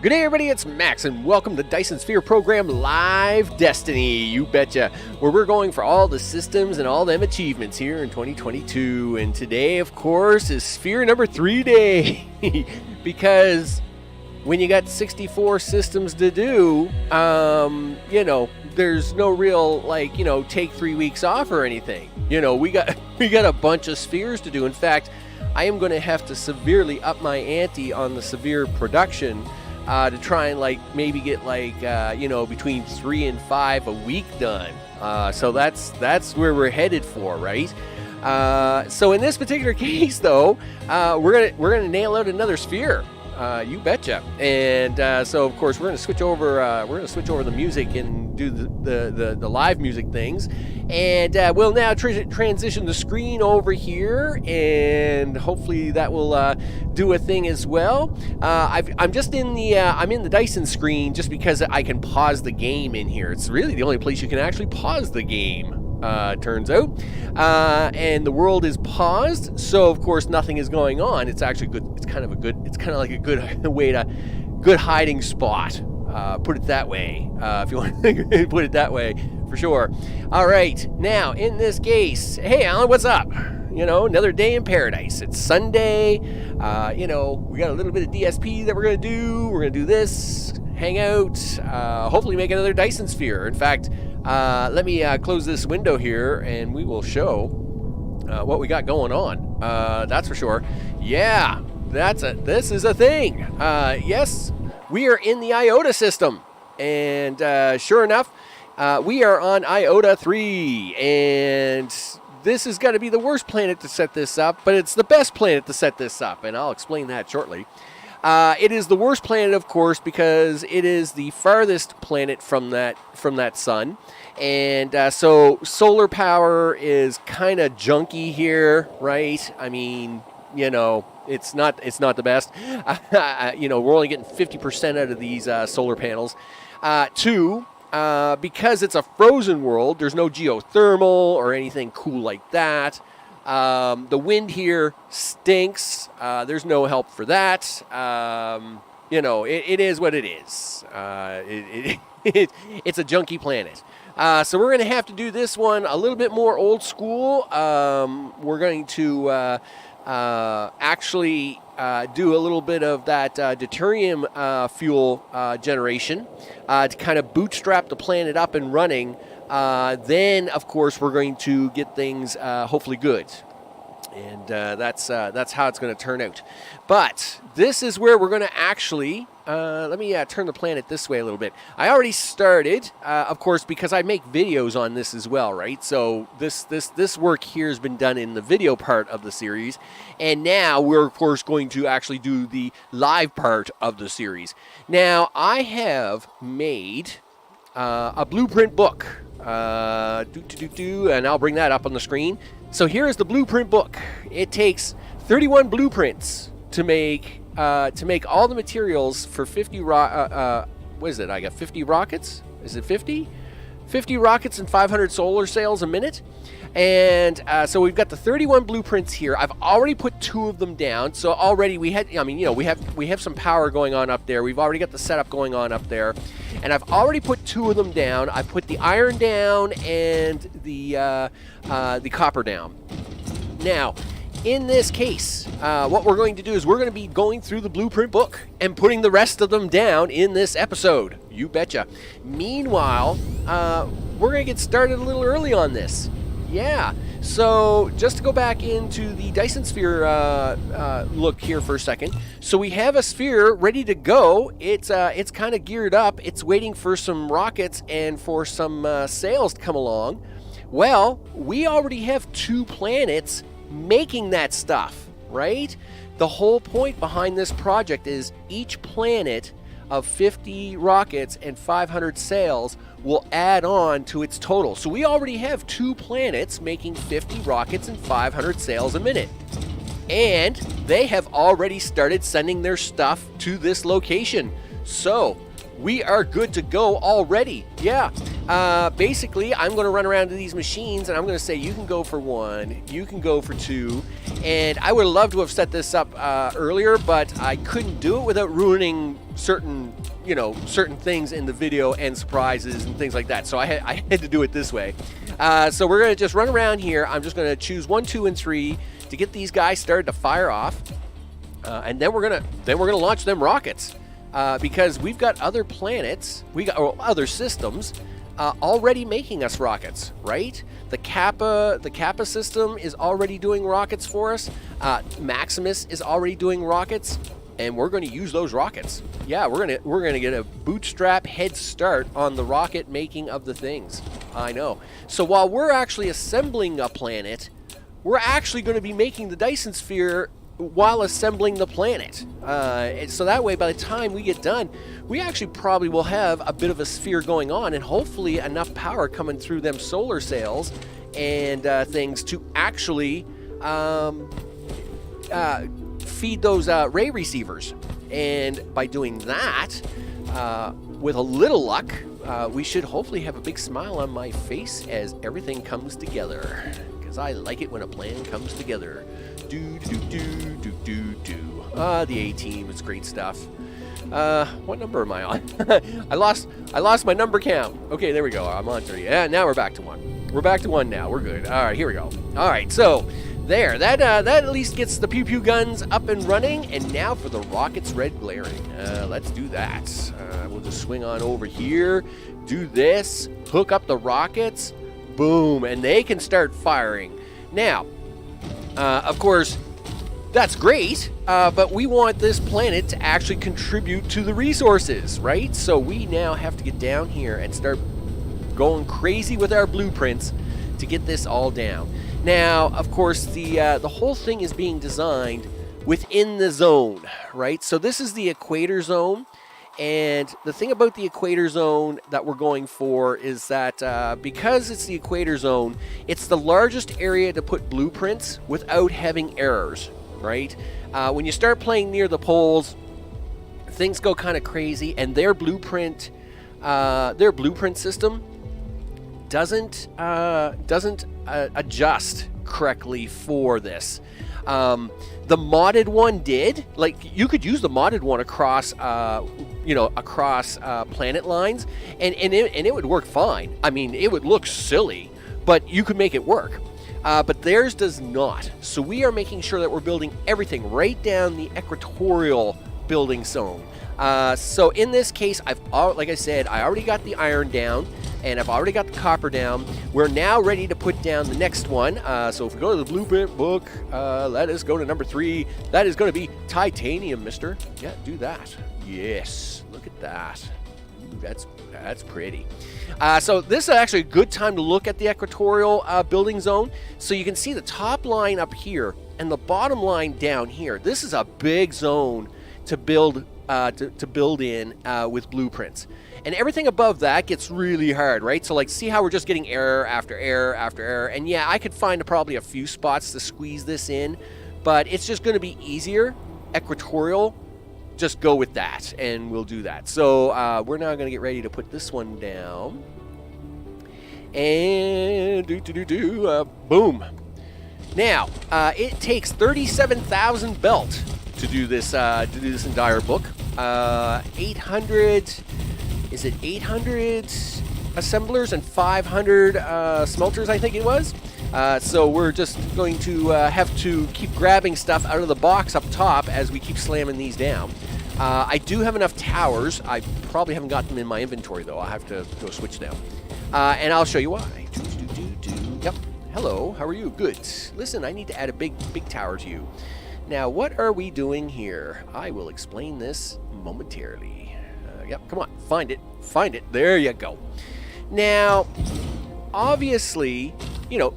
Good day, everybody. It's Max, and welcome to Dyson Sphere Program Live Destiny. You betcha. Where we're going for all the systems and all them achievements here in 2022. And today, of course, is Sphere number 3 day. Because when you got 64 systems to do, there's no real, take 3 weeks off or anything. We got a bunch of spheres to do. In fact, I am going to have to severely up my ante on the severe production to try and maybe get between 3 and 5 a week done. So that's where we're headed for, right? So in this particular case, though, we're gonna nail out another sphere. You betcha. And so of course we're gonna switch over the music and do the live music things, and we'll now transition the screen over here, and hopefully that will do a thing as well. I'm in the Dyson screen just because I can pause the game in here. It's really the only place you can actually pause the game. Turns out, and the world is paused, so of course nothing is going on. It's actually good. It's kind of like a good way to good hiding spot. Put it that way, if you want to put it that way, for sure. All right, now in this case, hey Alan, what's up? Another day in paradise. It's Sunday. We got a little bit of DSP that we're gonna do. We're gonna do this, hang out, hopefully make another Dyson Sphere. In fact, let me close this window here, and we will show what we got going on. That's for sure. Yeah, this is a thing. Yes, we are in the Iota system, and sure enough, we are on Iota 3, and this is going to be the worst planet to set this up, but it's the best planet to set this up, and I'll explain that shortly. It is the worst planet, of course, because it is the farthest planet from that sun, and so solar power is kind of junky here, right? I mean, it's not the best. We're only getting 50% out of these solar panels. Two, because it's a frozen world, there's no geothermal or anything cool like that. The wind here stinks. There's no help for that. It is what it is. It's a junky planet. So we're going to have to do this one a little bit more old school. We're going to actually do a little bit of that deuterium fuel generation to kind of bootstrap the planet up and running. Then, of course, we're going to get things hopefully good. And that's how it's going to turn out. But this is where we're going to actually, let me turn the planet this way a little bit. I already started, of course, because I make videos on this as well, right? So this work here has been done in the video part of the series. And now we're, of course, going to actually do the live part of the series. Now, I have made a blueprint book. And I'll bring that up on the screen. So here is the blueprint book. It takes 31 blueprints to make all the materials for 50 what is it? I got 50 rockets. Is it 50? 50 rockets and 500 solar sails a minute. And so we've got the 31 blueprints here. I've already put 2 of them down. So already we have some power going on up there. We've already got the setup going on up there. And I've already put 2 of them down. I put the iron down and the copper down. Now, in this case, what we're going to do is we're going to be going through the blueprint book and putting the rest of them down in this episode. You betcha. Meanwhile, we're going to get started a little early on this. Yeah, so just to go back into the Dyson Sphere look here for a second. So we have a sphere ready to go. It's kind of geared up. It's waiting for some rockets and for some sails to come along. Well, we already have 2 planets making that stuff, right? The whole point behind this project is each planet of 50 rockets and 500 sails will add on to its total. So we already have 2 planets making 50 rockets and 500 sails a minute. And they have already started sending their stuff to this location. So we are good to go already. Yeah. basically, I'm going to run around to these machines, and I'm going to say, you can go for 1, you can go for 2, and I would love to have set this up earlier, but I couldn't do it without ruining certain things in the video and surprises and things like that. So I had to do it this way. So we're going to just run around here. I'm just going to choose 1, 2, and 3 to get these guys started to fire off, and then we're gonna launch them rockets because we've got other planets, other systems. Already making us rockets, right? The Kappa system is already doing rockets for us. Maximus is already doing rockets, and we're going to use those rockets. Yeah, we're gonna get a bootstrap head start on the rocket making of the things. I know. So while we're actually assembling a planet, we're actually going to be making the Dyson Sphere while assembling the planet. So that way, by the time we get done, we actually probably will have a bit of a sphere going on, and hopefully enough power coming through them solar sails and things to actually feed those ray receivers. And by doing that, with a little luck, we should hopefully have a big smile on my face as everything comes together. Because I like it when a plan comes together. The A-team, it's great stuff. What number am I on? I lost my number count. Okay, there we go. I'm on 30. Yeah, now we're back to 1. We're back to 1 now. We're good. All right, here we go. All right, so there. That at least gets the pew-pew guns up and running. And now for the rockets red glaring. Let's do that. We'll just swing on over here. Do this. Hook up the rockets. Boom. And they can start firing. Now, of course, that's great, but we want this planet to actually contribute to the resources, right? So we now have to get down here and start going crazy with our blueprints to get this all down. Now, of course, the whole thing is being designed within the zone, right? So this is the equator zone. And the thing about the equator zone that we're going for is that because it's the equator zone, it's the largest area to put blueprints without having errors, right? When you start playing near the poles, things go kind of crazy, and their blueprint system doesn't adjust correctly for this. The modded one did. Like, you could use the modded one across planet lines, and it would work fine. I mean, it would look silly, but you could make it work. But theirs does not. So we are making sure that we're building everything right down the equatorial building zone. So in this case, like I said, I already got the iron down, and I've already got the copper down. We're now ready to put down the next one. So if we go to the blueprint book, let us go to number 3. That is going to be titanium, mister. Yeah, do that. Yes, look at that. Ooh, that's pretty. So this is actually a good time to look at the equatorial building zone. So you can see the top line up here and the bottom line down here. This is a big zone to build in with blueprints. And everything above that gets really hard, right? So, like, see how we're just getting error after error after error. And yeah, I could find probably a few spots to squeeze this in, but it's just going to be easier. Equatorial, just go with that, and we'll do that. So we're now going to get ready to put this one down. And boom. Now, it takes 37,000 belt to do this entire book. 800... Is it 800 assemblers and 500 smelters, I think it was? So we're just going to have to keep grabbing stuff out of the box up top as we keep slamming these down. I do have enough towers. I probably haven't got them in my inventory, though. I'll have to go switch them. And I'll show you why. Yep. Hello. How are you? Good. Listen, I need to add a big tower to you. Now, what are we doing here? I will explain this momentarily. Yep, come on, find it. There you go. Now, obviously,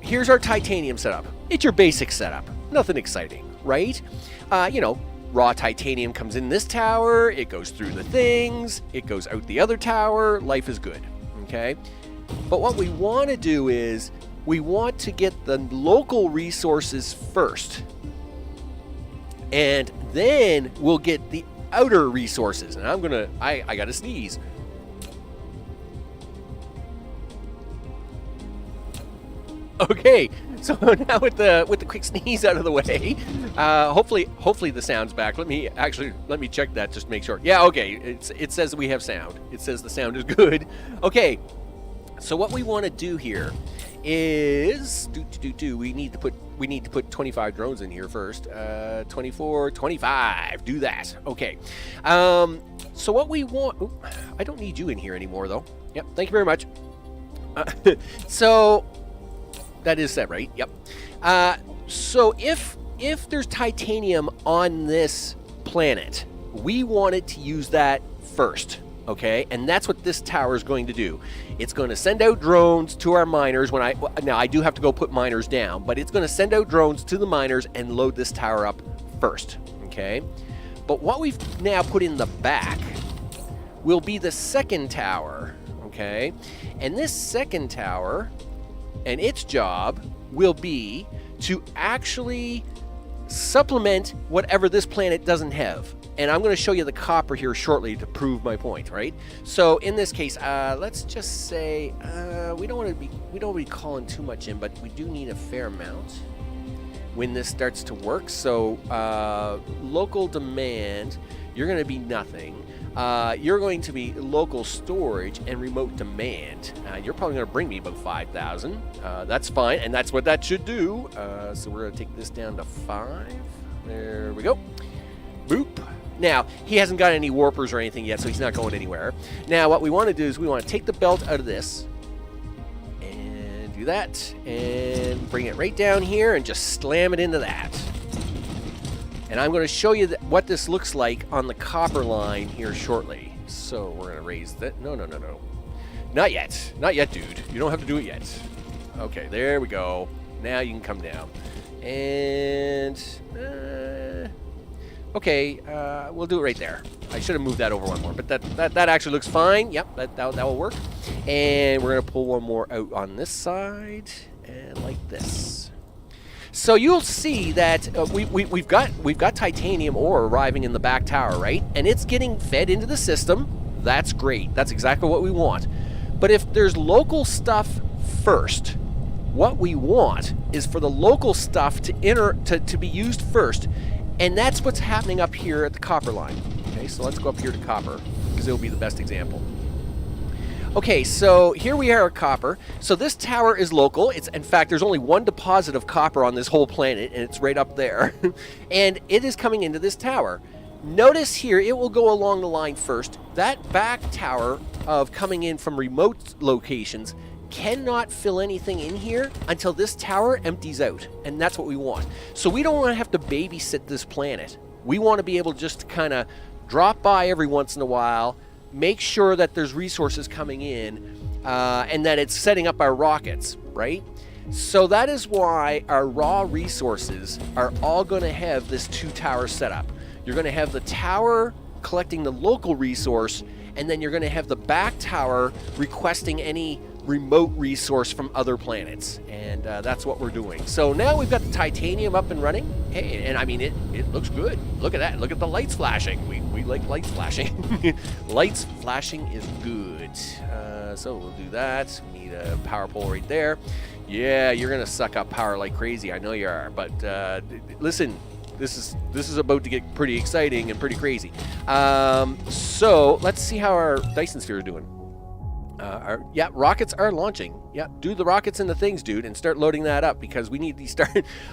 here's our titanium setup. It's your basic setup, nothing exciting, right? Raw titanium comes in this tower, it goes through the things, it goes out the other tower, life is good, okay? But what we want to do is, we want to get the local resources first, and then we'll get the outer resources. And I gotta sneeze. Okay, so now with the quick sneeze out of the way, hopefully the sound's back. Let me check that just to make sure. Yeah, okay. It says we have sound. It says the sound is good. Okay, so what we want to do here is we need to put 25 drones in here first. 24, 25. Do that. Okay. So what we want. Ooh, I don't need you in here anymore though. Yep. Thank you very much. So. That is set, right? Yep. So if there's titanium on this planet, we wanted to use that first, okay? And that's what this tower is going to do. It's going to send out drones to our miners. Now I do have to go put miners down, but it's going to send out drones to the miners and load this tower up first, okay? But what we've now put in the back will be the second tower, okay? And this second tower, and its job will be to actually supplement whatever this planet doesn't have. And I'm going to show you the copper here shortly to prove my point, right? So in this case, let's just say we don't want to be calling too much in, but we do need a fair amount when this starts to work. So local demand, you're going to be nothing. You're going to be local storage and remote demand. You're probably going to bring me about 5,000. That's fine, and that's what that should do. So we're going to take this down to 5. There we go. Boop. Now, he hasn't got any warpers or anything yet, so he's not going anywhere. Now, what we want to do is we want to take the belt out of this and do that and bring it right down here and just slam it into that. And I'm going to show you what this looks like on the copper line here shortly. So we're going to raise that. No. Not yet. Not yet, dude. You don't have to do it yet. Okay, there we go. Now you can come down. And, okay, we'll do it right there. I should have moved that over one more, but that actually looks fine. Yep, that will work. And we're going to pull one more out on this side, and like this. So you'll see that we've got titanium ore arriving in the back tower, right? And it's getting fed into the system. That's great. That's exactly what we want. But if there's local stuff first, what we want is for the local stuff to be used first, and that's what's happening up here at the copper line. Okay, so let's go up here to copper because it'll be the best example. Okay, so here we are at copper. So this tower is local. In fact, there's only one deposit of copper on this whole planet, and it's right up there. And it is coming into this tower. Notice here, it will go along the line first. That back tower of coming in from remote locations cannot fill anything in here until this tower empties out, and that's what we want. So we don't want to have to babysit this planet. We want to be able just to kind of drop by every once in a while, make sure that there's resources coming in, and that it's setting up our rockets, right? So that is why our raw resources are all going to have this 2-tower setup. You're going to have the tower collecting the local resource, and then you're going to have the back tower requesting any remote resource from other planets, and that's what we're doing. So now we've got the titanium up and running. Hey, and I mean it looks good. Look at that. Look at the lights flashing. We like lights flashing. Lights flashing is good. So we'll do that. We need a power pole right there. Yeah, you're gonna suck up power like crazy. I know you are. But listen, this is about to get pretty exciting and pretty crazy. So let's see how our Dyson Sphere is doing. Yeah, rockets are launching. Yeah, do the rockets and the things, dude, and start loading that up because we need these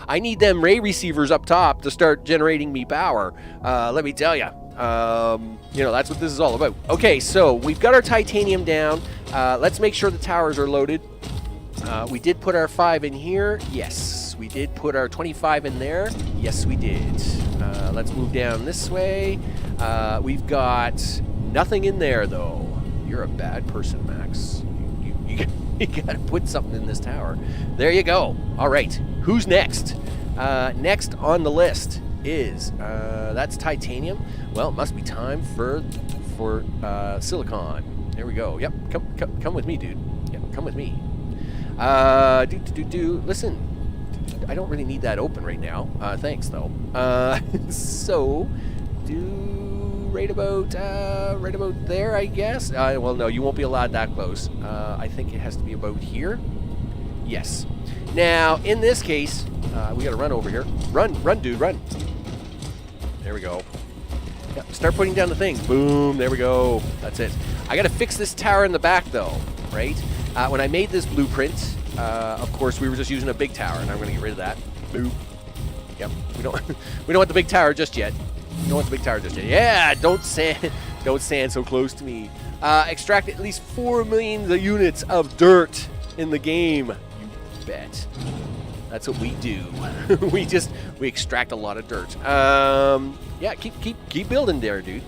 I need them ray receivers up top to start generating me power. Let me tell you. That's what this is all about. Okay, so we've got our titanium down. Let's make sure the towers are loaded. We did put our 5 in here. Yes, we did put our 25 in there. Yes, we did. Let's move down this way. We've got nothing in there, though. You're a bad person, Max. You gotta put something in this tower. There you go. All right. Who's next? Next on the list is that's titanium. Well, it must be time for silicon. There we go. Yep. Come with me, dude. Yep. Come with me. Listen, I don't really need that open right now. Thanks though. So do. Right about there, I guess. Well, no, you won't be allowed that close. I think it has to be about here. Yes. Now, in this case, we got to run over here. Run, dude, run. There we go. Yep, start putting down the thing. Boom, there we go. That's it. I got to fix this tower in the back, though, right? When I made this blueprint, of course, we were just using a big tower, and I'm going to get rid of that. Boom. Yep, we don't want the big tower just yet. Don't want the big tower just yet. Yeah, don't stand so close to me. Extract at least 4 million units of dirt in the game. You bet. That's what we do. we extract a lot of dirt. Yeah, keep building there, dude.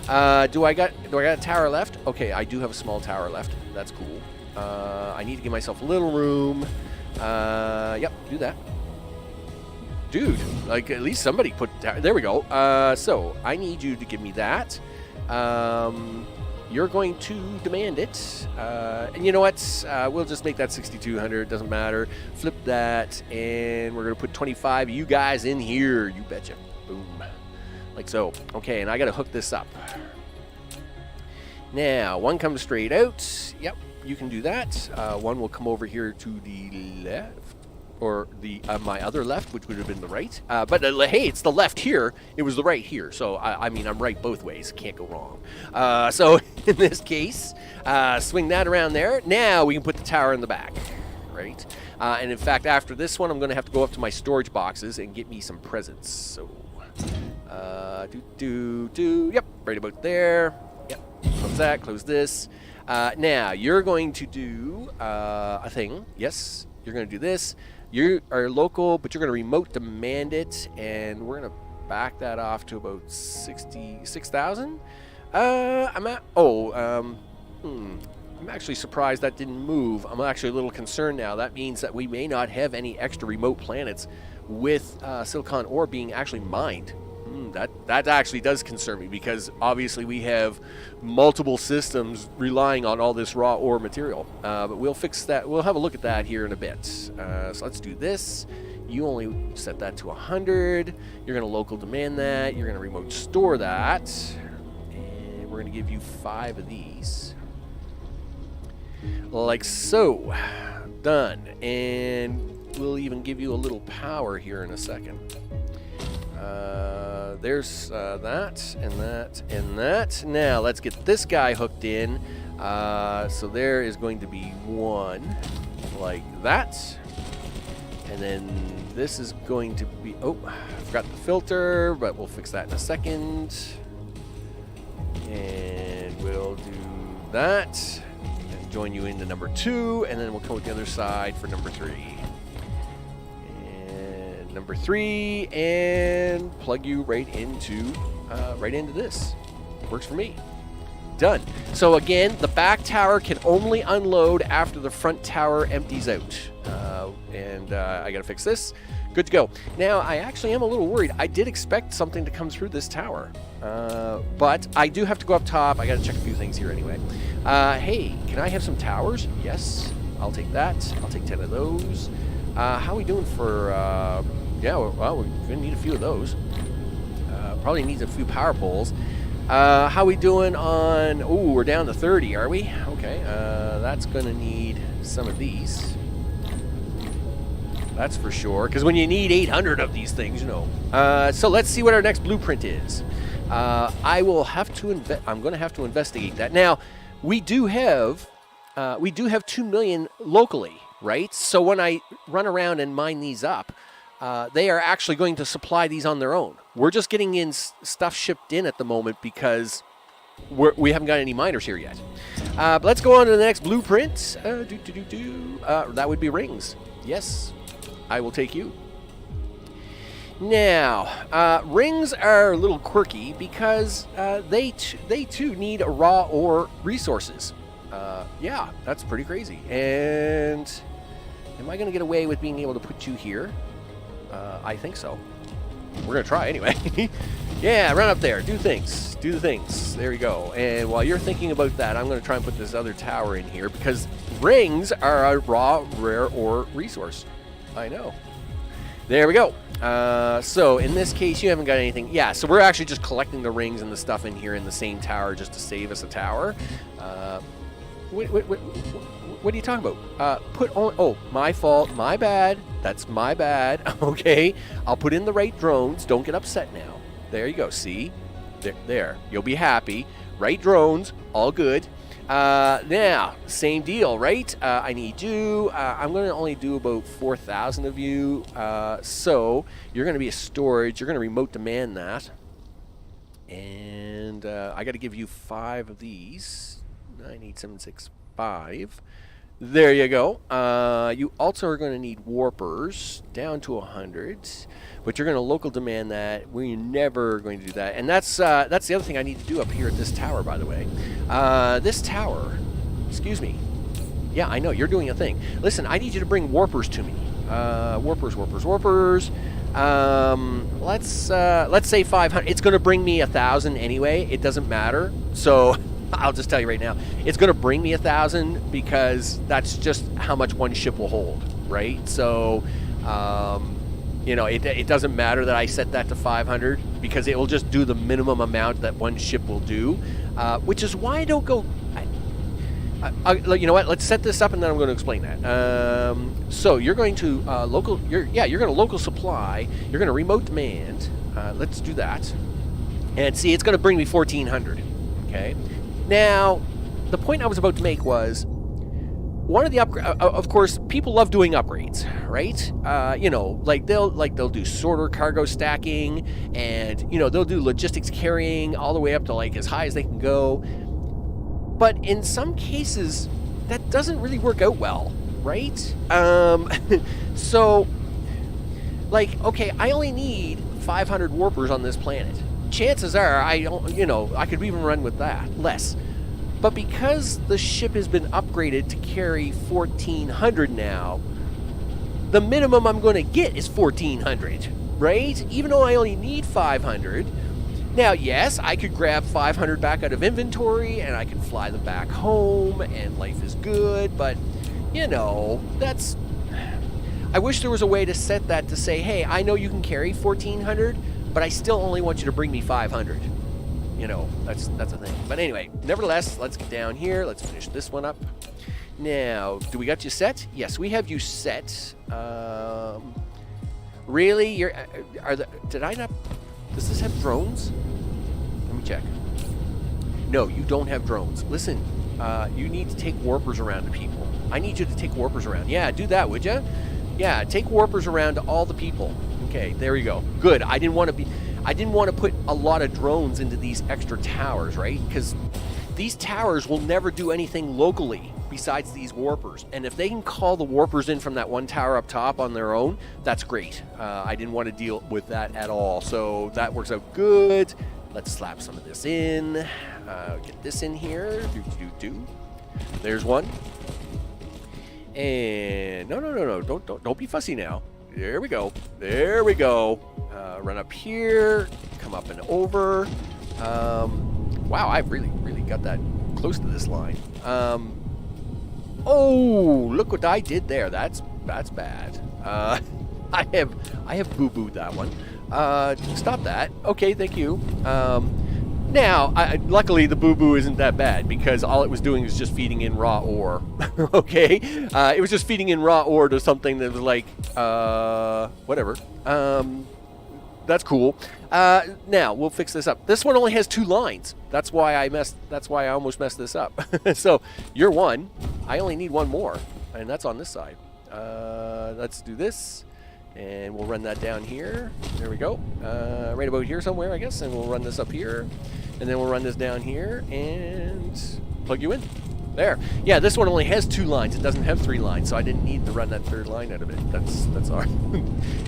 Do I got a tower left? Okay, I do have a small tower left. That's cool. I need to give myself a little room. Yep, do that. Dude, like at least somebody put there we go. So I need you to give me that. You're going to demand it. And you know what? We'll just make that 6,200. Doesn't matter. Flip that, and we're going to put 25 of you guys in here. You betcha. Boom. Like so. Okay, and I got to hook this up. Now, one comes straight out. Yep, you can do that. One will come over here to the left. Or the my other left, which would have been the right. But hey, it's the left here. It was the right here. So, I mean, I'm right both ways. Can't go wrong. So, in this case, swing that around there. Now, we can put the tower in the back, right? And in fact, after this one, I'm going to have to go up to my storage boxes and get me some presents. So, yep, right about there. Yep, close that, close this. Now, you're going to do a thing. Yes, you're going to do this. You are local, but you're going to remote demand it, and we're going to back that off to about 66,000. I'm actually surprised that didn't move. I'm actually a little concerned now. That means that we may not have any extra remote planets with silicon ore being actually mined. That actually does concern me, because obviously we have multiple systems relying on all this raw ore material. But we'll fix that. We'll have a look at that here in a bit. So let's do this. You only set that to 100. You're going to local demand that. You're going to remote store that. And we're going to give you 5 of these. Like so. Done. And we'll even give you a little power here in a second. There's that, and that, and that. Now, let's get this guy hooked in. So there is going to be one like that. And then this is going to be... Oh, I forgot the filter, but we'll fix that in a second. And we'll do that. And join you into number 2, and then we'll come with the other side for number 3. Number 3, and plug you right into this. Works for me. Done. So again, the back tower can only unload after the front tower empties out. I gotta fix this. Good to go. Now, I actually am a little worried. I did expect something to come through this tower. But I do have to go up top. I gotta check a few things here anyway. Hey, can I have some towers? Yes, I'll take that. I'll take 10 of those. How are we doing for... yeah, well, we're going to need a few of those. Probably needs a few power poles. How we doing on... Oh, we're down to 30, are we? Okay, that's going to need some of these. That's for sure, because when you need 800 of these things, you know. So let's see what our next blueprint is. I'm going to have to investigate that. Now, we do have 2 million locally, right? So when I run around and mine these up, they are actually going to supply these on their own. We're just getting in stuff shipped in at the moment because we haven't got any miners here yet. But let's go on to the next blueprint. That would be rings. Yes, I will take you. Now, rings are a little quirky because they too need raw ore resources. Yeah, that's pretty crazy. And am I going to get away with being able to put you here? I think so. We're going to try anyway. Yeah, run up there. Do things. Do the things. There you go. And while you're thinking about that, I'm going to try and put this other tower in here because rings are a raw, rare ore resource. I know. There we go. So in this case, you haven't got anything. Yeah, so we're actually just collecting the rings and the stuff in here in the same tower just to save us a tower. What are you talking about? Put on... Oh, my fault. My bad. That's my bad. Okay. I'll put in the right drones. Don't get upset now. There you go. See? There. You'll be happy. Right drones. All good. Now, same deal, right? I need you. I'm going to only do about 4,000 of you. So you're going to be a storage. You're going to remote demand that. And I got to give you 5 of these. 98765. There you go. You also are going to need warpers down to 100, but you're going to local demand that. We're never going to do that, and that's the other thing I need to do up here at this tower, by the way. This tower, excuse me. Yeah, I know you're doing a thing. Listen, I need you to bring warpers to me. Warpers. Let's say 500. It's going to bring me 1,000 anyway. It doesn't matter. So. I'll just tell you right now, it's going to bring me 1,000 because that's just how much one ship will hold, right? So, you know, it doesn't matter that I set that to 500 because it will just do the minimum amount that one ship will do, which is why I don't go... you know what? Let's set this up and then I'm going to explain that. So you're going to you're going to local supply. You're going to remote demand. Let's do that. And see, it's going to bring me 1,400. Okay. Now, the point I was about to make was one of the of course, people love doing upgrades, right? You know, like they'll do sorter cargo stacking, and you know they'll do logistics carrying all the way up to like as high as they can go. But in some cases, that doesn't really work out well, right? So, like, okay, I only need 500 warpers on this planet. Chances are I could even run with that, less. But because the ship has been upgraded to carry 1,400 now, the minimum I'm going to get is 1,400, right? Even though I only need 500. Now, yes, I could grab 500 back out of inventory, and I can fly them back home, and life is good, but, you know, that's... I wish there was a way to set that to say, hey, I know you can carry 1,400, but I still only want you to bring me 500. You know, that's a thing. But anyway, nevertheless, let's get down here. Let's finish this one up. Now, do we got you set? Yes, we have you set. Really? Did I not... Does this have drones? Let me check. No, you don't have drones. Listen, you need to take warpers around to people. I need you to take warpers around. Yeah, do that, would you? Yeah, take warpers around to all the people. Okay, there you go. Good. I didn't want to put a lot of drones into these extra towers, right? Because these towers will never do anything locally besides these warpers. And if they can call the warpers in from that one tower up top on their own, that's great. I didn't want to deal with that at all. So that works out good. Let's slap some of this in. Get this in here. There's one. And no. Don't be fussy now. There we go. Run up here, come up and over. Wow, I've really got that close to this line. Oh, look what I did there. That's bad. I have boo-booed that one. Stop that. Okay, thank you. Now, luckily the boo-boo isn't that bad because all it was doing was just feeding in raw ore. Okay? It was just feeding in raw ore to something that was like, whatever. That's cool. Now, we'll fix this up. This one only has 2 lines. That's why I almost messed this up. So, you're one. I only need one more, and that's on this side. Let's do this. And we'll run that down here. There we go. Right about here somewhere, I guess. And we'll run this up here. And then we'll run this down here and plug you in. There. Yeah, this one only has 2 lines. It doesn't have 3 lines, so I didn't need to run that 3rd line out of it. That's all right.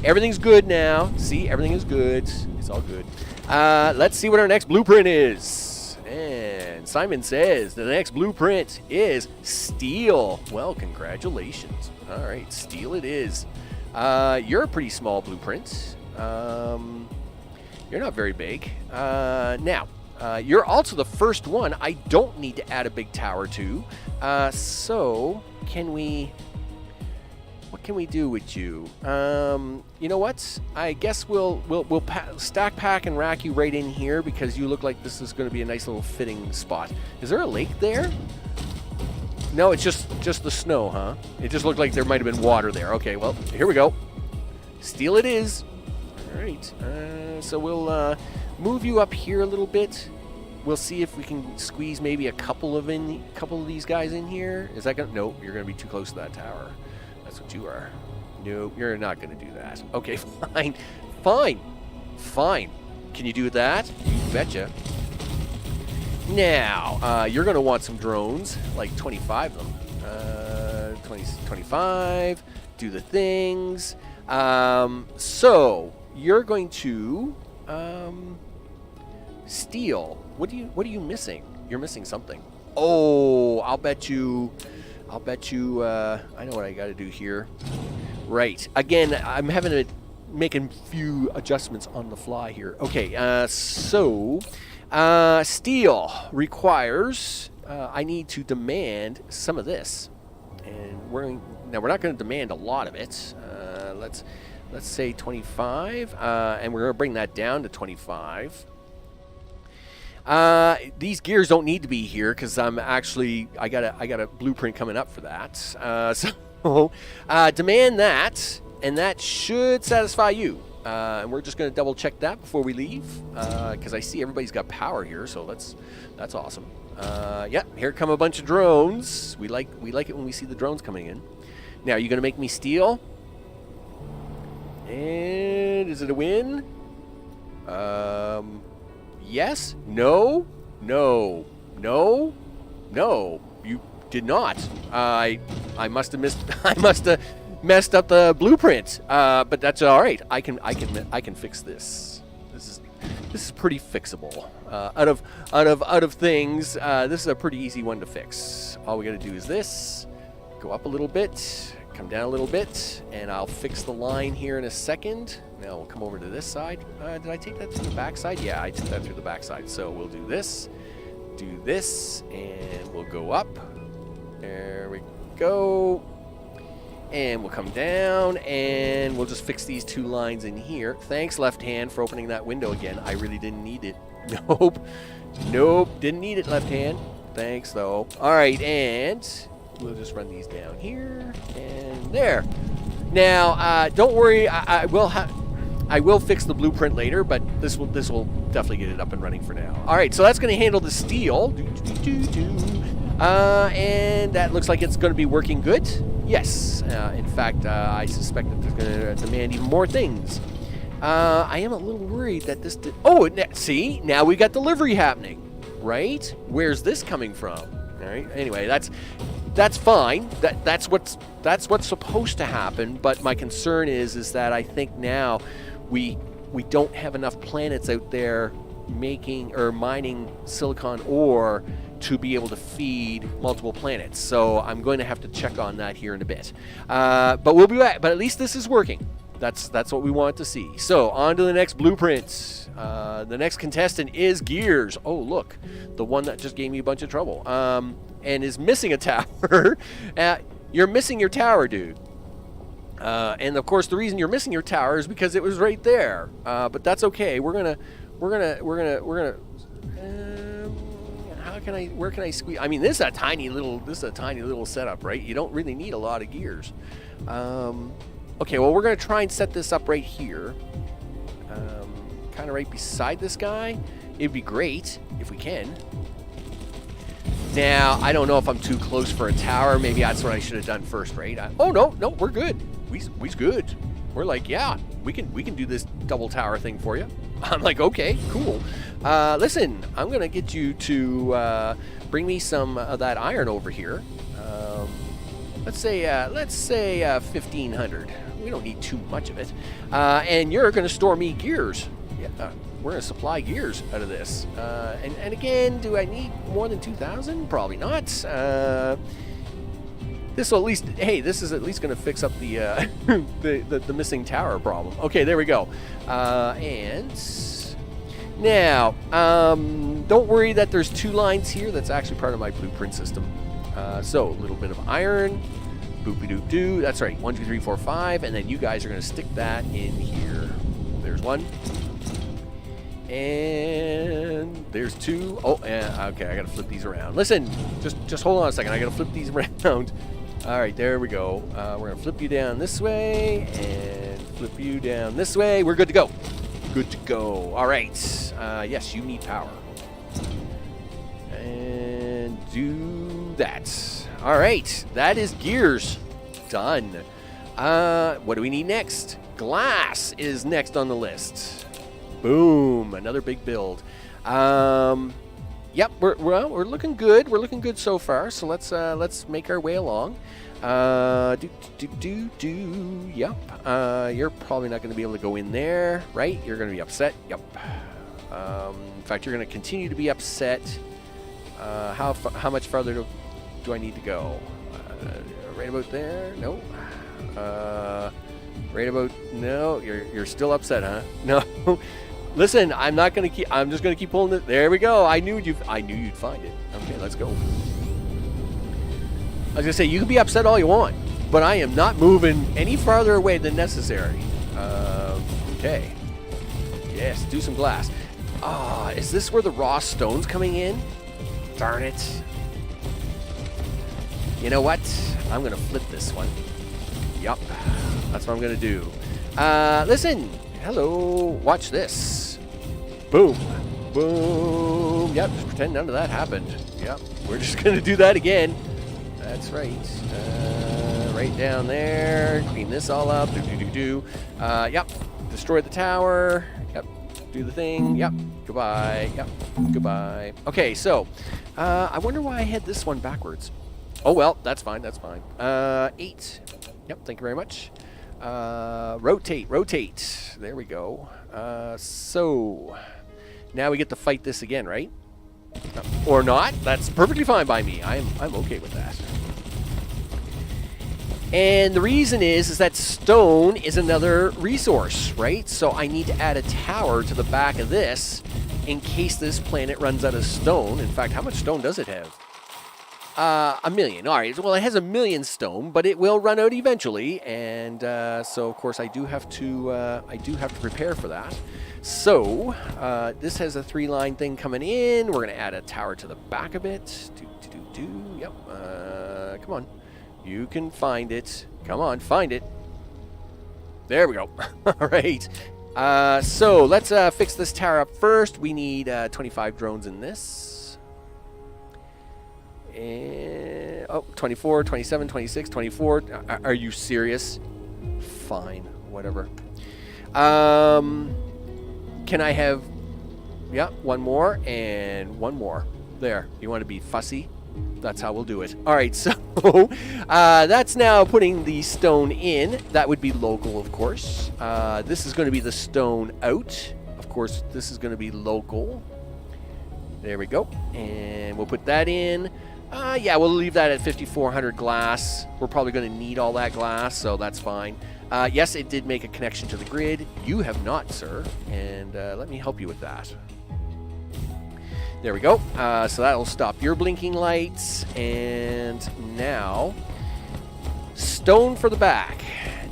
Everything's good now. See, everything is good. It's all good. Let's see what our next blueprint is. And Simon says the next blueprint is steel. Well, congratulations. All right, steel it is. You're a pretty small blueprint. You're not very big. Now, you're also the first one I don't need to add a big tower to. So, what can we do with you? You know what? I guess we'll stack, pack, and rack you right in here because you look like this is going to be a nice little fitting spot. Is there a lake there? No, it's just the snow, huh? It just looked like there might have been water there. Okay, well, here we go. Steel it is. All right. So we'll move you up here a little bit. We'll see if we can squeeze maybe a couple of these guys in here. Is that gonna? Nope, you're gonna be too close to that tower. That's what you are. Nope, you're not gonna do that. Okay, fine. Can you do that? You betcha. Now, you're gonna want some drones, like 25 of them. 25. Do the things. So you're going to steal. What are you missing? You're missing something. Oh, I'll bet you I know what I got to do here. Right. Again, I'm having to make a few adjustments on the fly here. Okay. So steal requires I need to demand some of this, and we're not going to demand a lot of it. Let's say 25, and we're going to bring that down to 25. These gears don't need to be here because I got a blueprint coming up for that. So demand that, and that should satisfy you. And we're just going to double check that before we leave because I see everybody's got power here, so that's awesome. Yeah, here come a bunch of drones. We like it when we see the drones coming in. Now, are you going to make me steal? And is it a win? Yes? No? No. No? No. You did not. I must have messed up the blueprint. But that's all right. I can fix this. This is pretty fixable. Out of things, this is a pretty easy one to fix. All we got to do is this. Go up a little bit, come down a little bit, and I'll fix the line here in a second. Now we'll come over to this side. Did I take that through the back side? Yeah, I took that through the back side. So we'll do this, and we'll go up. There we go. And we'll come down, and we'll just fix these two lines in here. Thanks, left hand, for opening that window again. I really didn't need it. Nope, didn't need it, left hand. Thanks, though. All right, and we'll just run these down here, and there. Now, don't worry, I will fix the blueprint later, but this will definitely get it up and running for now. All right, so that's going to handle the steel. And that looks like it's going to be working good. Yes. In fact, I suspect that it's going to demand even more things. I am a little worried that this did... Oh, see? Now we got delivery happening, right? Where's this coming from? All right. Anyway, that's fine. That's what's supposed to happen. But my concern is that I think now we don't have enough planets out there making or mining silicon ore to be able to feed multiple planets. So I'm going to have to check on that here in a bit. But we'll be back. But at least this is working. That's what we want to see. So on to the next blueprint. The next contestant is Gears. Oh, look. The one that just gave me a bunch of trouble. And is missing a tower. You're missing your tower, dude. And of course the reason you're missing your tower is because it was right there. But that's okay. We're gonna where can I squeeze? I mean, this is a tiny little setup, right? You don't really need a lot of gears. Okay, well, we're gonna try and set this up right here, kind of right beside this guy. It'd be great if we can. Now, I don't know if I'm too close for a tower. Maybe that's what I should have done first, right? Oh no, we're good. We's good. We're like, yeah, we can do this double tower thing for you. I'm like, okay, cool. Listen, I'm gonna get you to bring me some of that iron over here. Let's say 1,500. We don't need too much of it. And you're gonna store me gears. Yeah, we're gonna supply gears out of this. And again, do I need more than 2,000? Probably not. This will at least, hey, this is at least going to fix up the, the missing tower problem. Okay, there we go. And now, don't worry that there's two lines here. That's actually part of my blueprint system. So a little bit of iron, boopy-doop-doo. That's right, 1, 2, 3, 4, 5. And then you guys are going to stick that in here. There's one. And there's 2. Oh, okay, I gotta flip these around. Listen, just hold on a second. I gotta flip these around. All right, there we go. We're gonna flip you down this way and flip you down this way. We're good to go. Good to go. All right. Yes, you need power. And do that. All right, that is gears. Done. What do we need next? Glass is next on the list. Boom, another big build. Yep, we're looking good. We're looking good so far. So let's make our way along. Yep. You're probably not going to be able to go in there, right? You're going to be upset. Yep. In fact, you're going to continue to be upset. How much farther do I need to go? Right about there? No. Right about no. You're still upset, huh? No. Listen, I'm not gonna keep. I'm just gonna keep pulling it. There we go. I knew you'd find it. Okay, let's go. I was gonna say you can be upset all you want, but I am not moving any farther away than necessary. Okay. Yes, do some glass. Is this where the raw stone's coming in? Darn it. You know what? I'm gonna flip this one. Yup. That's what I'm gonna do. Listen. Hello. Watch this. Boom. Boom. Yep. Just pretend none of that happened. Yep. We're just gonna do that again. That's right. Right down there. Clean this all up. Yep. Destroy the tower. Yep. Do the thing. Yep. Goodbye. Yep. Goodbye. Okay, so I wonder why I had this one backwards. Oh well, that's fine. That's fine. 8. Yep. Thank you very much. Rotate. There we go. So now we get to fight this again, right? Or not? That's perfectly fine by me. I'm okay with that. And the reason is that stone is another resource, right? So I need to add a tower to the back of this in case this planet runs out of stone. In fact, how much stone does it have? 1 million. All right. Well, it has 1 million stone, but it will run out eventually, and so of course I do have to prepare for that. So this has a 3-line thing coming in. We're gonna add a tower to the back of it. Yep. Come on. You can find it. Come on, find it. There we go. All right. So let's fix this tower up first. We need 25 drones in this. And, 24, 27, 26, 24. Are you serious? Fine. Whatever. Can I have... Yeah, one more and one more. There. You want to be fussy? That's how we'll do it. All right, so that's now putting the stone in. That would be local, of course. This is going to be the stone out. Of course, this is going to be local. There we go. And we'll put that in. Yeah, we'll leave that at 5,400 glass. We're probably going to need all that glass, so that's fine. Yes, it did make a connection to the grid. You have not, sir. And let me help you with that. There we go. So that'll stop your blinking lights. And now, stone for the back.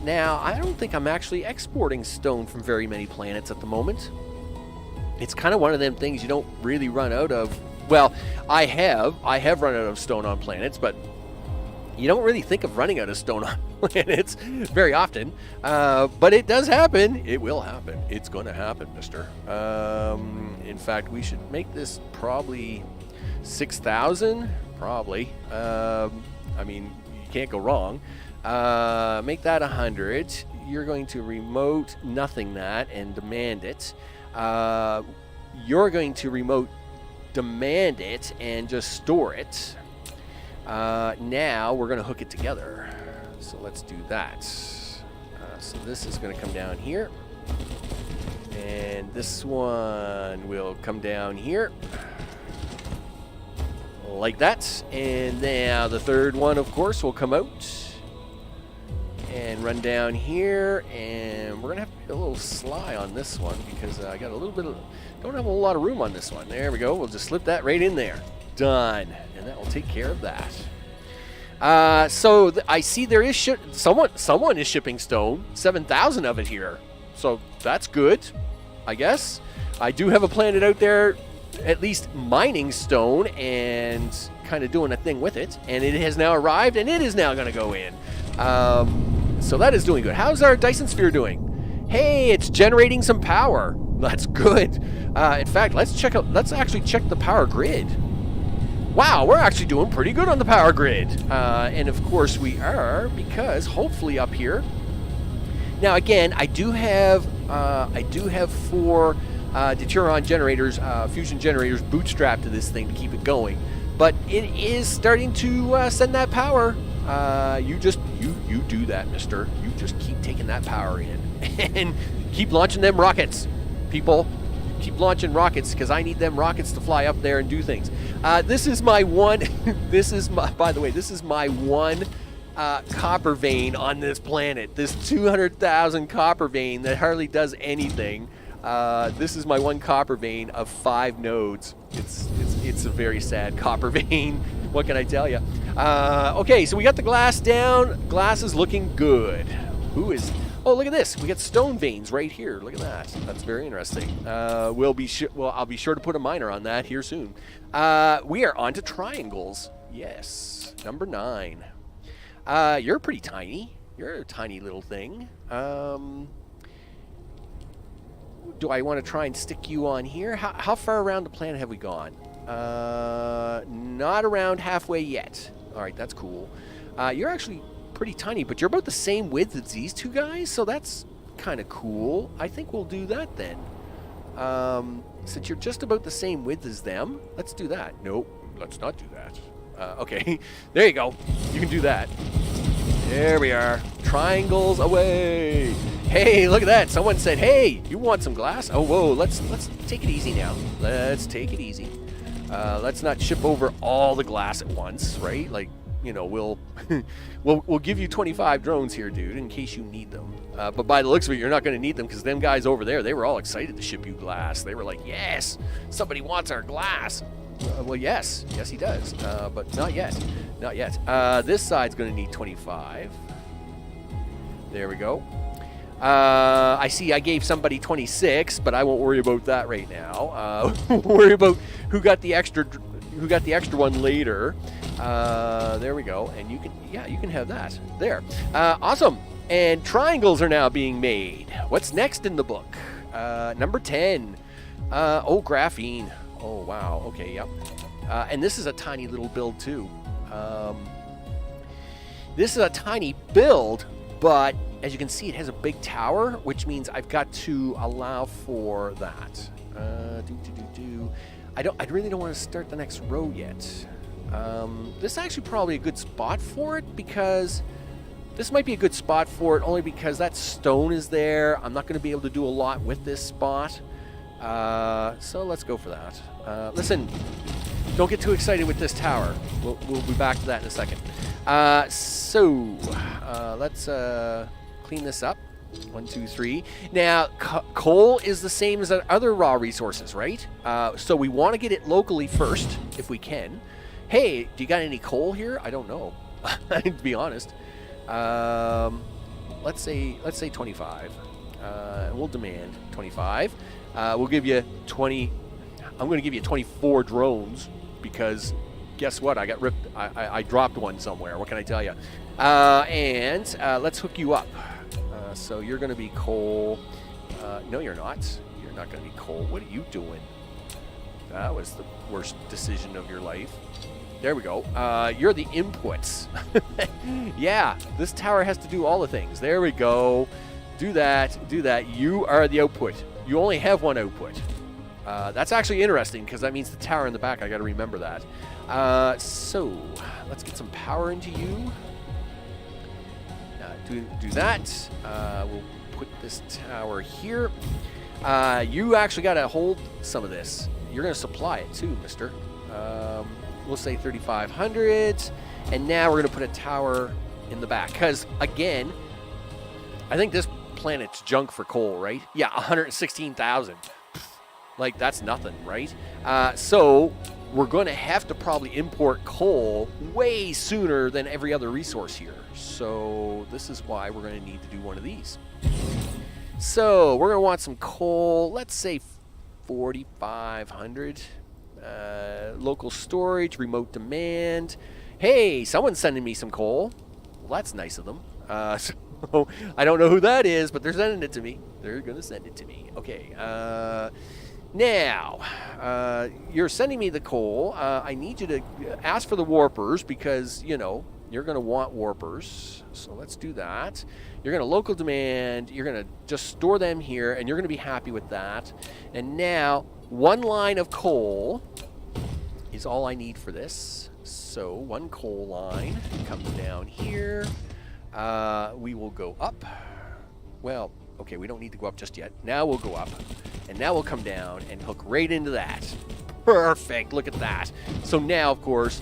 Now, I don't think I'm actually exporting stone from very many planets at the moment. It's kind of one of them things you don't really run out of. Well, I have run out of stone on planets, but you don't really think of running out of stone on planets very often. But it does happen. It will happen. It's going to happen, mister. In fact, we should make this probably 6,000. Probably. I mean, you can't go wrong. Make that 100. You're going to remote nothing that and demand it. You're going to remote demand it and just store it. Now we're going to hook it together. So let's do that. So this is going to come down here. And this one will come down here. Like that. And now the third one, of course, will come out. And run down here. And we're going to have to be a little sly on this one because I got a little bit of... Don't have a lot of room on this one. There we go. We'll just slip that right in there. Done. And that will take care of that. So I see there is someone is shipping stone. 7,000 of it here. So that's good. I guess. I do have a planet out there, at least mining stone and kind of doing a thing with it. And it has now arrived, and it is now going to go in. So that is doing good. How's our Dyson Sphere doing? Hey, it's generating some power. That's good. In fact, let's actually check the power grid. Wow, we're actually doing pretty good on the power grid. And of course we are, because hopefully up here. Now again, I do have 4 deuteron generators, fusion generators bootstrapped to this thing to keep it going. But it is starting to send that power. You do that, mister. You just keep taking that power in and keep launching them rockets, people. Keep launching rockets, because I need them rockets to fly up there and do things. This is my one. By the way, this is my one copper vein on this planet. This 200,000 copper vein that hardly does anything. This is my one copper vein of 5 nodes. It's a very sad copper vein. What can I tell you? Okay, so we got the glass down. Glass is looking good. Oh, look at this. We got stone veins right here. Look at that. That's very interesting. I'll be sure to put a miner on that here soon. We are on to triangles. Yes. Number 9. You're pretty tiny. You're a tiny little thing. Do I want to try and stick you on here? How far around the planet have we gone? Not around halfway yet. All right, that's cool. You're actually pretty tiny, but you're about the same width as these two guys, so that's kind of cool. I think we'll do that then. Since you're just about the same width as them, let's do that. Nope, let's not do that. Okay, there you go. You can do that. There we are. Triangles away. Hey, look at that. Someone said, hey, you want some glass? Oh, whoa, let's take it easy now. Let's take it easy. Let's not ship over all the glass at once, right? Like, you know, we'll give you 25 drones here, dude, in case you need them. But by the looks of it, you're not going to need them, because them guys over there, they were all excited to ship you glass. They were like, yes, somebody wants our glass. Well, yes, he does, but not yet. Not yet. This side's going to need 25. There we go. I see I gave somebody 26, but I won't worry about that right now. We'll worry about who got the extra one later. There we go. And you can have that. There. Awesome. And triangles are now being made. What's next in the book? Number 10. Oh, graphene. Oh, wow. Okay, yep. And this is a tiny little build, too. This is a tiny build, but as you can see, it has a big tower, which means I've got to allow for that. I really don't want to start the next row yet. This is actually probably a good spot for it, because this might be a good spot for it only because that stone is there. I'm not going to be able to do a lot with this spot. So let's go for that. Listen, don't get too excited with this tower. We'll be back to that in a second. Let's clean this up. 1, 2, 3. Now, coal is the same as other raw resources, right? So we want to get it locally first, if we can. Hey, do you got any coal here? I don't know, to be honest. Let's say 25. And we'll demand 25. We'll give you 20. I'm going to give you 24 drones, because guess what? I got ripped. I dropped one somewhere. What can I tell you? And let's hook you up. So you're going to be coal. No, you're not. You're not going to be coal. What are you doing? That was the worst decision of your life. There we go. You're the inputs. Yeah, this tower has to do all the things. There we go. Do that. Do that. You are the output. You only have one output. That's actually interesting, because that means the tower in the back. I got to remember that. So let's get some power into you. Do that. We'll put this tower here. You actually got to hold some of this. You're going to supply it too, mister. We'll say 3,500. And now we're going to put a tower in the back. Because, again, I think this planet's junk for coal, right? Yeah, 116,000. Like, that's nothing, right? So we're going to have to probably import coal way sooner than every other resource here. So this is why we're going to need to do one of these. So we're going to want some coal. Let's say 4,500. Local storage, remote demand. Hey, someone's sending me some coal. Well, that's nice of them. So I don't know who that is, but they're sending it to me. They're going to send it to me. Okay. Now, you're sending me the coal. I need you to ask for the warpers because, you know, you're going to want warpers. So let's do that. You're going to local demand. You're going to just store them here, and you're going to be happy with that. And now, one line of coal is all I need for this. So one coal line comes down here. We will go up. Well, okay, we don't need to go up just yet. Now we'll go up. And now we'll come down and hook right into that. Perfect. Look at that. So now, of course,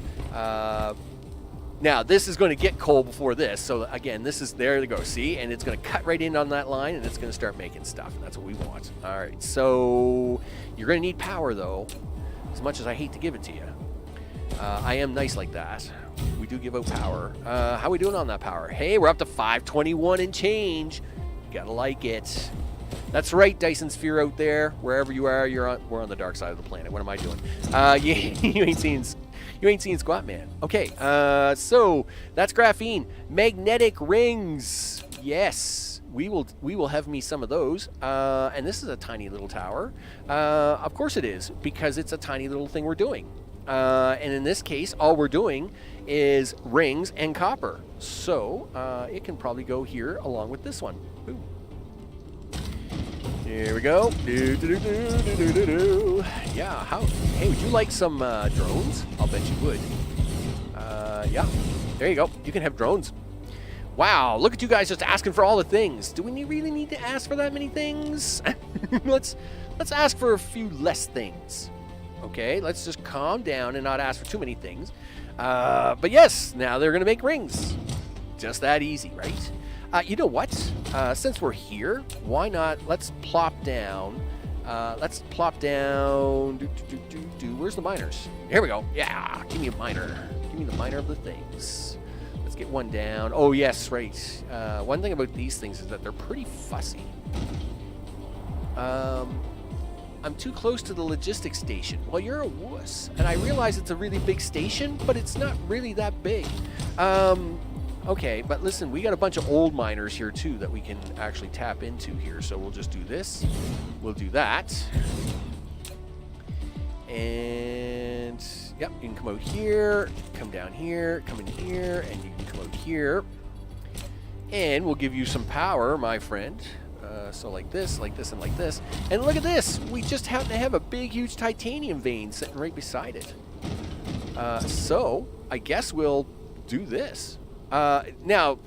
now this is going to get coal before this. So again, this is, there you go, see? And it's going to cut right in on that line, and it's going to start making stuff. That's what we want. All right, so you're going to need power, though, as much as I hate to give it to you. I am nice like that. We do give out power. How are we doing on that power? Hey, we're up to 521 and change. Gotta like it. That's right, Dyson Sphere out there. Wherever you are, we're on the dark side of the planet. What am I doing? You ain't seen squat, man. Okay, so that's graphene. Magnetic rings. Yes, we will have me some of those. And this is a tiny little tower. Of course it is, because it's a tiny little thing we're doing. And in this case, all we're doing is rings and copper. So it can probably go here along with this one. Boom. Here we go. Yeah, hey, would you like some drones? I'll bet you would. Yeah, there you go. You can have drones. Wow, look at you guys just asking for all the things. Do we really need to ask for that many things? Let's ask for a few less things. Okay, let's just calm down and not ask for too many things. But yes, now they're going to make rings. Just that easy, right? You know what? Since we're here, why not? Let's plop down. Where's the miners? Here we go. Yeah, give me a miner. Give me the miner of the things. Let's get one down. Oh, yes, right. One thing about these things is that they're pretty fussy. I'm too close to the logistics station. Well, you're a wuss. And I realize it's a really big station, but it's not really that big. Okay, but listen, we got a bunch of old miners here, too, that we can actually tap into here. So we'll just do this. We'll do that. And, yep, you can come out here, come down here, come in here, and you can come out here. And we'll give you some power, my friend. So like this, and like this. And look at this. We just happen to have a big, huge titanium vein sitting right beside it. So I guess we'll do this. Now,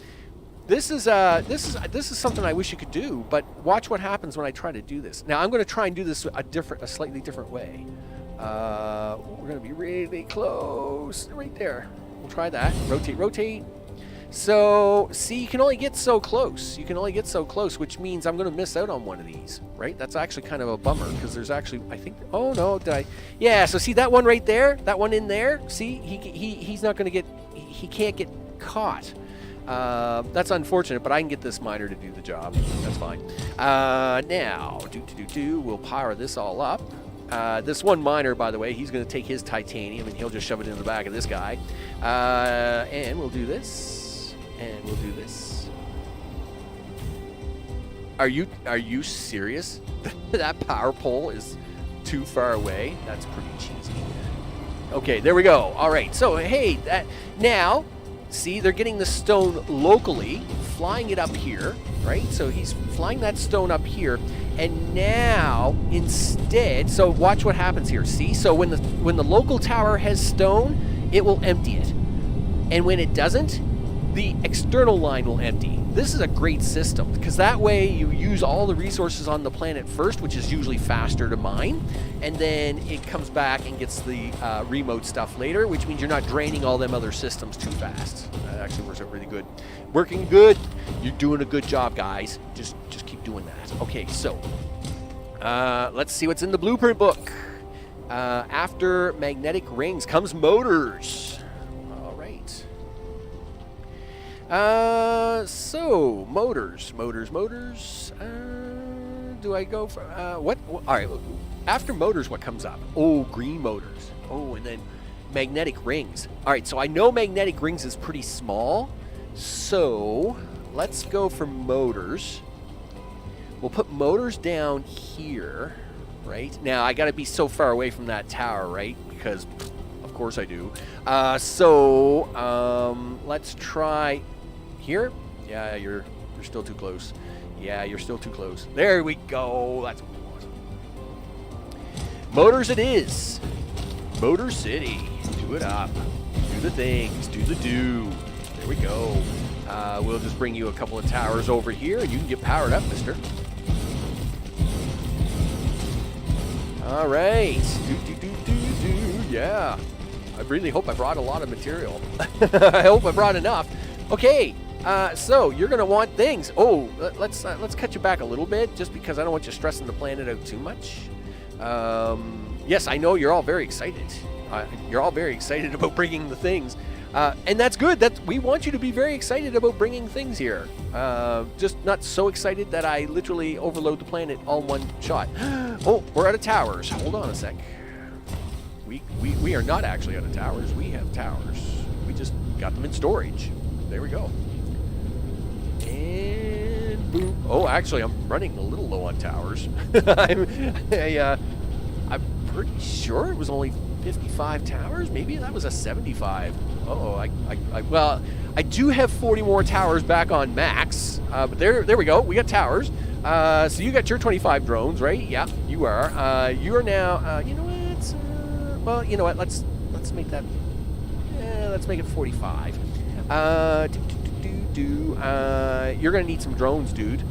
this is something I wish you could do, but watch what happens when I try to do this. Now I'm going to try and do this a slightly different way. We're going to be really close, right there. We'll try that. Rotate. So, see, you can only get so close. You can only get so close, which means I'm going to miss out on one of these, right? That's actually kind of a bummer, because there's actually, I think, oh, no, did I? Yeah, so see that one right there? That one in there? See, he's not going to get, he can't get caught. That's unfortunate, but I can get this miner to do the job. That's fine. Now, we'll power this all up. This one miner, by the way, he's going to take his titanium, and he'll just shove it in the back of this guy. And we'll do this. And we'll do this. Are you serious? That power pole is too far away? That's pretty cheesy. Okay, there we go. All right, so hey, now, see, they're getting the stone locally, flying it up here, right? So he's flying that stone up here, and now instead, so watch what happens here. See, so when the local tower has stone, it will empty it, and when it doesn't, the external line will empty. This is a great system, because that way you use all the resources on the planet first, which is usually faster to mine, and then it comes back and gets the remote stuff later, which means you're not draining all them other systems too fast. That actually works out really good. Working good. You're doing a good job, guys. Just keep doing that. Okay, so let's see what's in the blueprint book. After magnetic rings comes motors. So, motors. do I go for? What? All right. After motors, what comes up? Oh, green motors. Oh, and then magnetic rings. All right. So I know magnetic rings is pretty small. So let's go for motors. We'll put motors down here. Right now, I got to be so far away from that tower, right? Because, of course, I do. Let's try here. Yeah, you're still too close. Yeah, you're still too close. There we go. That's what we want. Motors it is. Motor City. Do it up. Do the things. Do the do. There we go. We'll just bring you a couple of towers over here, and you can get powered up, mister. All right. Yeah. I really hope I brought a lot of material. I hope I brought enough. Okay. So you're going to want things. Oh, let's cut you back a little bit just because I don't want you stressing the planet out too much. Yes, I know you're all very excited. You're all very excited about bringing the things. And that's good. We want you to be very excited about bringing things here. Just not so excited that I literally overload the planet all in one shot. Oh, we're out of towers. Hold on a sec. We are not actually out of towers. We have towers. We just got them in storage. There we go. And boom. Oh, actually, I'm running a little low on towers. I'm pretty sure it was only 55 towers. Maybe that was a 75. Uh-oh, well, I do have 40 more towers back on max. But there we go. We got towers. So you got your 25 drones, right? Yeah, you are. You are now. You know what? Well, you know what? Let's make that. Let's make it 45. You're gonna need some drones, dude.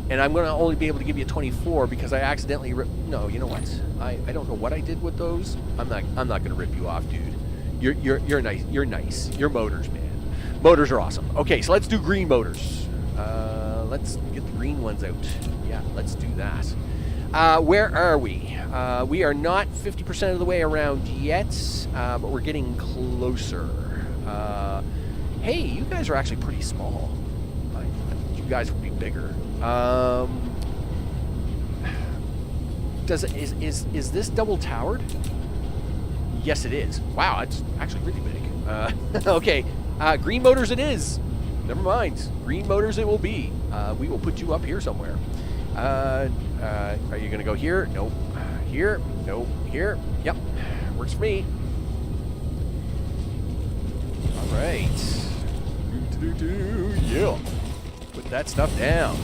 And I'm gonna only be able to give you 24 because I accidentally no, you know what? I don't know what I did with those. I'm not gonna rip you off, dude. You're nice. You're nice. You're motors, man. Motors are awesome. Okay, so let's do green motors. Let's get the green ones out. Yeah, let's do that. Where are we? We are not 50% of the way around yet, but we're getting closer. Hey, you guys are actually pretty small. You guys would be bigger. Is this double towered? Yes, it is. Wow, it's actually really big. Okay, green motors it is. Never mind. Green motors it will be. We will put you up here somewhere. Are you going to go here? Nope. Here? Nope. Here? Yep. Works for me. All right. Yeah. Put that stuff down.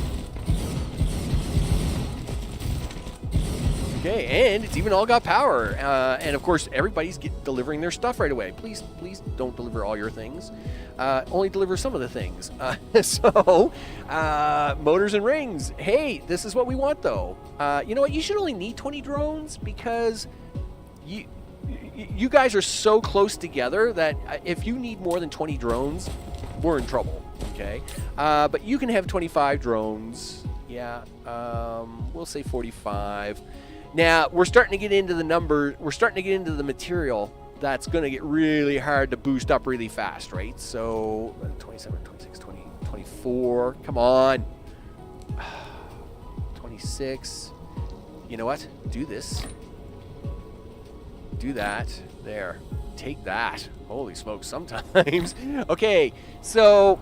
Okay, and it's even all got power. And of course, everybody's delivering their stuff right away. Please don't deliver all your things. Only deliver some of the things. Motors and rings. Hey, this is what we want, though. You know what? You should only need 20 drones because you guys are so close together that if you need more than 20 drones, we're in trouble. Okay, but you can have 25 drones. Yeah, we'll say 45. Now, we're starting to get into the number. We're starting to get into the material that's going to get really hard to boost up really fast, right? So, 27, 26, 20, 24. Come on. 26. You know what? Do this. Do that. There. Take that. Holy smokes, sometimes. Okay, so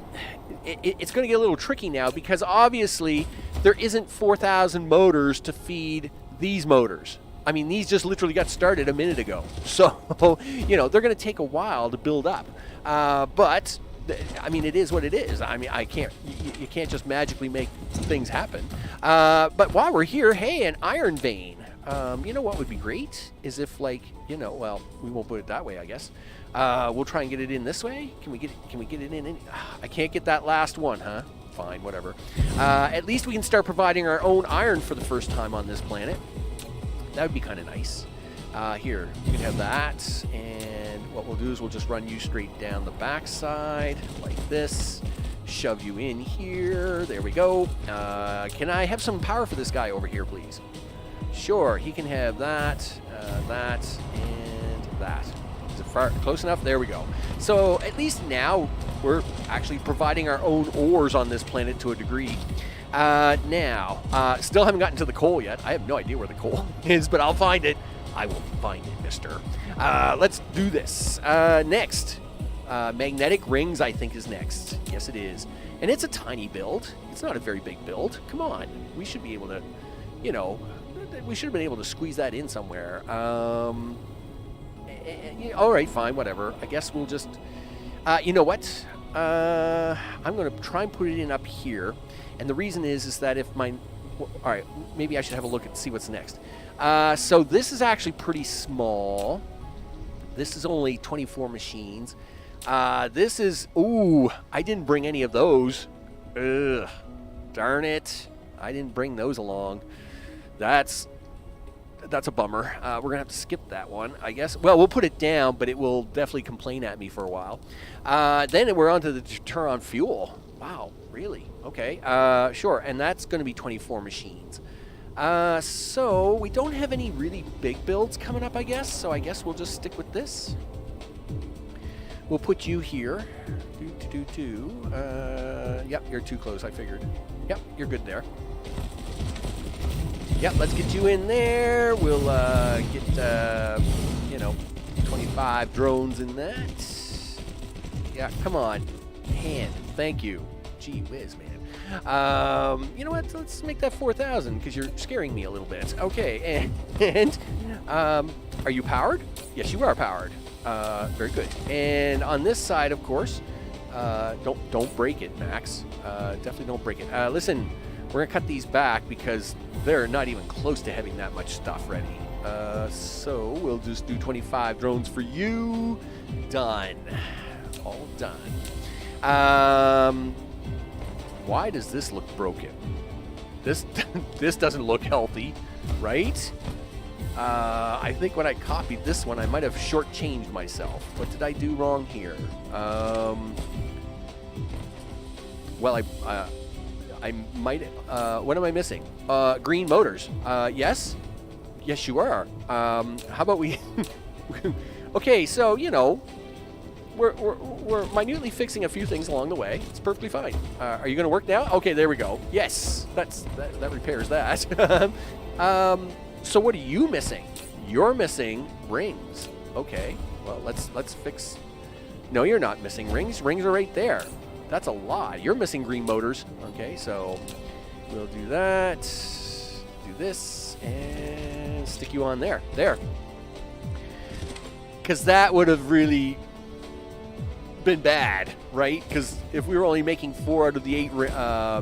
it's going to get a little tricky now because obviously there isn't 4,000 motors to feed these motors. I mean, these just literally got started a minute ago. So, you know, they're going to take a while to build up. But, I mean, it is what it is. I mean, you can't just magically make things happen. But while we're here, hey, an iron vein. You know what would be great is if, like, you know, well, we won't put it that way, I guess. We'll try and get it in this way. Can we get it in? I can't get that last one, huh? Fine, whatever. At least we can start providing our own iron for the first time on this planet. That would be kind of nice. Here, you can have that, and what we'll do is we'll just run you straight down the backside like this. Shove you in here. There we go. Can I have some power for this guy over here, please? Sure, he can have that, that, and that. Is it close enough. There we go. So at least now we're actually providing our own ores on this planet to a degree. Now, still haven't gotten to the coal yet. I have no idea where the coal is, but I'll find it. I will find it, mister. Let's do this. Next, magnetic rings, I think, is next. Yes, it is. And it's a tiny build. It's not a very big build. Come on. We should be able to, you know, we should have been able to squeeze that in somewhere. All right, fine, whatever. I guess we'll just, you know what? I'm going to try and put it in up here. And the reason is that if my, all right, maybe I should have a look and see what's next. So this is actually pretty small. This is only 24 machines. This is, ooh, I didn't bring any of those. Ugh, darn it. I didn't bring those along. That's a bummer. We're going to have to skip that one, I guess. Well, we'll put it down, but it will definitely complain at me for a while. Then we're on to the turn on fuel. Wow, really? Okay, sure. And that's going to be 24 machines. So we don't have any really big builds coming up, I guess. So I guess we'll just stick with this. We'll put you here. Yep, you're too close, I figured. Yep, you're good there. Yep, let's get you in there. We'll get, you know, 25 drones in that. Yeah, come on. Hand. Thank you. Gee whiz, man. You know what? Let's make that 4,000 because you're scaring me a little bit. Okay, and are you powered? Yes, you are powered. Very good. And on this side, of course, don't break it, Max. Definitely don't break it. Listen, we're gonna cut these back because they're not even close to having that much stuff ready. So we'll just do 25 drones for you. Done. All done. Why does this look broken? This doesn't look healthy, right? I think when I copied this one, I might have shortchanged myself. What did I do wrong here? Well, I might. What am I missing? Green motors. Yes, yes, you are. How about we? Okay, so you know, we're minutely fixing a few things along the way. It's perfectly fine. Are you going to work now? Okay, there we go. Yes, that repairs that. So what are you missing? You're missing rings. Okay, well let's fix. No, you're not missing rings. Rings are right there. That's a lot. You're missing green motors. Okay, so we'll do that. Do this and stick you on there. There. Because that would have really been bad, right? Because if we were only making 4 out of the 8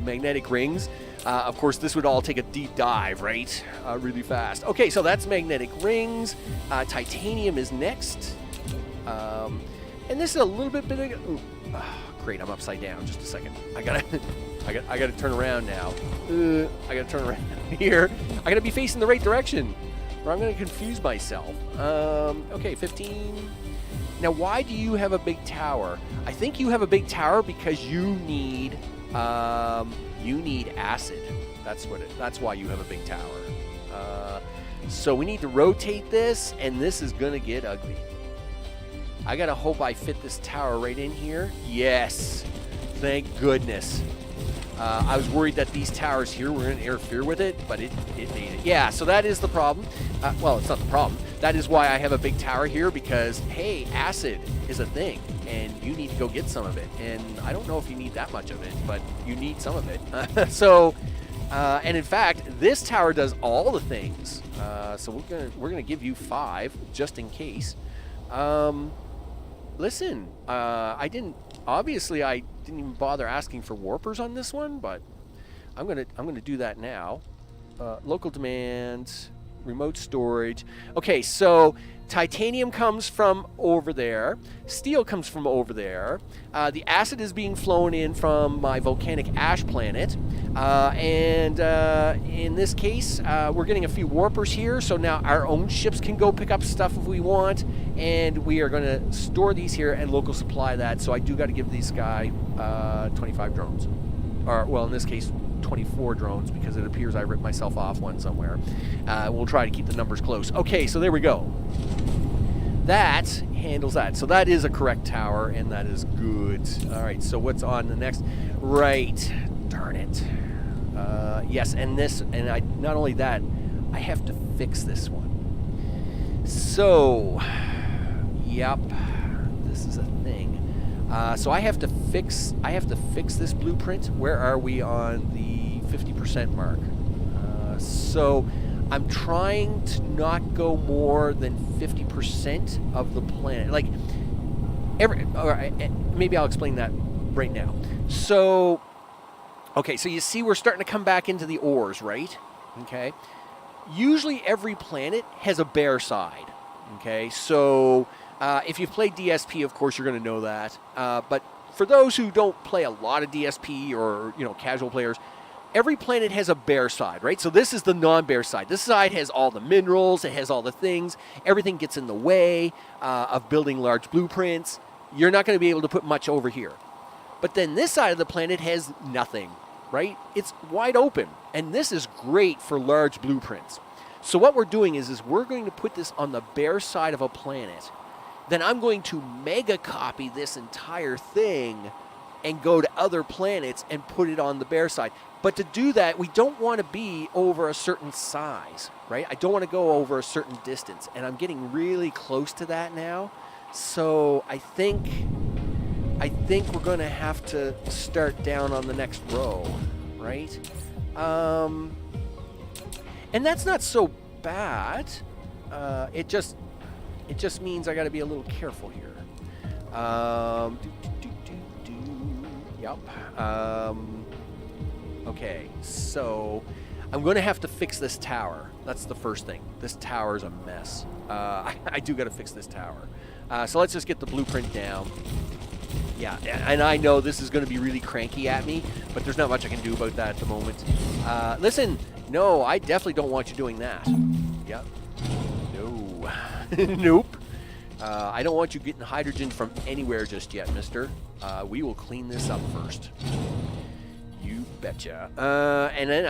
magnetic rings, of course, this would all take a deep dive, right? Really fast. Okay, so that's magnetic rings. Titanium is next. And this is a little bit big. Great, I'm upside down. Just a second. I gotta turn around now. I gotta turn around here. I gotta be facing the right direction, or I'm gonna confuse myself. Okay, 15. Now, why do you have a big tower? I think you have a big tower because you need acid. That's why you have a big tower. So we need to rotate this, and this is gonna get ugly. I gotta hope I fit this tower right in here. Yes, thank goodness. I was worried that these towers here were gonna interfere with it, but it made it. Yeah, so that is the problem. Well, it's not the problem. That is why I have a big tower here, because, hey, acid is a thing, and you need to go get some of it. And I don't know if you need that much of it, but you need some of it. And in fact, this tower does all the things. So we're gonna give you 5 just in case. Listen, I didn't even bother asking for warpers on this one, but I'm gonna do that now. Local demand, remote storage. Okay, so titanium comes from over there. Steel comes from over there. The acid is being flown in from my volcanic ash planet. And in this case, we're getting a few warpers here. So now our own ships can go pick up stuff if we want. And we are going to store these here and local supply that. So I do got to give this guy 25 drones. Or, well, in this case, 24 drones, because it appears I ripped myself off one somewhere. We'll try to keep the numbers close. Okay, so there we go. that handles that. So that is a correct tower, and that is good. All right, so what's on the next? Right, darn it. Yes, and this, and I not only that, I have to fix this one. So, yep, this is a thing. So I have to fix this blueprint. Where are we on the 50% mark? So I'm trying to not go more than 50% of the planet. Like maybe I'll explain that right now. So, okay, so you see we're starting to come back into the ores, right? Okay. Usually every planet has a bare side. Okay, so if you've played DSP, of course you're going to know that. But for those who don't play a lot of DSP or casual players, every planet has a bare side, right? So this is the non-bare side. This side has all the minerals, it has all the things. Everything gets in the way of building large blueprints. You're not going to be able to put much over here. But then this side of the planet has nothing, right? It's wide open, and this is great for large blueprints. So what we're doing is we're going to put this on the bare side of a planet. Then I'm going to mega copy this entire thing and go to other planets and put it on the bare side. But to do that, we don't want to be over a certain size, right? I don't want to go over a certain distance, and I'm getting really close to that now. So I think we're going to have to start down on the next row, right? And that's not so bad. It just means I got to be a little careful here. Yep. Okay, so I'm going to have to fix this tower. That's the first thing. This tower is a mess. I do got to fix this tower. So let's just get the blueprint down. Yeah, and I know this is going to be really cranky at me, but there's not much I can do about that at the moment. Listen, no, I definitely don't want you doing that. Yep. No. Nope. I don't want you getting hydrogen from anywhere just yet, mister. We will clean this up first. You betcha.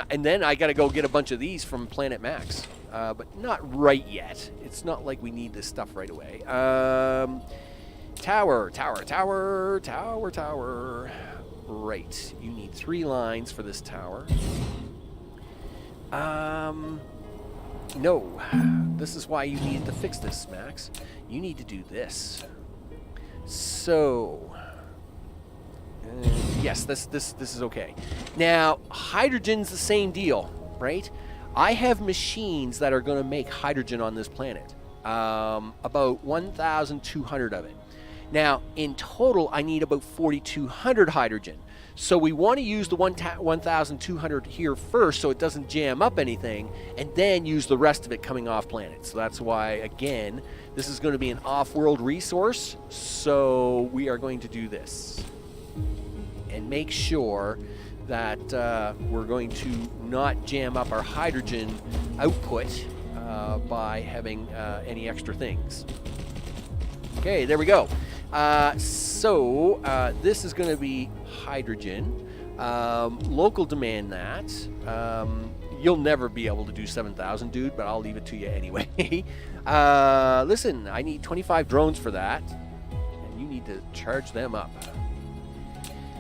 And then I got to go get a bunch of these from Planet Max. But not right yet. It's not like we need this stuff right away. Tower. Right. You need 3 lines for this tower. No. This is why you needed to fix this, Max. You need to do this. So, yes, this is okay. Now, hydrogen's the same deal, right? I have machines that are going to make hydrogen on this planet. About 1,200 of it. Now, in total, I need about 4,200 hydrogen. So we want to use the 1,200 here first so it doesn't jam up anything, and then use the rest of it coming off planet. So that's why, again, this is going to be an off-world resource. So we are going to do this. And make sure that we're going to not jam up our hydrogen output by having any extra things. Okay, there we go. So this is going to be hydrogen. Local demand that. You'll never be able to do 7,000, dude, but I'll leave it to you anyway. Listen, I need 25 drones for that, and you need to charge them up.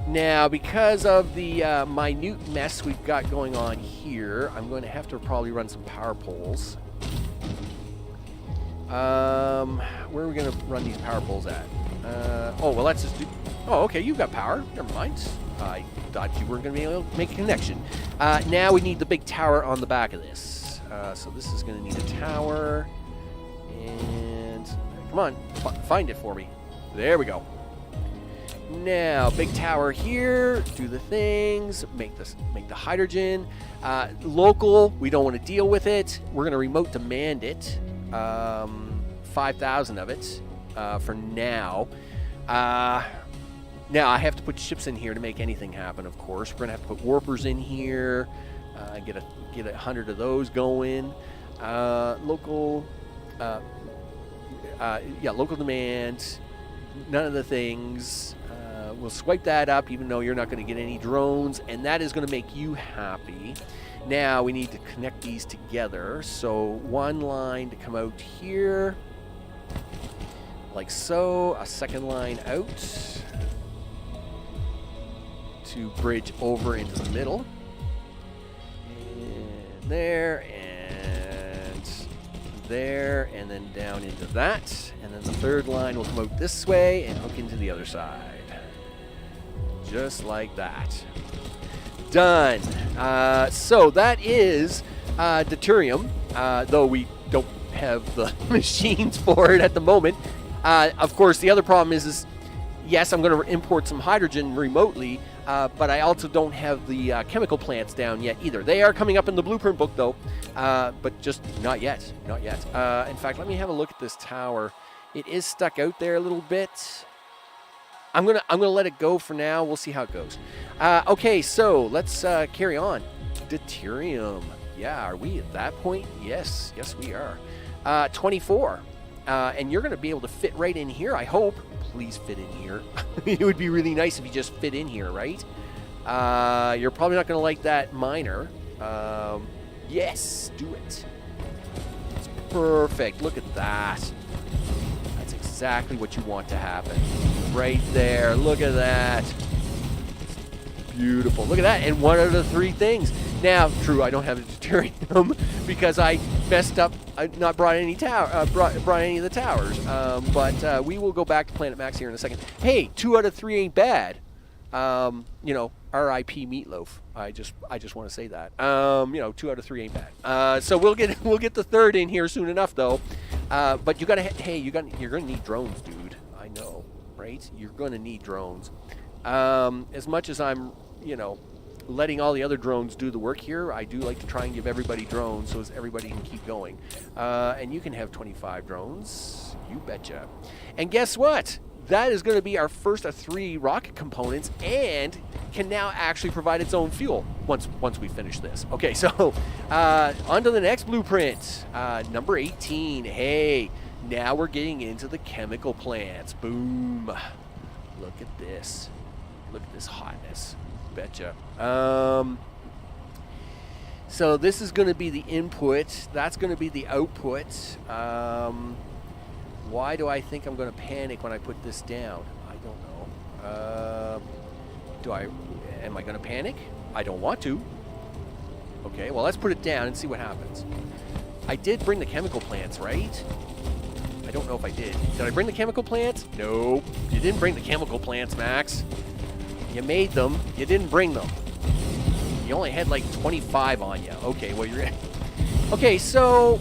Now, because of the minute mess we've got going on here, I'm going to have to probably run some power poles. Where are we going to run these power poles at? Oh, well, let's just do... Oh, okay, you've got power. Never mind. I thought you weren't going to be able to make a connection. Now we need the big tower on the back of this. So this is going to need a tower. And... Come on, find it for me. There we go. Now, big tower here. Do the things. Make the hydrogen. Local, we don't want to deal with it. We're going to remote demand it. 5,000 of it for now. Now I have to put ships in here to make anything happen. Of course, we're gonna have to put warpers in here. Get 100 of those going. Local, local demand. None of the things. We'll swipe that up, even though you're not going to get any drones, and that is going to make you happy. Now we need to connect these together. So one line to come out here. like so. A second line out to bridge over into the middle. And there, and there, and then down into that. And then the third line will come out this way and hook into the other side. Just like that. Done. So that is deuterium, though we don't have the machines for it at the moment. Of course, the other problem is yes, I'm going to import some hydrogen remotely, but I also don't have the chemical plants down yet either. They are coming up in the blueprint book, though, but just not yet. Not yet. In fact, let me have a look at this tower. It is stuck out there a little bit. I'm gonna let it go for now. We'll see how it goes. Okay, so let's carry on. Deuterium. Yeah, are we at that point? Yes, we are. 24. And you're gonna be able to fit right in here, I hope. Please fit in here. It would be really nice if you just fit in here, right? You're probably not gonna like that miner. Yes, do it. It's perfect. Look at that. That's exactly what you want to happen. Right there. Look at that. Beautiful. Look at that. And one of the three things. Now, true, I don't have a deuterium because I messed up. I not brought any brought any of the towers. But we will go back to Planet Max here in a second. Hey, 2 out of 3 ain't bad. You know, R.I.P. Meatloaf. I just want to say that. You know, 2 out of 3 ain't bad. So we'll get the third in here soon enough, though. But you gotta. Hey, you're gonna need drones, dude. I know. Right? You're going to need drones. As much as I'm, you know, letting all the other drones do the work here, I do like to try and give everybody drones so as everybody can keep going. And you can have 25 drones. You betcha. And guess what? That is going to be our first of 3 rocket components and can now actually provide its own fuel once we finish this. Okay, so on to the next blueprint. Number 18. Hey. Now we're getting into the chemical plants. Boom. Look at this. Look at this hotness. Betcha. So this is going to be the input. That's going to be the output. Why do I think I'm going to panic when I put this down? I don't know. Am I going to panic? I don't want to. Okay, well, let's put it down and see what happens. I did bring the chemical plants, right? I don't know if I did. Did I bring the chemical plants? No. You didn't bring the chemical plants, Max. You made them. You didn't bring them. You only had like 25 on you. Okay, well, you're... Okay, so...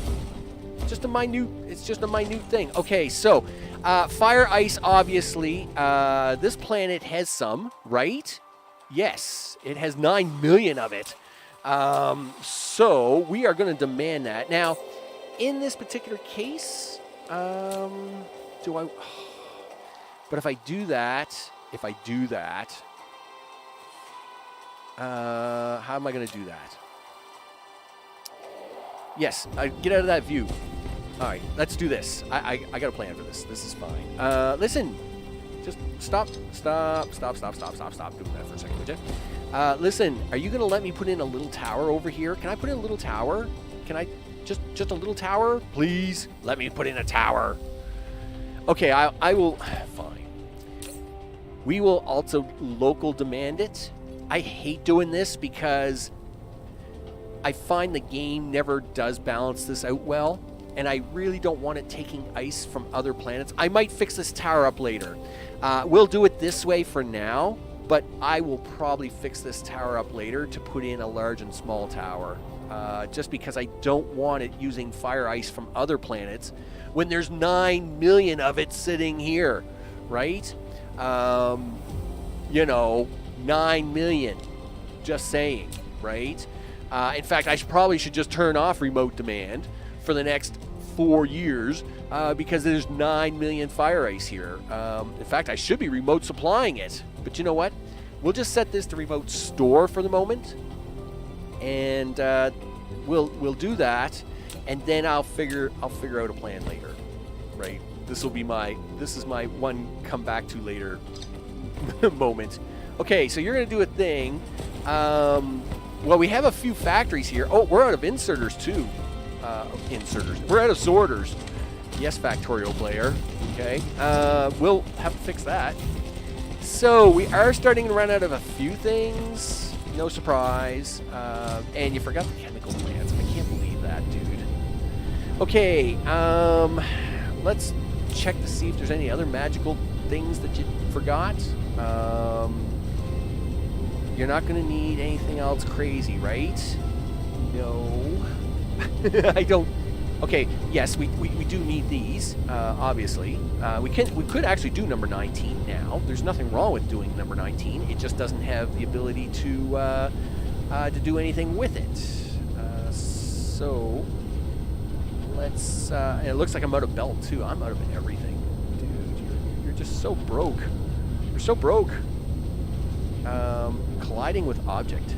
It's just a minute thing. Okay, so... fire ice, obviously. This planet has some, right? Yes. It has 9 million of it. So, we are going to demand that. Now, in this particular case... do I... But if I do that... how am I going to do that? Yes, get out of that view. All right, let's do this. I got a plan for this. This is fine. Listen, just stop doing that for a second, would you? Listen, are you going to let me put in a little tower over here? Can I put in a little tower? Can I... Just a little tower? Please, let me put in a tower. Okay, I will... Fine. We will also local demand it. I hate doing this because I find the game never does balance this out well, and I really don't want it taking ice from other planets. I might fix this tower up later. We'll do it this way for now, but I will probably fix this tower up later to put in a large and small tower. Just because I don't want it using fire ice from other planets when there's 9 million of it sitting here, right? You know, 9 million. Just saying, right? In fact, I probably should just turn off remote demand for the next 4 years because there's 9 million fire ice here. In fact, I should be remote supplying it. But you know what? We'll just set this to remote store for the moment. And we'll do that, and then I'll figure out a plan later, right? This is my one come back to later moment. Okay, so you're gonna do a thing. Well, we have a few factories here. Oh, we're out of inserters too. We're out of sorters. Yes, factorial player. Okay. We'll have to fix that. So we are starting to run out of a few things. No surprise. And you forgot the chemical plants. I can't believe that, dude. Okay. Let's check to see if there's any other magical things that you forgot. You're not going to need anything else crazy, right? No. I don't. Okay, yes, we do need these, obviously. We could actually do number 19 now. There's nothing wrong with doing number 19. It just doesn't have the ability to do anything with it. So let's. And it looks like I'm out of belt too. I'm out of everything, dude. You're just so broke. You're so broke. Colliding with object.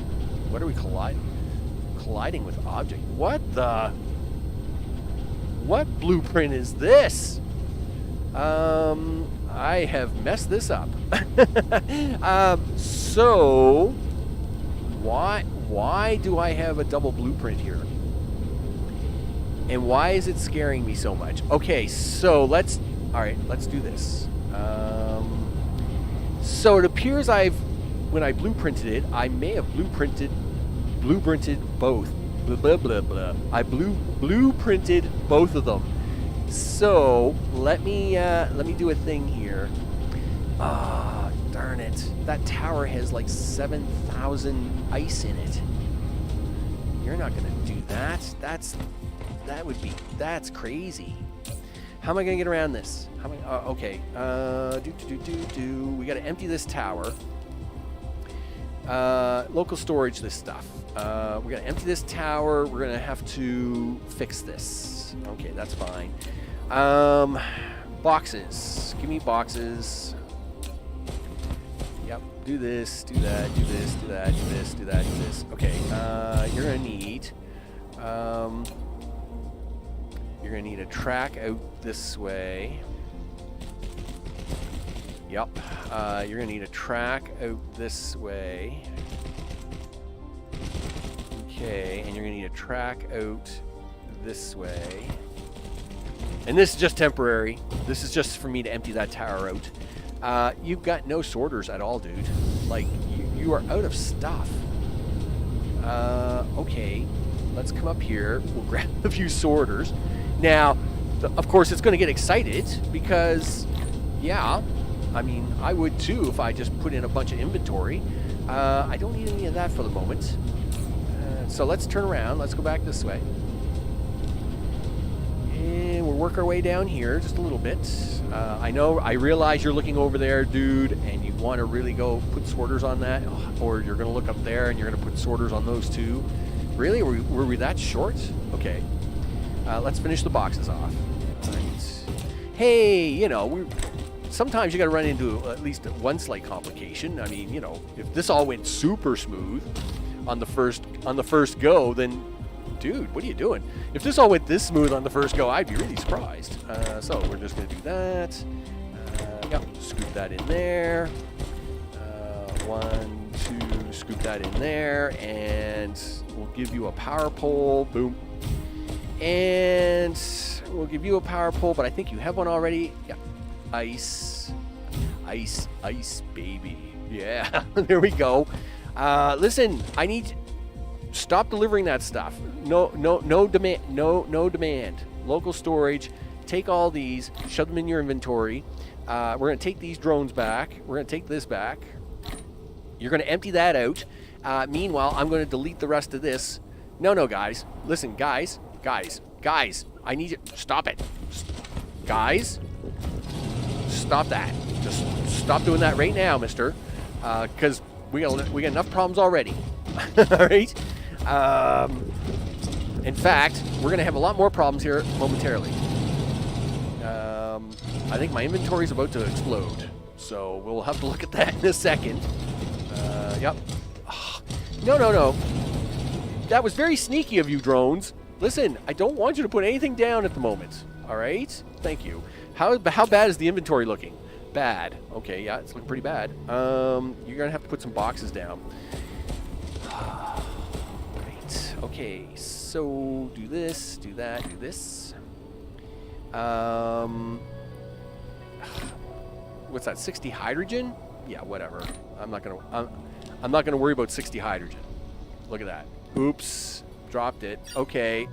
What are we colliding? Colliding with object. What the? What blueprint is this? I have messed this up. So why do I have a double blueprint here? And why is it scaring me so much? Okay, so let's do this. So it appears when I blueprinted it, I may have blueprinted both. Blah, blah, blah, blah. I blueprinted both of them. So let me do a thing here. Ah, darn it! That tower has like 7,000 ice in it. You're not gonna do that. That's crazy. How am I gonna get around this? How am I? Okay. We gotta empty this tower. Local storage this stuff. We're going to empty this tower. We're going to have to fix this. Okay, that's fine. Boxes. Give me boxes. Yep. Do this, do that, do this, do that, do this, do that, do this. Okay, you're going to need a track out this way. Yep. You're going to need a track out this way. Okay, and you're going to need a track out this way. And this is just temporary. This is just for me to empty that tower out. You've got no sorters at all, dude. Like, you are out of stuff. Okay, let's come up here. We'll grab a few sorters. Now, of course, it's going to get excited because, yeah, I mean, I would too if I just put in a bunch of inventory. I don't need any of that for the moment. So let's turn around. Let's go back this way. And we'll work our way down here just a little bit. I realize you're looking over there, dude, and you want to really go put sorters on that. Or you're going to look up there and you're going to put sorters on those too. Really? Were we that short? Okay. Let's finish the boxes off. All right. Hey, you know, sometimes you got to run into at least one slight complication. I mean, you know, if this all went super smooth on the first go, then, dude, what are you doing? If this all went this smooth on the first go, I'd be really surprised. So we're just going to do that. Yep, scoop that in there. 1, 2, scoop that in there, and we'll give you a power pole. Boom. And we'll give you a power pole, but I think you have one already. Yeah. Ice, baby. Yeah, there we go. Listen, I need. Stop delivering that stuff. No demand. Local storage. Take all these. Shove them in your inventory. We're gonna take these drones back. We're gonna take this back. You're gonna empty that out. Meanwhile, I'm gonna delete the rest of this. No, guys. Listen, guys. I need you. Stop it, guys. Stop that. Just stop doing that right now, mister. Because we got enough problems already. All right. In fact, we're going to have a lot more problems here momentarily. I think my inventory is about to explode. So we'll have to look at that in a second. Yep. No. That was very sneaky of you, drones. Listen, I don't want you to put anything down at the moment. All right? Thank you. How bad is the inventory looking? Bad. Okay, yeah, it's looking pretty bad. You're going to have to put some boxes down. Right. Okay, so do this, do that, do this. What's that? 60 hydrogen? Yeah, whatever. I'm not gonna worry about 60 hydrogen. Look at that. Oops, dropped it. Okay.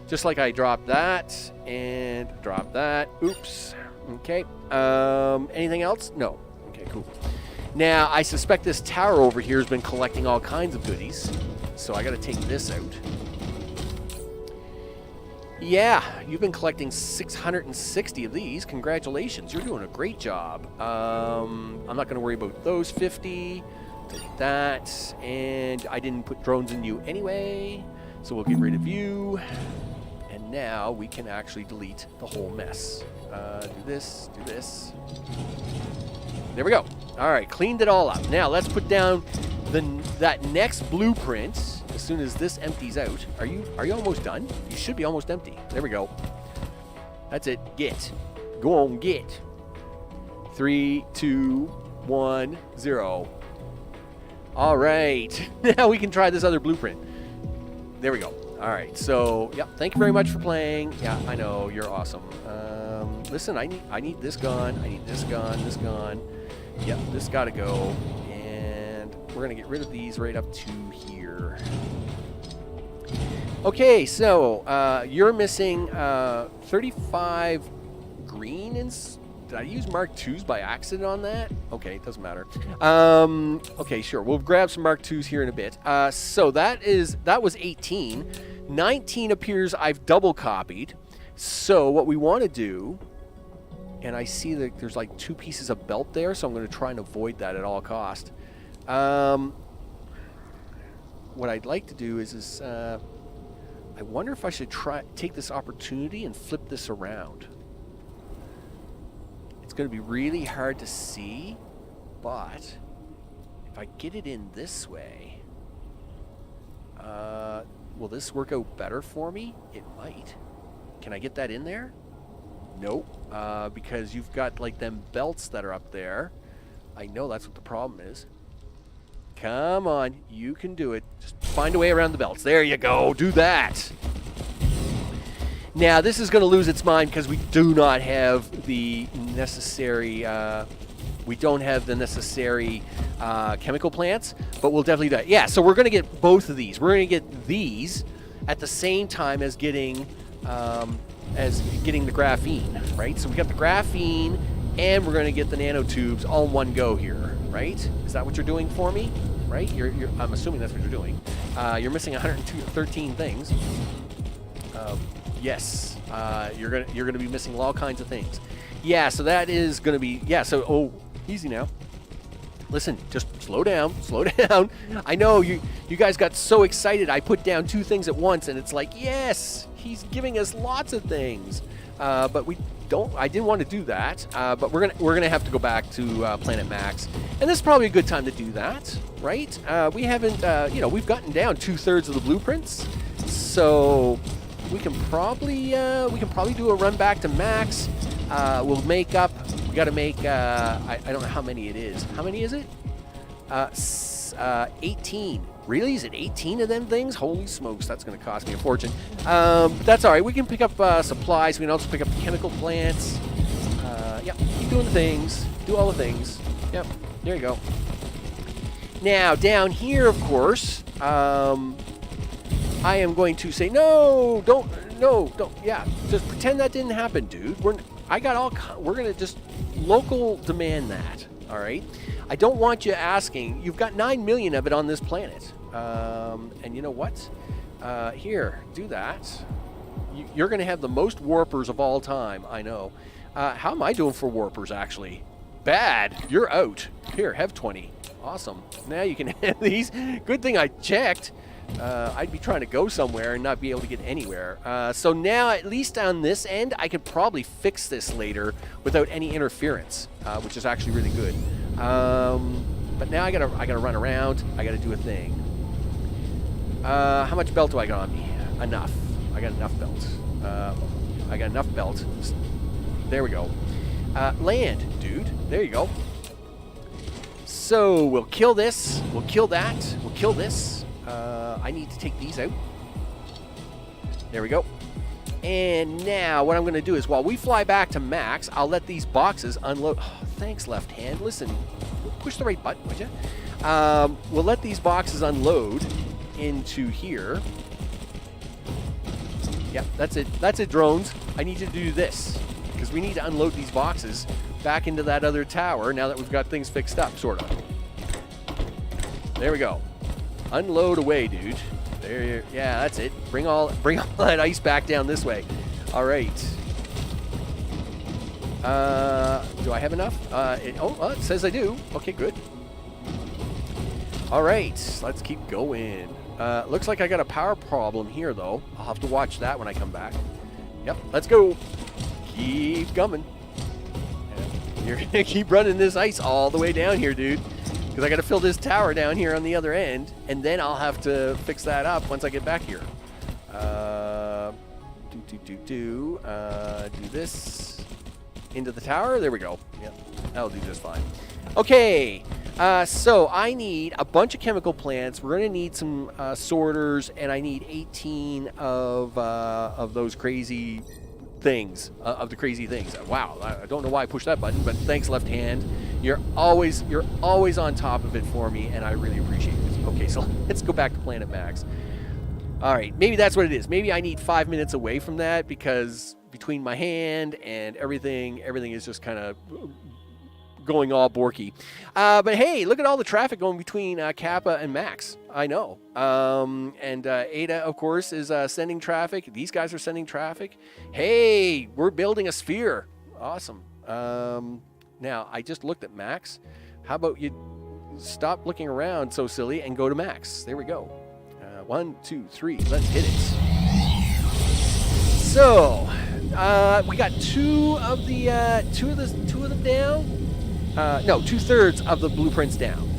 Just like I dropped that and dropped that. Oops. Okay. Anything else? No. Okay, cool. Now, I suspect this tower over here has been collecting all kinds of goodies. So I got to take this out. Yeah, you've been collecting 660 of these. Congratulations. You're doing a great job. I'm not going to worry about those 50. Take that. And I didn't put drones in you anyway. So we'll get rid of you. And now we can actually delete the whole mess. Do this, do this. There we go. All right, cleaned it all up. Now let's put down that next blueprint as soon as this empties out. Are you almost done? You should be almost empty. There we go. That's it. Get. Go on, get. 3, 2, 1, 0. All right. Now we can try this other blueprint. There we go. All right. So, yeah. Thank you very much for playing. Yeah, I know you're awesome. Listen, I need this gone. I need this gone. This gone. Yep, this got to go. And we're going to get rid of these right up to here. Okay, so you're missing 35 green. Did I use Mark IIs by accident on that? Okay, it doesn't matter. Okay, sure. We'll grab some Mark IIs here in a bit. So that was 18. 19 appears I've double copied. So what we want to do, and I see that there's like 2 pieces of belt there, so I'm going to try and avoid that at all cost. What I'd like to do is I wonder if I should take this opportunity and flip this around. It's going to be really hard to see, but if I get it in this way, will this work out better for me? It might. Can I get that in there? Nope, because you've got like them belts that are up there. I know that's what the problem is. Come on, you can do it. Just find a way around the belts. There you go, do that. Now, this is going to lose its mind because we do not have the necessary, we don't have the necessary chemical plants, but we'll definitely do it. Yeah, so we're going to get both of these. We're going to get these at the same time as getting the graphene, right? So we got the graphene, and we're going to get the nanotubes all in one go here, right? Is that what you're doing for me, right? I'm assuming that's what you're doing. You're missing 113 things. Yes, you're gonna be missing all kinds of things. Yeah, so that is gonna be So easy now. Listen, just slow down, slow down. I know you guys got so excited. I put down 2 things at once, and it's like, yes, he's giving us lots of things. But we don't. I didn't want to do that. But we're gonna have to go back to Planet Max, and this is probably a good time to do that, right? We haven't, we've gotten down 2/3 of the blueprints, so we can probably do a run back to Max. We'll make up. We got to make. I don't know how many it is. How many is it? 18. Really? Is it 18 of them things? Holy smokes, that's going to cost me a fortune. That's all right. We can pick up supplies. We can also pick up chemical plants. Yep, keep doing the things. Do all the things. Yep, there you go. Now, down here, of course, I am going to say, no, don't. Yeah, just pretend that didn't happen, dude. We're going to just local demand that, all right? I don't want you asking. You've got 9 million of it on this planet. And you know what? Here, do that. You're going to have the most warpers of all time, I know. How am I doing for warpers, actually? Bad. You're out. Here, have 20. Awesome. Now you can have these. Good thing I checked. I'd be trying to go somewhere and not be able to get anywhere. So now, at least on this end, I could probably fix this later without any interference, which is actually really good. But now I gotta run around. I gotta do a thing. How much belt do I got on me? Enough. I got enough belt. I got enough belt. There we go. Land, dude. There you go. So we'll kill this. We'll kill that. We'll kill this. I need to take these out. There we go. And now what I'm going to do is while we fly back to Max, I'll let these boxes unload. Oh, thanks, left hand. Listen, push the right button, would you? We'll let these boxes unload into here. Yep, that's it. That's it, drones. I need you to do this because we need to unload these boxes back into that other tower now that we've got things fixed up, sort of. There we go. Unload away, dude. There, yeah, that's it. Bring all that ice back down this way. All right. Do I have enough? It says I do. Okay, good. All right, let's keep going. Looks like I got a power problem here, though. I'll have to watch that when I come back. Yep, let's go. Keep coming. You're gonna keep running this ice all the way down here, dude. Because I got to fill this tower down here on the other end, and then I'll have to fix that up once I get back here. Do this into the tower. There we go. Yep, that'll do just fine. Okay, so I need a bunch of chemical plants. We're going to need some sorters, and I need 18 of those crazy things, Wow, I don't know why I pushed that button, but thanks, left hand. You're always on top of it for me, and I really appreciate it. Okay, so let's go back to Planet Max. All right, maybe that's what it is. Maybe I need 5 minutes away from that because between my hand and everything is just kind of going all borky. But hey, look at all the traffic going between Kappa and Max. I know. And Ada, of course, is sending traffic. These guys are sending traffic. Hey, we're building a sphere. Awesome. Now, I just looked at Max. How about you stop looking around so silly and go to Max? There we go. 1, 2, 3. Let's hit it. So, we got two of them down. No, 2/3 of the blueprints down.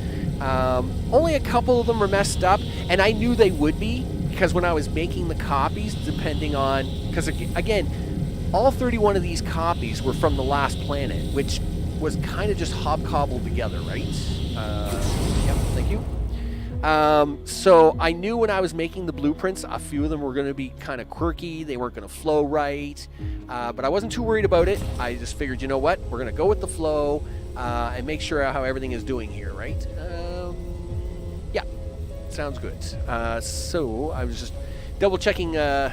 Only a couple of them are messed up, and I knew they would be because when I was making the copies, depending on, because again, all 31 of these copies were from the last planet, which was kind of just hobcobbled together, right? Yep, thank you. So I knew when I was making the blueprints, a few of them were going to be kind of quirky. They weren't going to flow right, but I wasn't too worried about it. I just figured, you know what? We're going to go with the flow and make sure how everything is doing here, right? Yeah, sounds good. So I was just double checking the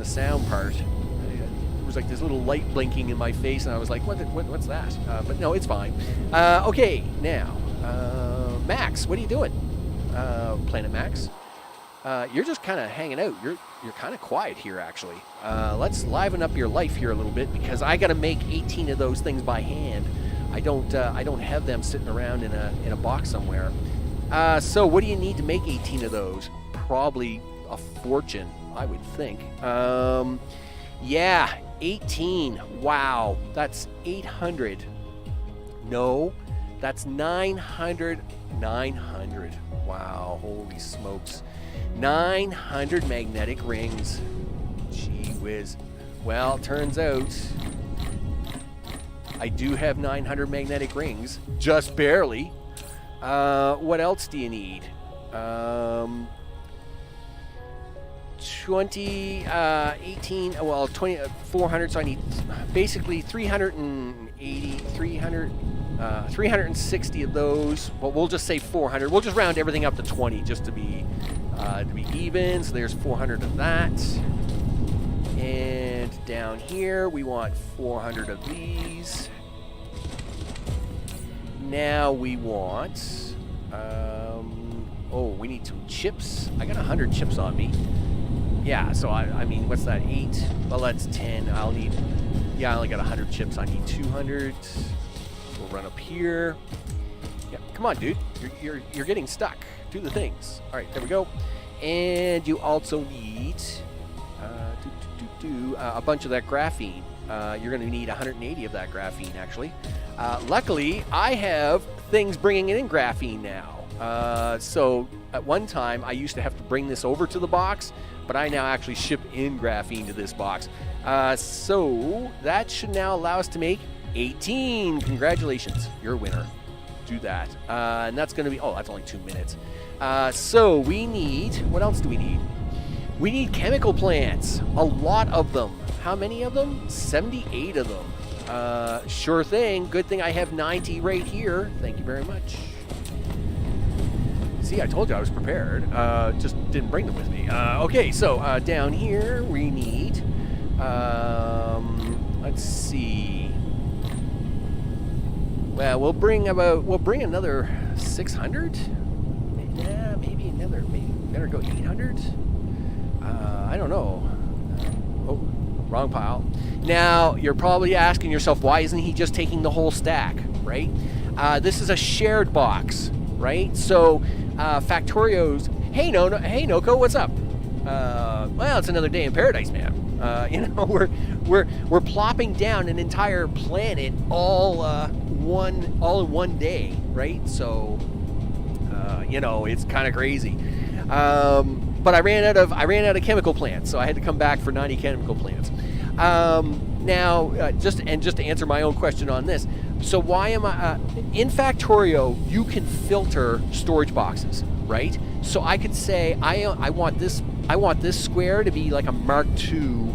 sound part. It was like this little light blinking in my face, and I was like, what's that? But no, it's fine. Okay, now, Max, what are you doing? Planet Max, you're just kind of hanging out. You're kind of quiet here, actually. Let's liven up your life here a little bit because I got to make 18 of those things by hand. I don't have them sitting around in a box somewhere. So what do you need to make 18 of those? Probably a fortune, I would think. Yeah, 18. Wow, that's 800. No, that's 900. 900. Wow, holy smokes. 900 magnetic rings. Gee whiz. Well, turns out I do have 900 magnetic rings. Just barely. What else do you need? 20, 18, well, 20, 400, so I need basically 360 of those. Well, we'll just say 400. We'll just round everything up to 20 just to be even. So there's 400 of that. And down here, we want 400 of these. Now we want, we need some chips. I got 100 chips on me. Yeah, so I mean, what's that, 8? Well, that's 10. I only got 100 chips. I need 200. We'll run up here. Yeah, come on, dude. You're getting stuck. Do the things. All right, there we go. And you also need a bunch of that graphene. You're going to need 180 of that graphene, actually. Luckily, I have things bringing in graphene now. So at one time, I used to have to bring this over to the box, but I now actually ship in graphene to this box. So that should now allow us to make 18. Congratulations, you're a winner. Do that. And that's going to be, that's only 2 minutes. So we need, what else do we need? We need chemical plants. A lot of them. How many of them? 78 of them. Sure thing. Good thing I have 90 right here. Thank you very much. See, I told you I was prepared. Just didn't bring them with me. Okay, so down here we need, let's see. Well, we'll bring another 600. Yeah, maybe better go 800. I don't know. Oh, wrong pile. Now you're probably asking yourself, why isn't he just taking the whole stack, right? This is a shared box, right? So Factorio's, hey Noko, what's up? Well, it's another day in paradise, man. You know, we're plopping down an entire planet all in one day, right? So you know, it's kind of crazy. But I ran out of chemical plants, so I had to come back for 90 chemical plants. Now, just to answer my own question on this, so why am I in Factorio? You can filter storage boxes, right? So I could say I want this square to be like a Mark II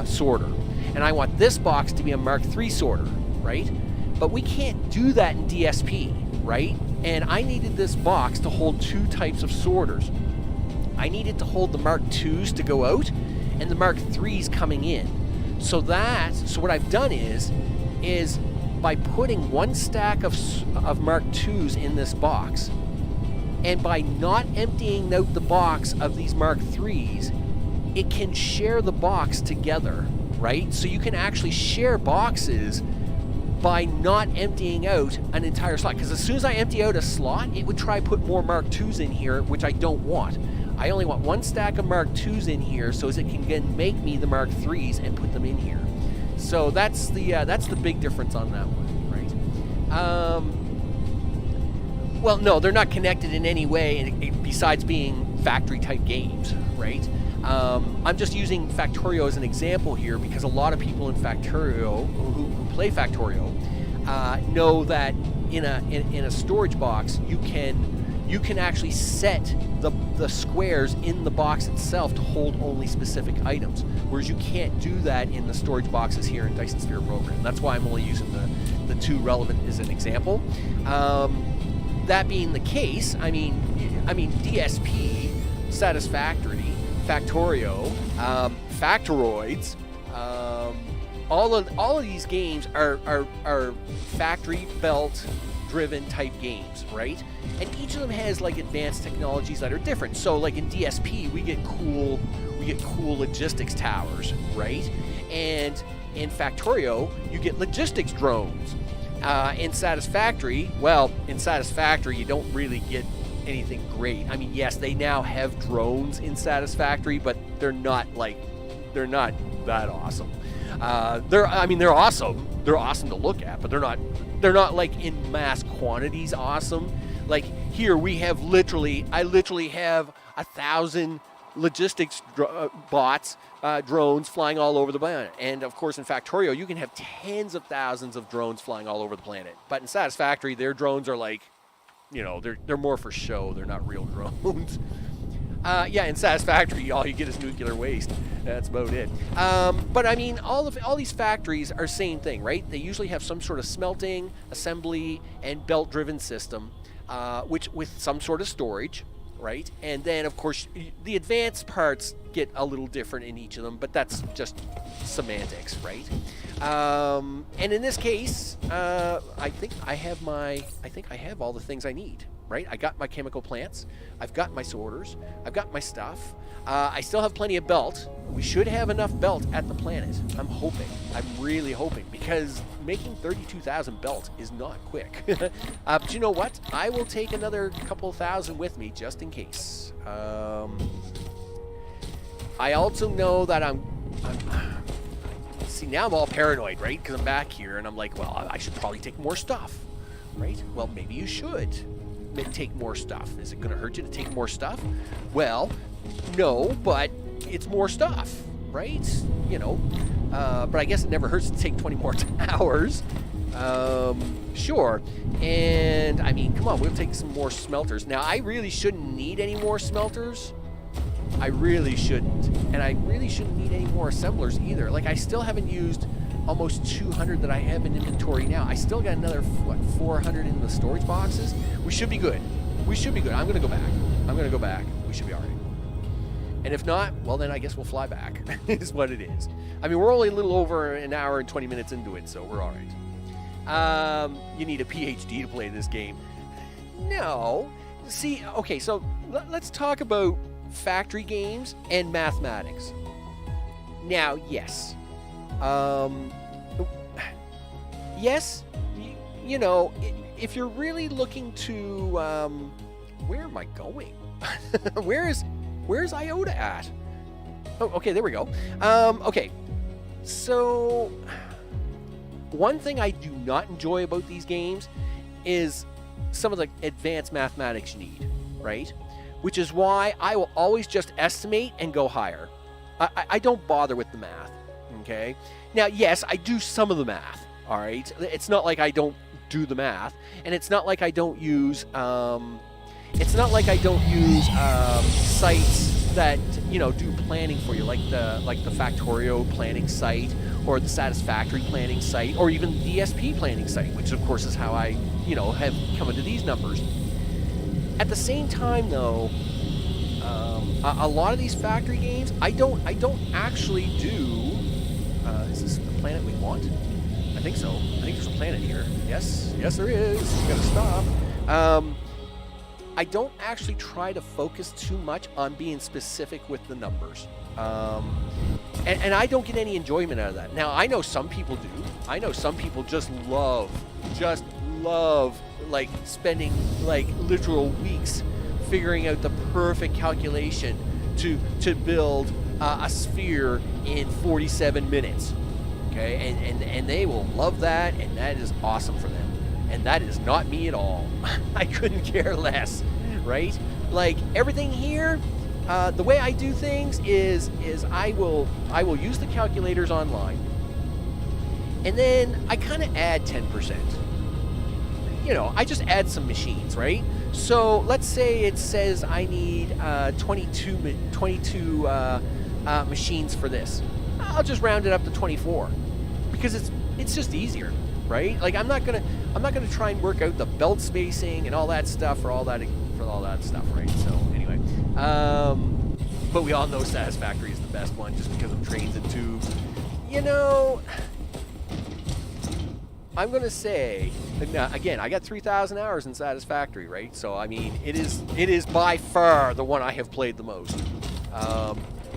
sorter, and I want this box to be a Mark III sorter, right? But we can't do that in DSP, right? And I needed this box to hold two types of sorters. I needed to hold the Mark IIs to go out and the Mark IIIs coming in. So what I've done is by putting one stack of Mark IIs in this box, and by not emptying out the box of these Mark IIIs, it can share the box together, right? So you can actually share boxes by not emptying out an entire slot. Because as soon as I empty out a slot, it would try to put more Mark IIs in here, which I don't want. I only want one stack of Mark IIs in here so as it can then make me the Mark IIIs and put them in here. So that's the big difference on that one, right? Well, no, they're not connected in any way besides being factory-type games, right? I'm just using Factorio as an example here because a lot of people in Factorio who play Factorio know that in a storage box you can actually set the squares in the box itself to hold only specific items, whereas you can't do that in the storage boxes here in Dyson Sphere Program. That's why I'm only using the two relevant as an example. That being the case, I mean DSP, Satisfactory, Factorio, Factoroids, all of these games are factory belt driven type games, right? And each of them has like advanced technologies that are different. So like in DSP, we get cool logistics towers, right? And in Factorio, you get logistics drones. In Satisfactory, you don't really get anything great. I mean, yes, they now have drones in Satisfactory, but they're not that awesome. They're awesome. They're awesome to look at, but they're not like in mass quantities awesome. Like here I literally have 1,000 logistics drones flying all over the planet. And of course in Factorio you can have tens of thousands of drones flying all over the planet. But in Satisfactory, their drones are like, you know, they're more for show. They're not real drones. In Satisfactory, all you get is nuclear waste. That's about it. But I mean, all these factories are same thing, right? They usually have some sort of smelting, assembly, and belt-driven system, which with some sort of storage, right? And then, of course, the advanced parts get a little different in each of them, but that's just semantics, right? And in this case, I think I have all the things I need, right? I got my chemical plants, I've got my sorters, I've got my stuff. I still have plenty of belt. We should have enough belt at the planet. I'm really hoping, because making 32,000 belt is not quick. But you know what? I will take another couple thousand with me just in case. I also know that see, now I'm all paranoid, right? Because I'm back here and I'm like, well, I should probably take more stuff, right? Well, maybe you should take more stuff. Is it going to hurt you to take more stuff? Well, no, but it's more stuff, right? You know, but I guess it never hurts to take 20 more hours. Sure. And I mean, come on, we'll take some more smelters. Now, I really shouldn't need any more smelters, I really shouldn't. And I really shouldn't need any more assemblers either. Like, I still haven't used almost 200 that I have in inventory now. I still got another, what, 400 in the storage boxes? We should be good. We should be good. I'm going to go back. I'm going to go back. We should be all right. And if not, well, then I guess we'll fly back, is what it is. I mean, we're only a little over an hour and 20 minutes into it, so we're all right. You need a PhD to play this game. No. See, okay, so let's talk about factory games and mathematics. Now, yes. Yes, you know, if you're really looking to, where am I going? Where's Iota at? Oh, okay, there we go. Okay, so one thing I do not enjoy about these games is some of the advanced mathematics you need, right? Which is why I will always just estimate and go higher. I don't bother with the math, okay? Now, yes, I do some of the math, all right? It's not like I don't do the math, and it's not like I don't use, sites that, you know, do planning for you, like the Factorio planning site, or the Satisfactory planning site, or even the DSP planning site, which of course is how I, you know, have come into these numbers. At the same time, though, a lot of these factory games, I don't actually do. Is this the planet we want? I think so. I think there's a planet here. Yes, there is. You gotta stop. I don't actually try to focus too much on being specific with the numbers. And I don't get any enjoyment out of that. Now, I know some people do. I know some people just love, like, spending, like, literal weeks figuring out the perfect calculation to build a sphere in 47 minutes. Okay, and they will love that, and that is awesome for them. And that is not me at all. I couldn't care less, right? Like, everything here, the way I do things is I will use the calculators online, and then I kind of add 10%. You know, I just add some machines, right? So let's say it says I need 22 machines for this. I'll just round it up to 24 because it's just easier, right? Like, I'm not gonna try and work out the belt spacing and all that stuff for all that stuff, right? So anyway, but we all know Satisfactory is the best one just because of trains and tubes. You know, I'm gonna say, again, I got 3,000 hours in Satisfactory, right? So I mean, it is by far the one I have played the most.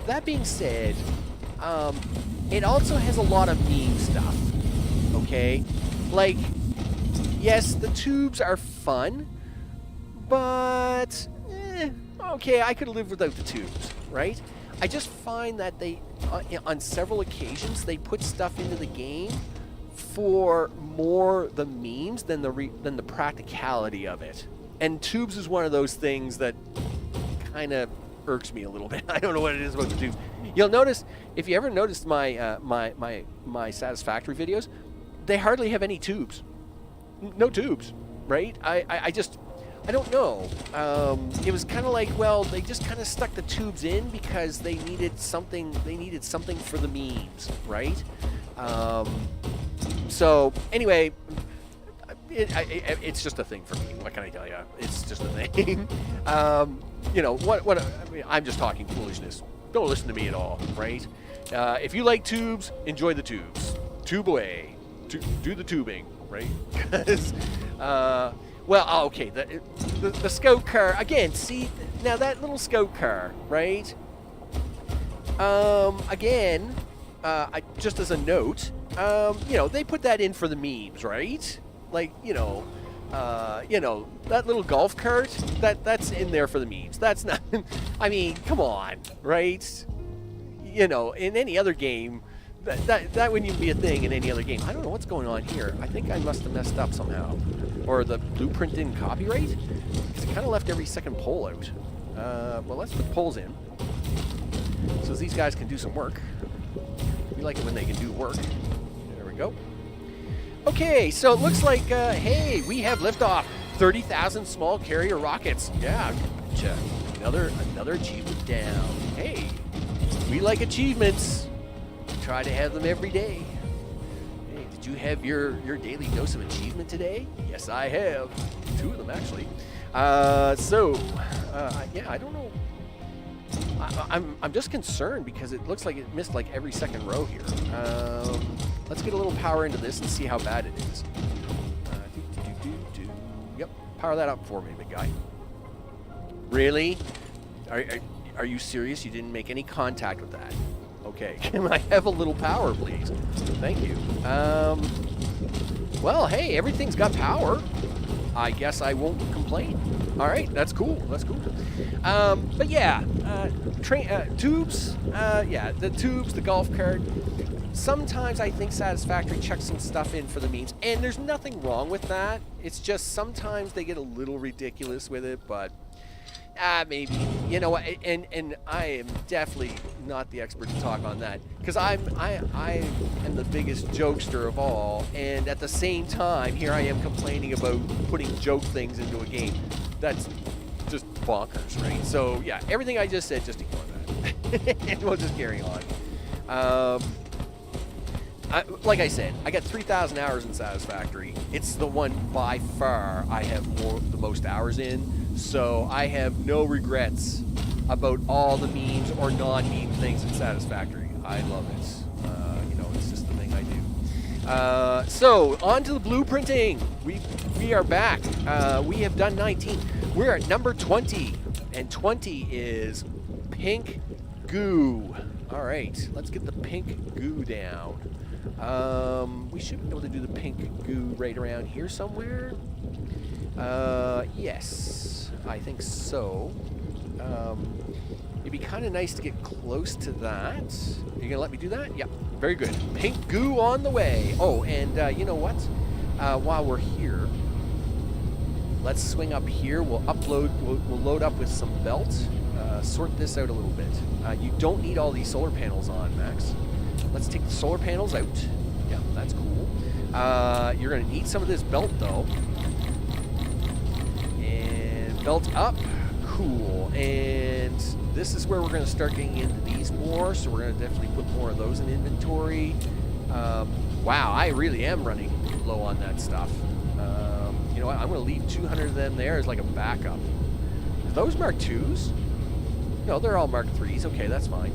That being said, it also has a lot of meme stuff. Okay, like, yes, the tubes are fun, but okay, I could live without the tubes, right? I just find that they, on several occasions, they put stuff into the game for more the memes than the practicality of it. And tubes is one of those things that kind of irks me a little bit. I don't know what it is about the tubes. You'll notice, if you ever noticed my my Satisfactory videos, they hardly have any tubes. No tubes, right? I don't know. It was kind of like, well, they just kind of stuck the tubes in because they needed something. They needed something for the memes, right? So anyway, it's just a thing for me. What can I tell you? It's just a thing. You know what? I mean, I'm just talking foolishness. Don't listen to me at all, right? If you like tubes, enjoy the tubes. Tube away. Do the tubing, right? Because, well, okay, the scout car, again, see, now that little scout car, right? Again, just as a note, you know, they put that in for the memes, right? Like, you know, that little golf cart, that's in there for the memes. That's not, I mean, come on, right? You know, in any other game, that wouldn't even be a thing in any other game. I don't know what's going on here. I think I must have messed up somehow. Or the blueprint didn't copyright? Because it kind of left every second pole out. Well, let's put poles in, so these guys can do some work. We like it when they can do work. There we go. Okay, so it looks like, hey, we have liftoff. 30,000 small carrier rockets. Yeah, Gotcha. Another achievement down. Hey, we like achievements. Try to have them every day. Hey, did you have your daily dose of achievement today? Yes, I have. 2 of them, actually. Yeah, I don't know. I'm just concerned because it looks like it missed like every second row here. Let's get a little power into this and see how bad it is. Yep, power that up for me, big guy. Really? Are you serious? You didn't make any contact with that? Okay, can I have a little power, please? Thank you. Well, hey, everything's got power. I guess I won't complain. All right, that's cool. That's cool. But yeah, tubes. Yeah, the tubes, the golf cart. Sometimes I think Satisfactory chucks some stuff in for the memes, and there's nothing wrong with that. It's just sometimes they get a little ridiculous with it, but maybe, you know what, and I am definitely not the expert to talk on that, because I am the biggest jokester of all, and at the same time, here I am complaining about putting joke things into a game. That's just bonkers, right? So, yeah, everything I just said, just ignore that, and we'll just carry on. Like I said, I got 3,000 hours in Satisfactory. It's the one by far I have the most hours in, so I have no regrets about all the memes or non-meme things in Satisfactory. I love it. You know, it's just the thing I do. So, on to the blueprinting. We are back. We have done 19. We're at number 20, and 20 is pink goo. All right, let's get the pink goo down. We should be able to do the pink goo right around here somewhere. Yes, I think so. It'd be kind of nice to get close to that. You gonna let me do that? Yeah, very good. Pink goo on the way. Oh, and you know what? While we're here, let's swing up here. We'll load up with some belt. Sort this out a little bit. You don't need all these solar panels on, Max. Let's take the solar panels out. Yeah, that's cool. You're going to need some of this belt, though. And belt up. Cool. And this is where we're going to start getting into these more, so we're going to definitely put more of those in inventory. Wow, I really am running low on that stuff. You know what? I'm going to leave 200 of them there as like a backup. Are those Mark IIs? No, they're all Mark IIIs. Okay, that's fine.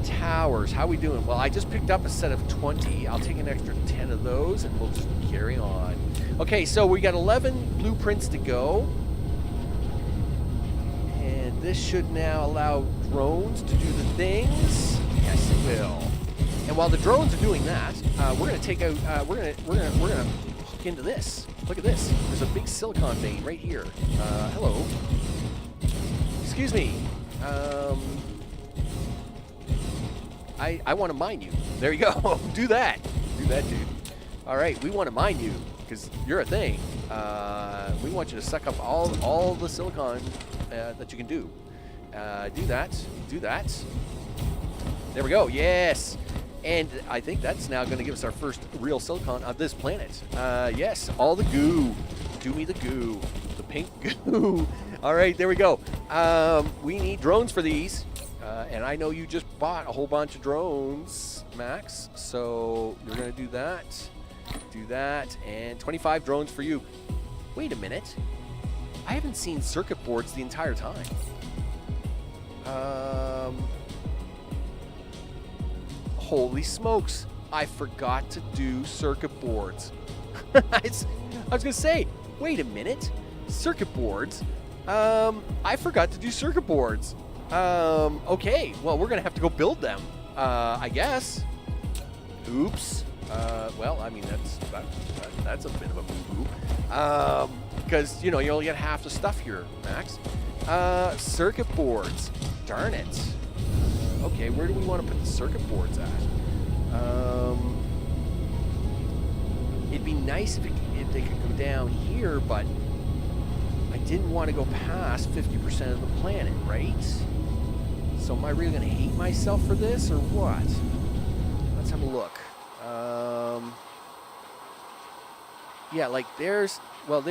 Towers, how we doing? Well, I just picked up a set of 20. I'll take an extra 10 of those, and we'll just carry on. Okay, so we got 11 blueprints to go. And this should now allow drones to do the things. Yes, it will. And while the drones are doing that, we're going to take out, we're gonna hook into this. Look at this. There's a big silicon vein right here. Hello. Excuse me. I want to mine you. There you go. Do that. Do that, dude. All right, we want to mine you because you're a thing. We want you to suck up all the silicon that you can do. Do that. Do that. There we go. Yes. And I think that's now going to give us our first real silicon of this planet. Yes, all the goo. Do me the goo. The pink goo. All right, there we go. We need drones for these. And I know you just bought a whole bunch of drones, Max. So you're going to do that, and 25 drones for you. Wait a minute. I haven't seen circuit boards the entire time. Holy smokes. I forgot to do circuit boards. I was going to say, wait a minute. Circuit boards? I forgot to do circuit boards. Okay, well, we're gonna have to go build them, I guess. Oops. Well, I mean, that's a bit of a boo-boo. Because, you know, you only get half the stuff here, Max. Circuit boards. Darn it. Okay, where do we want to put the circuit boards at? It'd be nice if they could go down here, but I didn't want to go past 50% of the planet, right? So am I really going to hate myself for this, or what? Let's have a look. Yeah, like there's, well,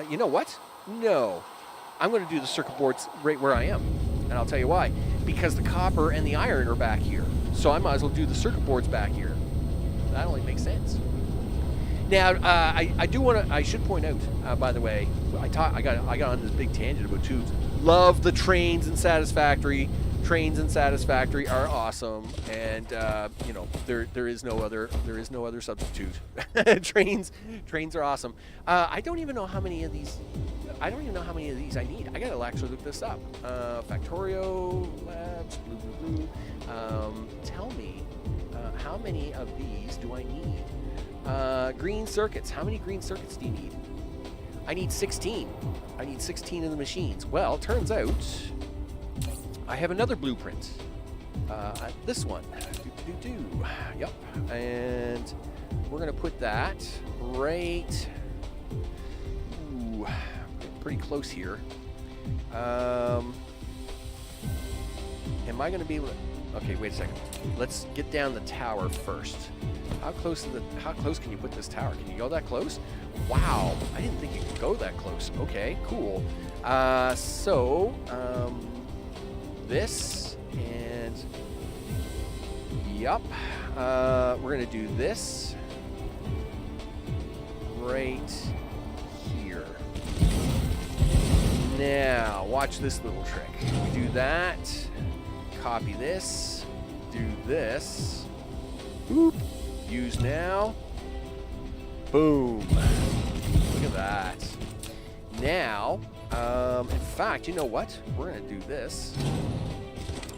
you know what? No. I'm going to do the circuit boards right where I am. And I'll tell you why. Because the copper and the iron are back here. So I might as well do the circuit boards back here. That only makes sense. Now, I do want to, I should point out, by the way, I got on this big tangent about tubes. Love the trains in Satisfactory. Trains in Satisfactory are awesome, and you know, there is no other substitute. trains are awesome. I don't even know how many of these I need. I gotta actually look this up. Factorio Labs, blue, blue, blue. Tell me, how many of these do I need? Green circuits. How many green circuits do you need? I need 16. I need 16 of the machines. Well, turns out I have another blueprint. This one. Yep. And we're gonna put that right. Ooh, pretty close here. Am I gonna be able to? Okay, wait a second. Let's get down the tower first. How close can you put this tower? Can you go that close? Wow, I didn't think you could go that close. Okay, cool. This and yep. We're gonna do this right here. Now, watch this little trick. We do that. Copy this. Do this. Boop. Use now. Boom. Look at that. Now, in fact, you know what? We're going to do this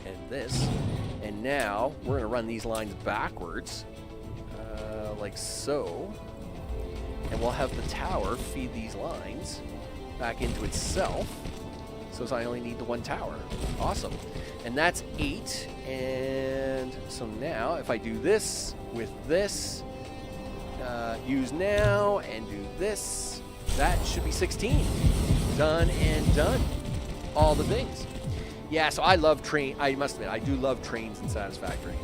and this. And now we're going to run these lines backwards, like so. And we'll have the tower feed these lines back into itself. So I only need the one tower. Awesome. And that's 8. And so now if I do this with this, use now and do this, that should be 16. Done and done. All the things. Yeah, so I love I must admit, I do love trains in Satisfactory.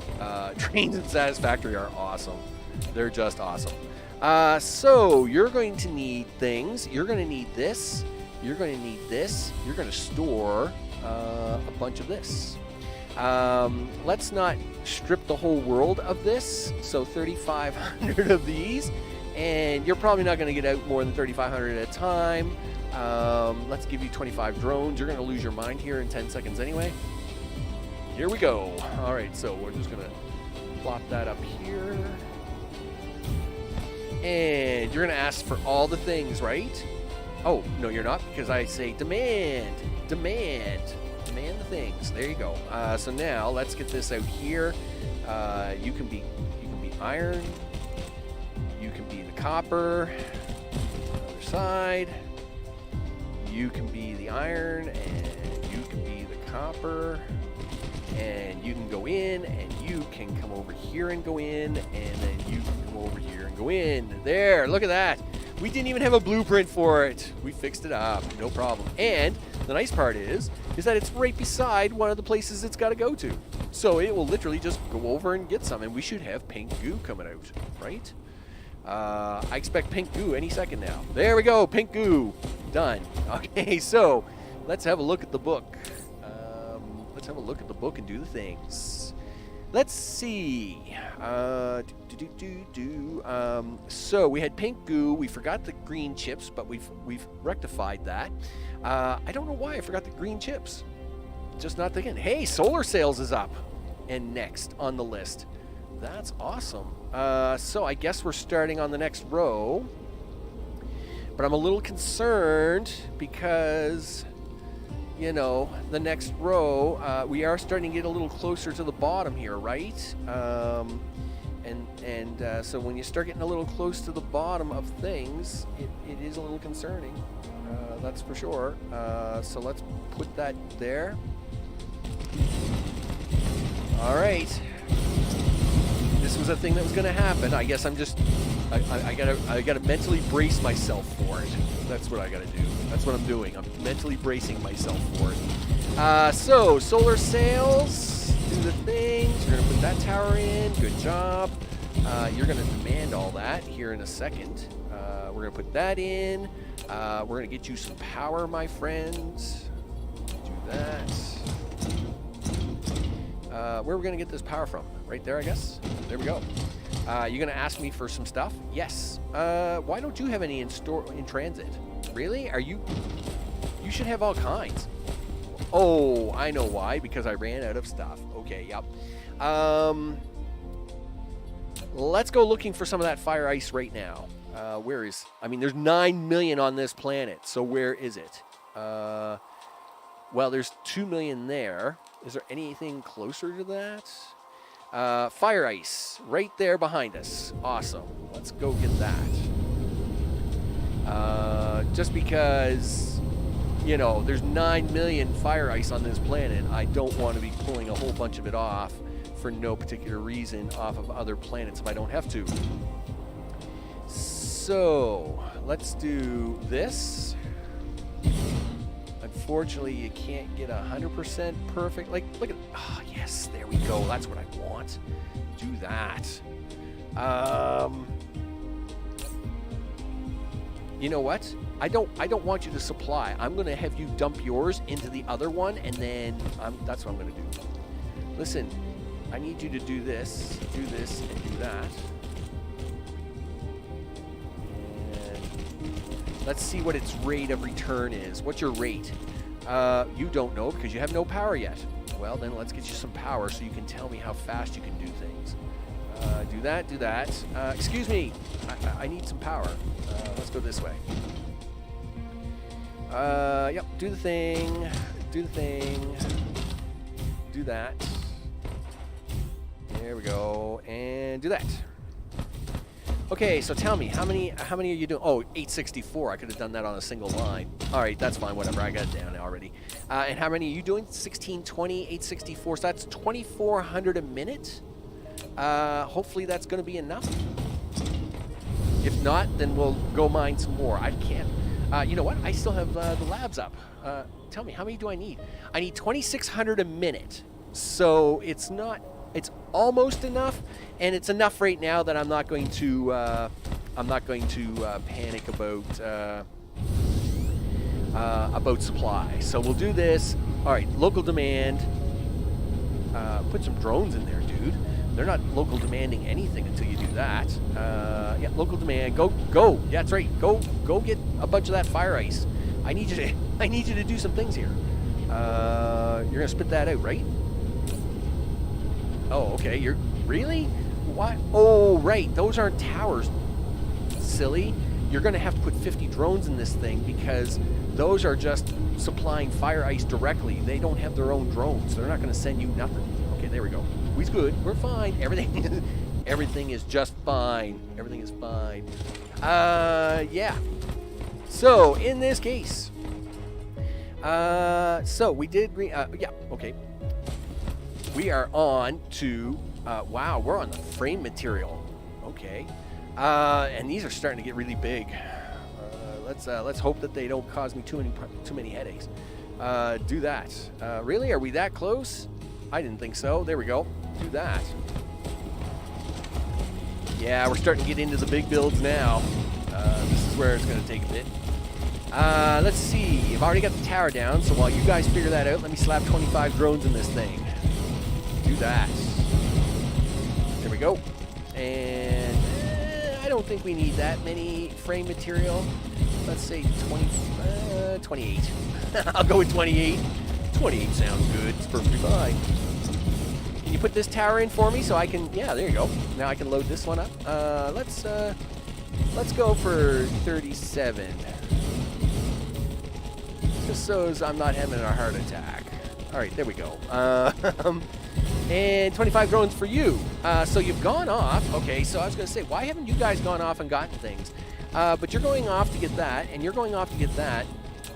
Trains in Satisfactory are awesome. They're just awesome. So you're going to need things. You're going to need this. You're going to need this. You're going to store a bunch of this. Let's not strip the whole world of this. So 3,500 of these. And you're probably not going to get out more than 3,500 at a time. Let's give you 25 drones. You're going to lose your mind here in 10 seconds anyway. Here we go. All right, so we're just going to plop that up here. And you're going to ask for all the things, right? Oh, no, you're not, because I say demand, demand, demand the things. There you go. So now let's get this out here. You can be iron. You can be the copper. Other side. You can be the iron, and you can be the copper. And you can go in, and you can come over here and go in, and then you can come over here and go in. There, look at that. We didn't even have a blueprint for it. We fixed it up, no problem. And the nice part is that it's right beside one of the places it's got to go to. So it will literally just go over and get some, and we should have pink goo coming out, right? I expect pink goo any second now. There we go, pink goo. Done. Okay, so let's have a look at the book. Let's have a look at the book and do the things. Let's see. So we had pink goo. We forgot the green chips, but we've rectified that. I don't know why I forgot the green chips. Just not thinking. Hey, solar sails is up and next on the list. That's awesome. So I guess we're starting on the next row. But I'm a little concerned because, you know, the next row, we are starting to get a little closer to the bottom here, right? So when you start getting a little close to the bottom of things, it is a little concerning. That's for sure. So let's put that there. All right. This was a thing that was going to happen. I guess I'm just, I gotta mentally brace myself for it. That's what I gotta do. That's what I'm doing. I'm mentally bracing myself for it. So solar sails, do the things. You're gonna put that tower in. Good job. You're gonna demand all that here in a second. We're gonna put that in. We're going to get you some power, my friends. Do that. Where are we going to get this power from? Right there, I guess. There we go. You're going to ask me for some stuff? Yes. Why don't you have any in transit? Really? You should have all kinds. Oh, I know why. Because I ran out of stuff. Okay, yep. Let's go looking for some of that fire ice right now. There's 9 million on this planet, so where is it? Well, there's 2 million there. Is there anything closer to that? Fire ice, right there behind us. Awesome. Let's go get that. Just because, there's 9 million fire ice on this planet, I don't want to be pulling a whole bunch of it off for no particular reason off of other planets if I don't have to. So, let's do this. Unfortunately, you can't get 100% perfect. Like, look at, yes, there we go. That's what I want. Do that. You know what? I don't want you to supply. I'm going to have you dump yours into the other one, and then that's what I'm going to do. Listen, I need you to do this, and do that. Let's see what its rate of return is. What's your rate? You don't know because you have no power yet. Well, then let's get you some power so you can tell me how fast you can do things. Do that. Excuse me. I need some power. Let's go this way. Yep. Do the thing. Do that. There we go. And do that. Okay, so tell me, how many are you doing? Oh, 864. I could have done that on a single line. All right, that's fine, whatever. I got it down already. And how many are you doing? 1620, 864. So that's 2,400 a minute. Hopefully that's going to be enough. If not, then we'll go mine some more. I can't. You know what? I still have the labs up. Tell me, how many do I need? I need 2,600 a minute. So it's not. It's almost enough, and it's enough right now that I'm not going to panic about supply. So we'll do this. All right, local demand. Put some drones in there, dude. They're not local demanding anything until you do that. Yeah, local demand. Go. Yeah, that's right. Go get a bunch of that fire ice. I need you to do some things here. You're gonna spit that out, right? Oh, okay. You're really? What? Oh, right. Those aren't towers. Silly. You're going to have to put 50 drones in this thing because those are just supplying fire ice directly. They don't have their own drones. They're not going to send you nothing. Okay, there we go. We's good. We're fine. Everything is just fine. Everything is fine. Yeah. So, in this case, so we did, yeah, okay. We are on to, wow, we're on the frame material. Okay. And these are starting to get really big. Let's hope that they don't cause me too many headaches. Do that. Really? Are we that close? I didn't think so. There we go. Do that. Yeah, we're starting to get into the big builds now. This is where it's going to take a bit. Let's see. I've already got the tower down, so while you guys figure that out, let me slap 25 drones in this thing. Do that. There we go. And I don't think we need that many frame material. Let's say 28. I'll go with 28. 28 sounds good. It's perfectly fine. Can you put this tower in for me so I can... Yeah, there you go. Now I can load this one up. Let's go for 37. Just so as I'm not having a heart attack. All right, there we go. And 25 drones for you. So you've gone off. Okay, so I was going to say, why haven't you guys gone off and gotten things? But you're going off to get that, and you're going off to get that.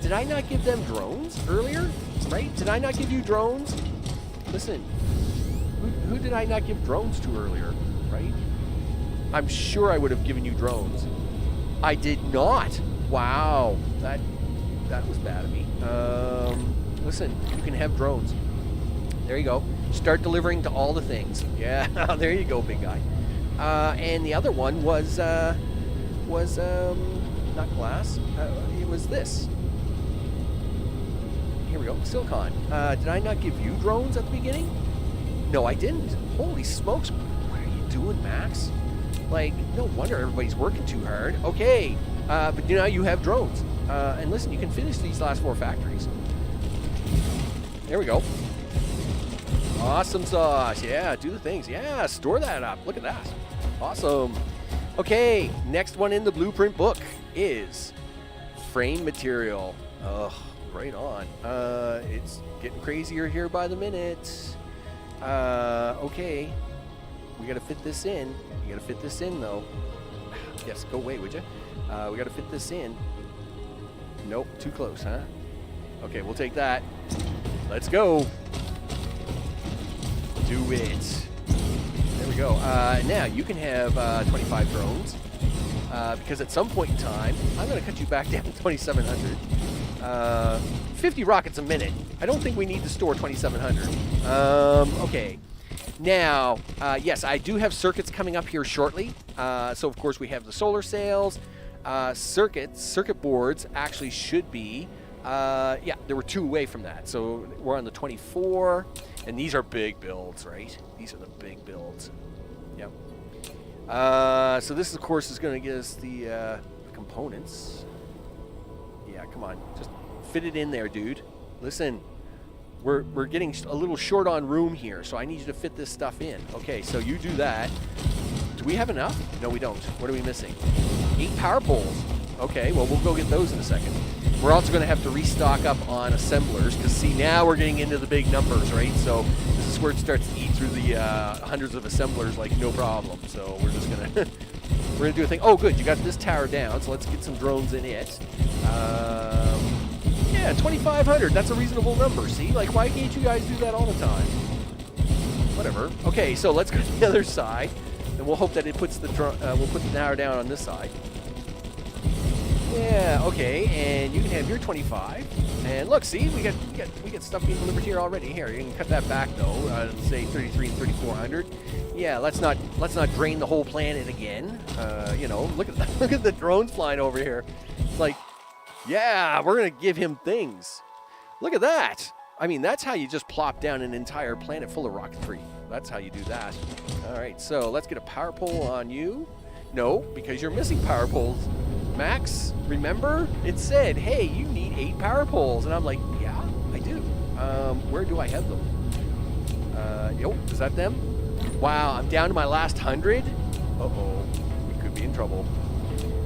Did I not give them drones earlier? Right? Did I not give you drones? Listen, who did I not give drones to earlier? Right? I'm sure I would have given you drones. I did not. Wow. That was bad of me. Listen, you can have drones. There you go. Start delivering to all the things. Yeah, there you go, big guy. And the other one was not glass. It was this. Here we go, silicon. Did I not give you drones at the beginning? No, I didn't. Holy smokes. What are you doing, Max? Like, no wonder everybody's working too hard. Okay, but now you have drones. And listen, you can finish these last 4 factories. There we go. Awesome sauce. Yeah, do the things. Yeah, store that up. Look at that. Awesome. Okay, next one in the blueprint book is frame material. Ugh, right on. It's getting crazier here by the minute. Okay. We gotta fit this in. You gotta fit this in, though. Yes, go away, would you? We gotta fit this in. Nope, too close, huh? Okay, we'll take that. Let's go. Do it. There we go. Now, you can have 25 drones. Because at some point in time, I'm going to cut you back down to 2,700. 50 rockets a minute. I don't think we need to store 2,700. Okay. Now, yes, I do have circuits coming up here shortly. So, of course, we have the solar sails. Circuit boards actually should be, yeah, there were 2 away from that. So we're on the 24, and these are big builds, right? These are the big builds. Yep. So this, of course, is going to give us the components. Yeah, come on. Just fit it in there, dude. Listen, we're getting a little short on room here, so I need you to fit this stuff in. Okay, so you do that. Do we have enough? No, we don't. What are we missing? 8 power poles. Okay, well, we'll go get those in a second. We're also going to have to restock up on assemblers, because, see, now we're getting into the big numbers, right? So this is where it starts to eat through the hundreds of assemblers like no problem. So we're just going to we're going to do a thing. Oh, good, you got this tower down, so let's get some drones in it. Yeah, 2,500. That's a reasonable number, see? Like, why can't you guys do that all the time? Whatever. Okay, so let's go to the other side. And we'll hope that it puts the we'll put the tower down on this side. Yeah, okay, and you can have your 25. And look, see, we get stuff being delivered here already. Here, you can cut that back though. Say 33 and 3,400. Yeah, let's not drain the whole planet again. You know, look at the drones flying over here. It's like, yeah, we're gonna give him things. Look at that. I mean, that's how you just plop down an entire planet full of rocketry. That's how you do that. All right, so let's get a power pole on you. No, because you're missing power poles. Max, remember? It said, hey, you need 8 power poles. And I'm like, yeah, I do. Where do I have them? Yo, is that them? Wow, I'm down to my last 100? Uh-oh, we could be in trouble.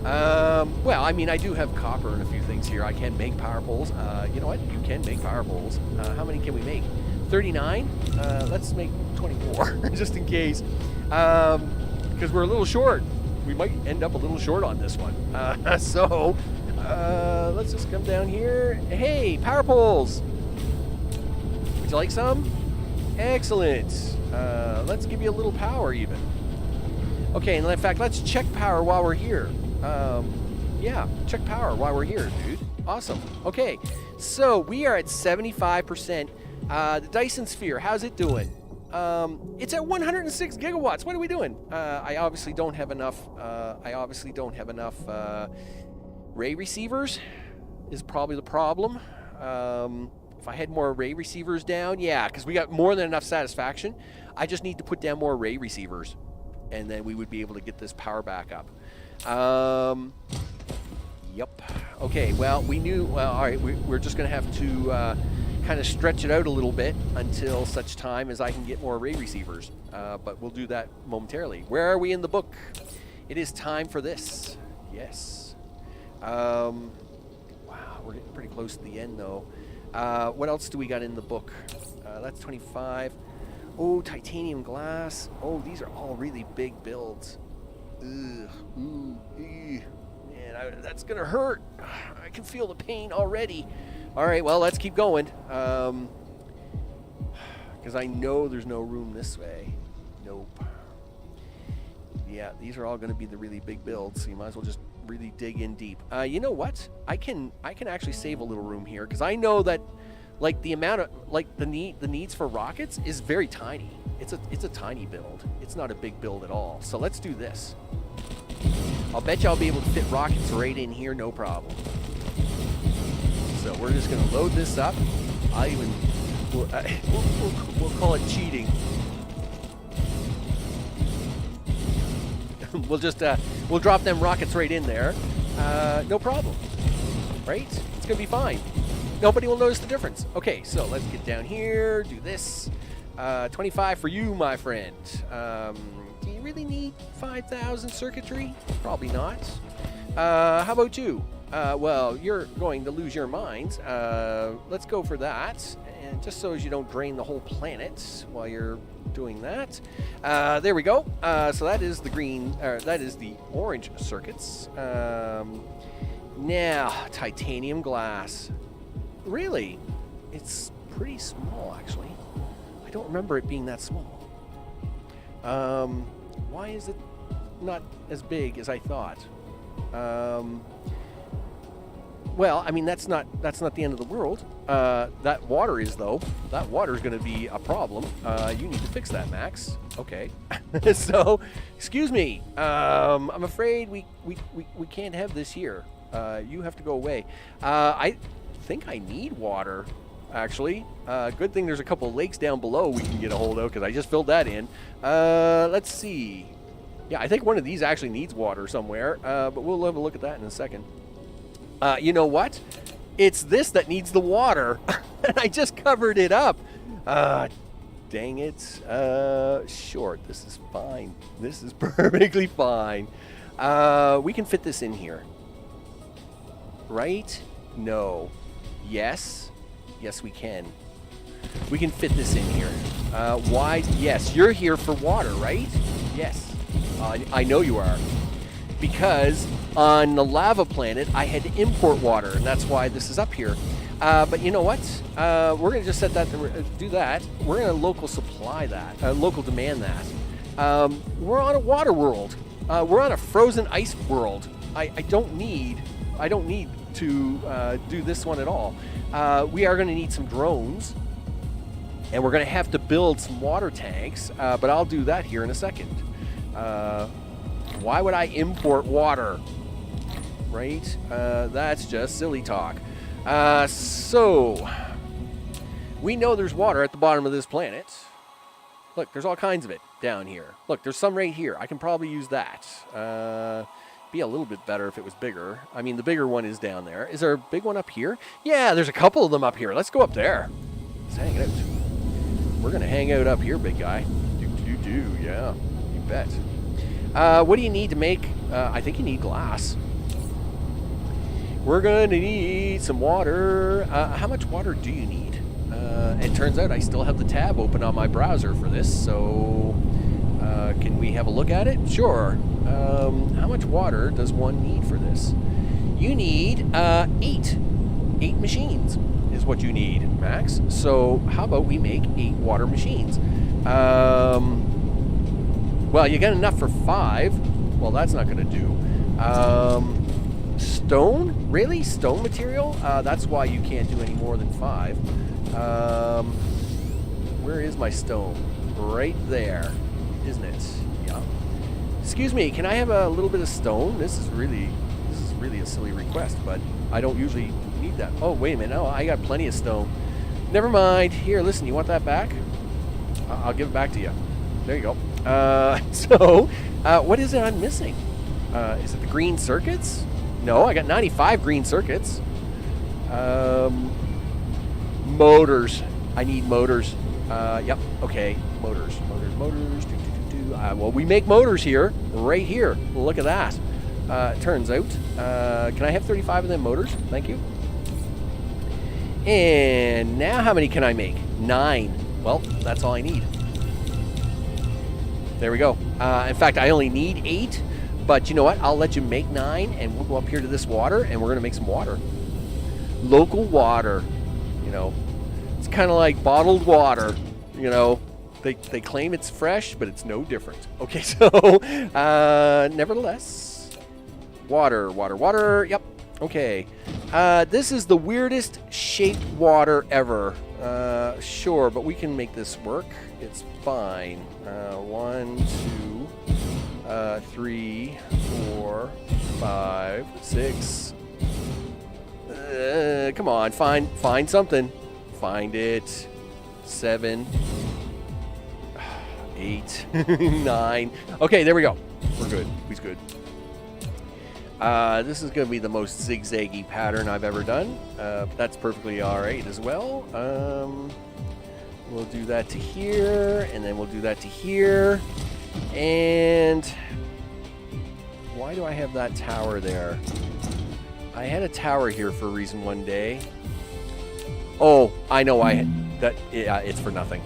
Well, I mean, I do have copper and a few things here. I can make power poles. You know what? You can make power poles. How many can we make? 39? Let's make 24, just in case. Because we're a little short. We might end up a little short on this one. So, let's just come down here. Hey, power poles! Would you like some? Excellent. Let's give you a little power, even. Okay, and in fact, let's check power while we're here. Yeah, check power while we're here, dude. Awesome. Okay, so we are at 75%. The Dyson Sphere, how's it doing? It's at 106 gigawatts. What are we doing? I obviously don't have enough. Ray receivers is probably the problem. If I had more array receivers down, yeah, because we got more than enough satisfaction. I just need to put down more array receivers, and then we would be able to get this power back up. Yep. Okay, well, we knew, well, all right, we're just going to have to kind of stretch it out a little bit until such time as I can get more array receivers. But we'll do that momentarily. Where are we in the book? It is time for this. Yes. Wow, we're getting pretty close to the end, though. What else do we got in the book? That's 25. Oh, titanium glass. Oh, these are all really big builds. Ugh. Ooh. Man, that's gonna hurt. I can feel the pain already. All right, well, let's keep going. Because I know there's no room this way. Nope. Yeah, these are all going to be the really big builds, so you might as well just really dig in deep. You know what? I can actually save a little room here, because I know that, like, the amount of, like, the needs for rockets is very tiny. It's a tiny build. It's not a big build at all. So let's do this. I'll bet you I'll be able to fit rockets right in here, no problem. So we're just going to load this up. We'll call it cheating. We'll drop them rockets right in there. No problem. Right? It's going to be fine. Nobody will notice the difference. Okay, so let's get down here, do this. 25 for you, my friend. Do you really need 5,000 circuitry? Probably not. How about you? Well, you're going to lose your mind. Let's go for that. And just so as you don't drain the whole planet while you're doing that. There we go. So that is the green, that is the orange circuits. Now, titanium glass. Really? It's pretty small, actually. I don't remember it being that small. Why is it not as big as I thought? Well, I mean, that's not the end of the world. That water is, though. That water is going to be a problem. You need to fix that, Max. Okay. So, excuse me. I'm afraid we can't have this here. You have to go away. I think I need water, actually. Good thing there's a couple of lakes down below we can get a hold of, because I just filled that in. Let's see. Yeah, I think one of these actually needs water somewhere, but we'll have a look at that in a second. You know what? It's this that needs the water. I just covered it up. Dang it. Sure, this is fine. This is perfectly fine. We can fit this in here. Right? No. Yes. Yes, we can. We can fit this in here. Why? Yes, you're here for water, right? Yes. I know you are. Because on the lava planet, I had to import water, and that's why this is up here. But you know what? We're going to just set that, do that. We're going to local supply that, local demand that. We're on a water world. We're on a frozen ice world. I don't need to do this one at all. We are going to need some drones, and we're going to have to build some water tanks, but I'll do that here in a second. Why would I import water? Right? That's just silly talk. So, we know there's water at the bottom of this planet. Look, there's all kinds of it down here. Look, there's some right here. I can probably use that. Be a little bit better if it was bigger. I mean, the bigger one is down there. Is there a big one up here? Yeah, there's a couple of them up here. Let's go up there. Let's hang it out. We're going to hang out up here, big guy. Yeah, you bet. What do you need to make? I think you need glass. We're going to need some water. How much water do you need? It turns out I still have the tab open on my browser for this, so can we have a look at it? Sure. How much water does one need for this? You need 8 machines is what you need, Max. So how about we make 8 water machines? Well, you got enough for 5. Well, that's not going to do. Stone? Really? Stone material? That's why you can't do any more than 5. Where is my stone? Right there, isn't it? Yeah. Excuse me, can I have a little bit of stone? This is really a silly request, but I don't usually need that. Oh, wait a minute. No, I got plenty of stone. Never mind. Here, listen, you want that back? I'll give it back to you. There you go. So, what is it I'm missing? Is it the green circuits? No, I got 95 green circuits. Motors. I need motors. Yep, okay. Motors. Well, we make motors here, right here. Look at that. It turns out. Can I have 35 of them motors? Thank you. And now how many can I make? 9. Well, that's all I need. There we go. In fact, I only need 8, but you know what? I'll let you make 9, and we'll go up here to this water, and we're going to make some water. Local water. You know, it's kind of like bottled water. You know, they claim it's fresh, but it's no different. Okay, so nevertheless, water. Yep. Okay. This is the weirdest shaped water ever. Sure, but we can make this work. It's fine. 1, 2. 3, 4, 5, 6. Come on, find something. Find it. 7, 8, 9. Okay, there we go. We're good. He's good. This is going to be the most zigzaggy pattern I've ever done. That's perfectly alright as well. We'll do that to here, and then we'll do that to here. And why do I have that tower there? I had a tower here for a reason one day. Oh, I know I had that. Yeah, it's for nothing.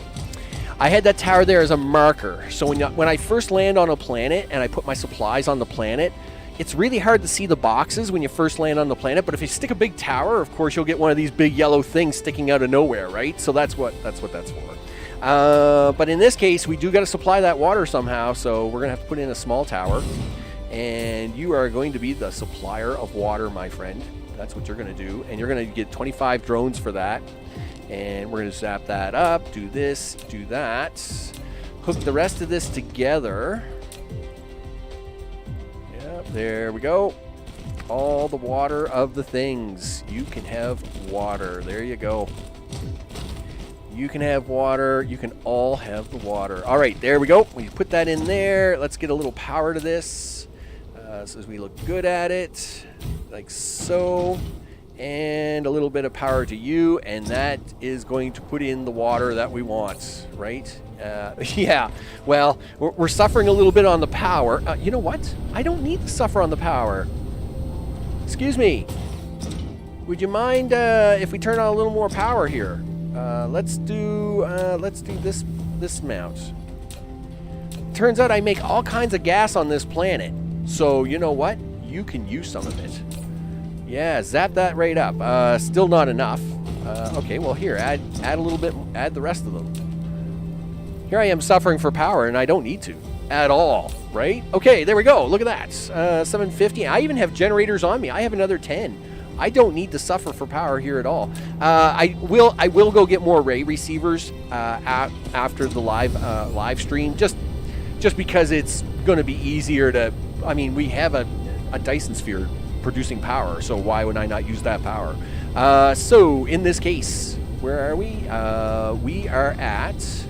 I had that tower there as a marker. So when I first land on a planet and I put my supplies on the planet, it's really hard to see the boxes when you first land on the planet. But if you stick a big tower, of course, you'll get one of these big yellow things sticking out of nowhere, right? So that's what that's for. But in this case, we do got to supply that water somehow. So we're going to have to put in a small tower. And you are going to be the supplier of water, my friend. That's what you're going to do. And you're going to get 25 drones for that. And we're going to zap that up, do this, do that. Hook the rest of this together. Yep, there we go. All the water of the things. You can have water. There you go. You can have water. You can all have the water. All right, there we go. We put that in there. Let's get a little power to this. So as we look good at it, like so. And a little bit of power to you, and that is going to put in the water that we want, right? Yeah, well, we're suffering a little bit on the power. You know what? I don't need to suffer on the power. Excuse me. Would you mind if we turn on a little more power here? Let's do this amount. Turns out I make all kinds of gas on this planet, so you know what? You can use some of it. Yeah, zap that right up. Still not enough. Okay, well here, add a little bit, add the rest of them. Here I am suffering for power, and I don't need to at all, right? Okay, there we go. Look at that. 750. I even have generators on me. I have another 10. I don't need to suffer for power here at all. I will go get more ray receivers after the live stream, just because it's going to be easier to. I mean, we have a Dyson Sphere producing power, so why would I not use that power? So in this case, where are we? We are at,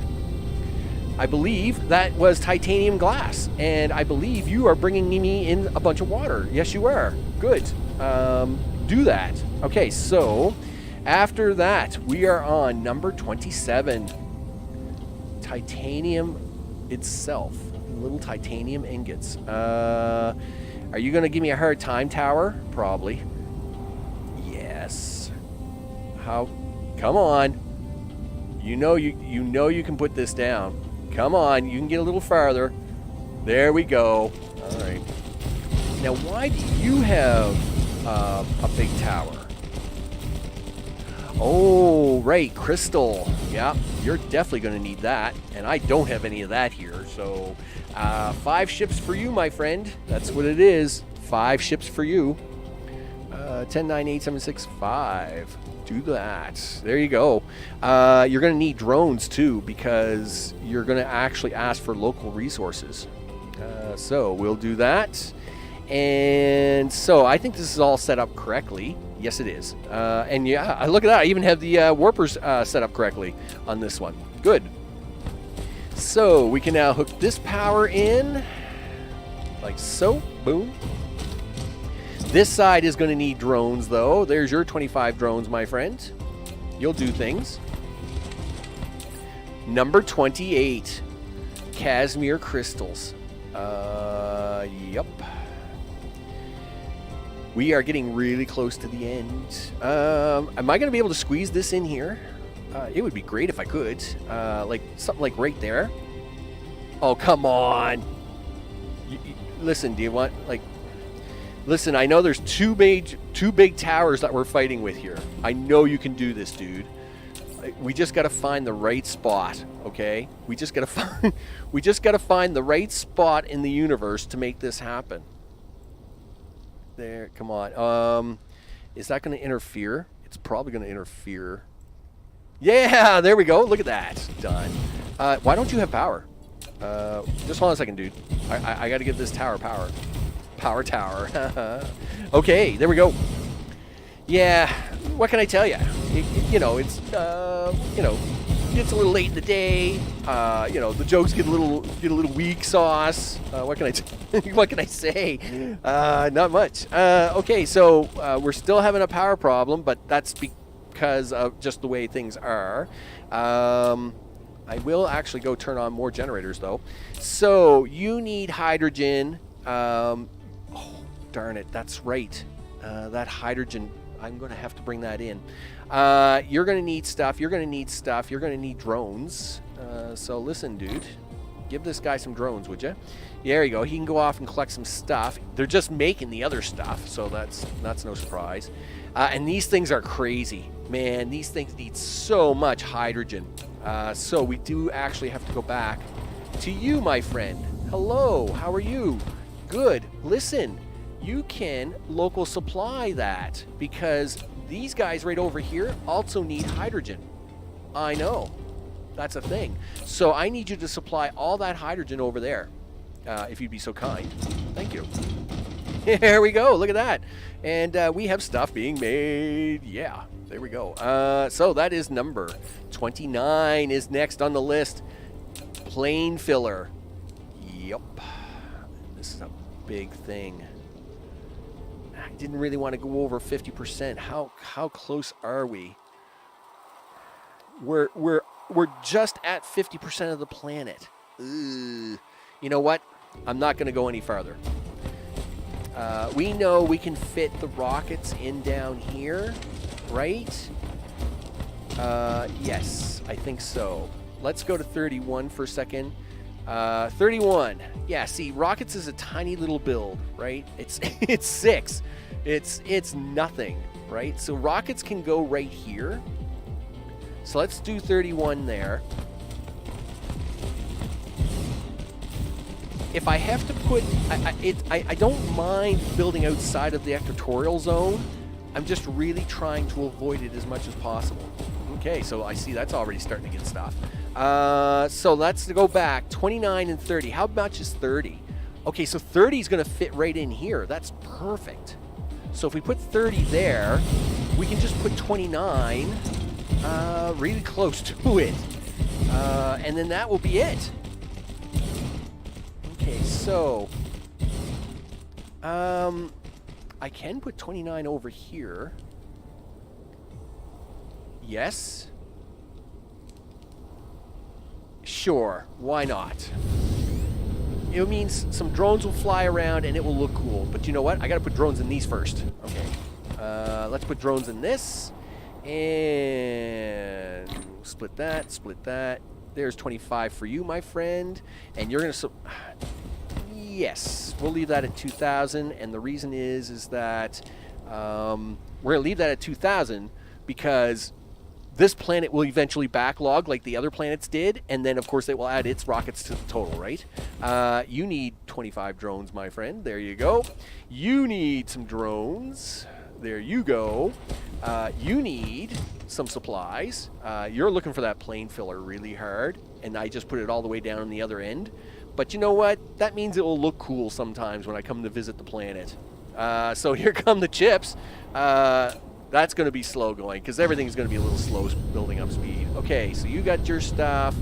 I believe that was titanium glass, and I believe you are bringing me in a bunch of water. Yes, you are. Good. Do that. Okay, so after that, we are on number 27. Titanium itself. Little titanium ingots. Are you going to give me a hard time, tower? Probably. Yes. How? Come on. You know you can put this down. Come on, you can get a little farther. There we go. All right. Now, why do you have a big tower? Oh, right, crystal. Yeah, you're definitely going to need that, and I don't have any of that here, so 5 ships for you, my friend. That's what it is. 5 ships for you. 10, 9, 8, 7, 6, 5. Do that. There you go. You're going to need drones, too, because you're going to actually ask for local resources. So we'll do that. And so I think this is all set up correctly. Yes, it is. And yeah, look at that. I even have the warpers set up correctly on this one. Good. So we can now hook this power in like so. Boom. This side is going to need drones, though. There's your 25 drones, my friend. You'll do things. Number 28. Casimir crystals. Yep. We are getting really close to the end. Am I going to be able to squeeze this in here? It would be great if I could. Like something like right there. Oh, come on. Listen, do you want like... Listen, I know there's two big towers that we're fighting with here. I know you can do this, dude. We just got to find the right spot, okay? We just got to find the right spot in the universe to make this happen. There, come on. Is that going to interfere? It's probably going to interfere. Yeah, there we go. Look at that. Done. Why don't you have power? Just hold on a second, dude. I got to give this tower power. Power tower. Okay, there we go. Yeah, what can I tell you? You know, it's it's a little late in the day. You know, the jokes get a little weak sauce. What can what can I say? Not much. Okay, so we're still having a power problem, but that's because of just the way things are. I will actually go turn on more generators, though. So you need hydrogen. Oh, darn it, that's right. That hydrogen, I'm going to have to bring that in. You're going to need stuff. You're going to need stuff. You're going to need drones. So listen, dude. Give this guy some drones, would you? There you go. He can go off and collect some stuff. They're just making the other stuff, so that's no surprise. And these things are crazy. Man, these things need so much hydrogen. So we do actually have to go back to you, my friend. Hello, how are you? Good. Listen, you can local supply that because these guys right over here also need hydrogen. I know. That's a thing. So I need you to supply all that hydrogen over there, if you'd be so kind. Thank you. There we go. Look at that. And we have stuff being made. Yeah, there we go. So that is number 29 is next on the list. Plane filler. Yep. This is a big thing. I didn't really want to go over 50%. How close are we? We're just at 50% of the planet. Ugh. You know what? I'm not going to go any farther. We know we can fit the rockets in down here, right? Yes, I think so. Let's go to 31 for a second. 31. Yeah, see, rockets is a tiny little build, right? It's 6. It's nothing, right? So rockets can go right here. So let's do 31 there. If I have to put, I don't mind building outside of the equatorial zone. I'm just really trying to avoid it as much as possible. Okay, so I see that's already starting to get stuff. So let's go back. 29 and 30. How much is 30? Okay, so 30 is going to fit right in here. That's perfect. So if we put 30 there, we can just put 29 really close to it. And then that will be it. Okay, so I can put 29 over here. Yes. Sure, why not? It means some drones will fly around and it will look cool. But you know what? I gotta put drones in these first. Okay. Let's put drones in this. And split that, split that. There's 25 for you, my friend. And you're gonna... Yes, we'll leave that at 2,000. And the reason is that we're gonna leave that at 2,000 because this planet will eventually backlog like the other planets did, and then, of course, it will add its rockets to the total, right? You need 25 drones, my friend. There you go. You need some drones. There you go. You need some supplies. You're looking for that plane filler really hard, and I just put it all the way down on the other end. But you know what? That means it will look cool sometimes when I come to visit the planet. So here come the chips. That's going to be slow going because everything's going to be a little slow building up speed. Okay, so you got your stuff,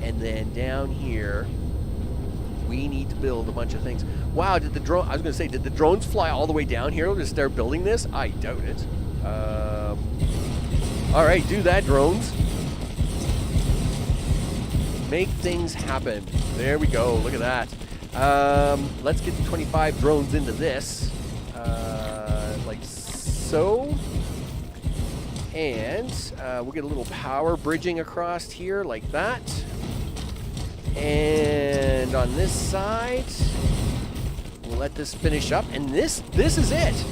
and then down here, we need to build a bunch of things. Wow, did the drone? I was going to say, did the drones fly all the way down here to start building this? I doubt it. All right, do that, drones. Make things happen. There we go. Look at that. Let's get the 25 drones into this, like so. And we'll get a little power bridging across here like that. And on this side, we'll let this finish up. And this is it.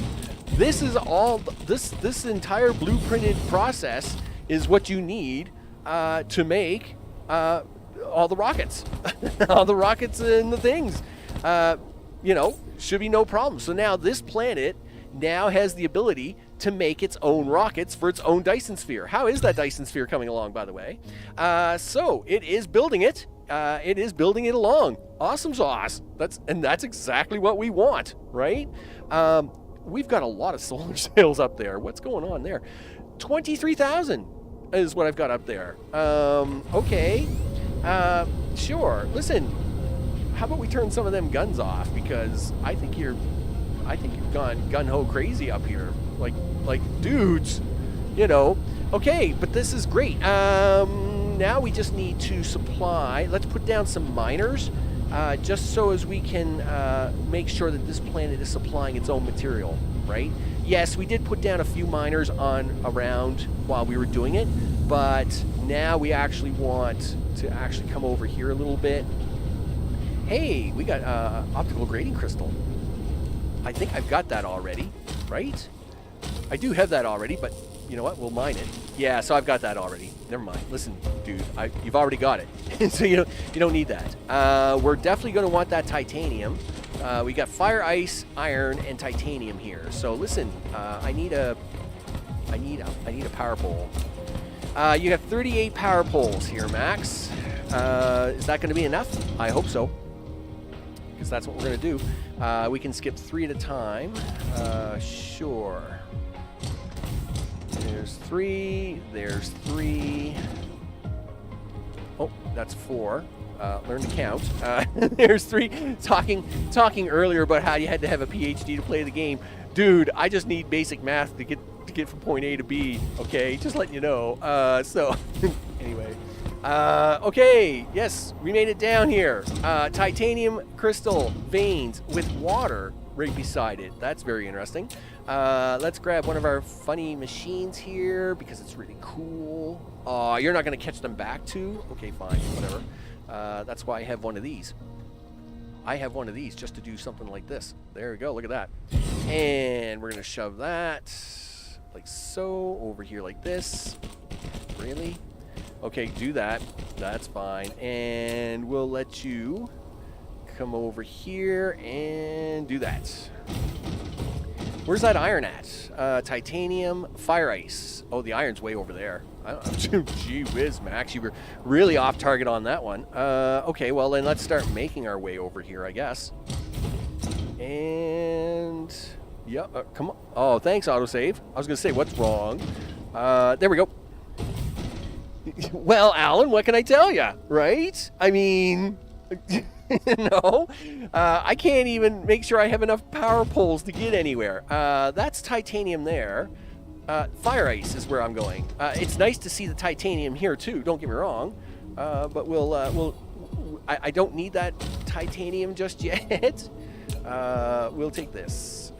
This is all, this entire blueprinted process is what you need to make all the rockets. All the rockets and the things. You know, should be no problem. So now this planet now has the ability to make its own rockets for its own Dyson Sphere. How is that Dyson Sphere coming along, by the way? So it is building it, it is building it along. Awesome sauce. That's exactly what we want, right? We've got a lot of solar sails up there. What's going on there? 23,000 is what I've got up there. Okay. Sure. Listen, how about we turn some of them guns off, because I think you've gone gun-ho crazy up here. Like dudes, you know. Okay, but this is great. Now we just need to supply. Let's put down some miners, just so as we can make sure that this planet is supplying its own material, right? Yes, we did put down a few miners around while we were doing it, but now we actually want to actually come over here a little bit. Hey, we got optical grading crystal. I think I've got that already, right? I do have that already, but you know what? We'll mine it. Yeah, so I've got that already. Never mind. Listen, dude, you've already got it. So you don't need that. We're definitely going to want that titanium. We got fire, ice, iron, and titanium here. So listen, I need a power pole. You have 38 power poles here, Max. Is that going to be enough? I hope so, because that's what we're going to do. We can skip 3 at a time. Sure. There's 3. There's 3. Oh, that's 4. Learn to count. There's 3. Talking earlier about how you had to have a PhD to play the game. Dude, I just need basic math to get from point A to B. Okay, just letting you know. So anyway. Okay, yes, we made it down here. Titanium crystal veins with water right beside it. That's very interesting. Let's grab one of our funny machines here because it's really cool. You're not going to catch them back too? Okay, fine, whatever. That's why I have one of these. I have one of these just to do something like this. There we go, look at that. And we're going to shove that like so over here like this. Really? Okay, do that. That's fine. And we'll let you come over here and do that. Where's that iron at? Titanium, fire ice. Oh, the iron's way over there. Gee whiz, Max, you were really off target on that one. Okay, well then let's start making our way over here, I guess. And yeah, come on. Oh, thanks, autosave. I was gonna say, what's wrong? There we go. Well, Alan, what can I tell you, right? I mean, no, I can't even make sure I have enough power poles to get anywhere. That's titanium there. Fire ice is where I'm going. It's nice to see the titanium here too. Don't get me wrong, but I don't need that titanium just yet. We'll take this.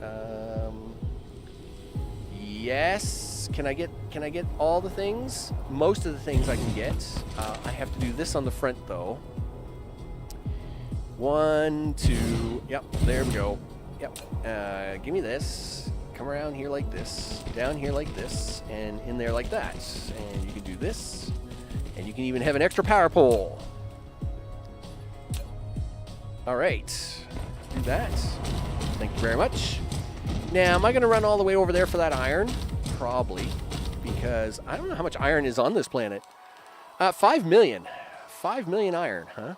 Yes. Can I get all the things? Most of the things I can get. I have to do this on the front though. 1, 2. Yep. There we go. Yep. Give me this. Come around here like this, down here like this, and in there like that. And you can do this, and you can even have an extra power pole. All right, do that. Thank you very much. Now, am I going to run all the way over there for that iron? Probably, because I don't know how much iron is on this planet. 5 million. 5 million iron, huh?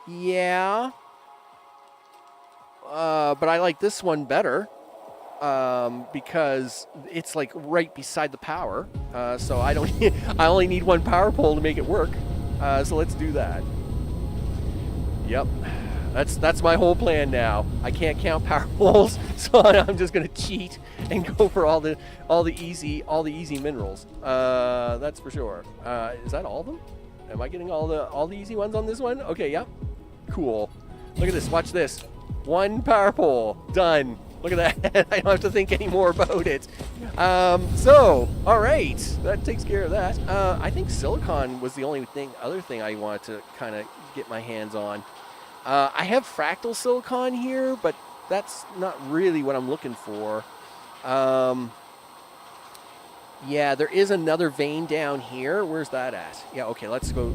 Yeah. But I like this one better because it's like right beside the power. So I don't. I only need one power pole to make it work. So let's do that. Yep, that's my whole plan now. I can't count power poles, so I'm just gonna cheat and go for all the easy minerals. That's for sure. Is that all of them? Am I getting all the easy ones on this one? Okay, yep. Cool. Look at this. Watch this. 1 power pole. Done. Look at that. I don't have to think anymore about it. So, all right. That takes care of that. I think silicon was the only other thing I wanted to kind of get my hands on. I have fractal silicon here, but that's not really what I'm looking for. Yeah, there is another vein down here. Where's that at? Yeah, okay, let's go.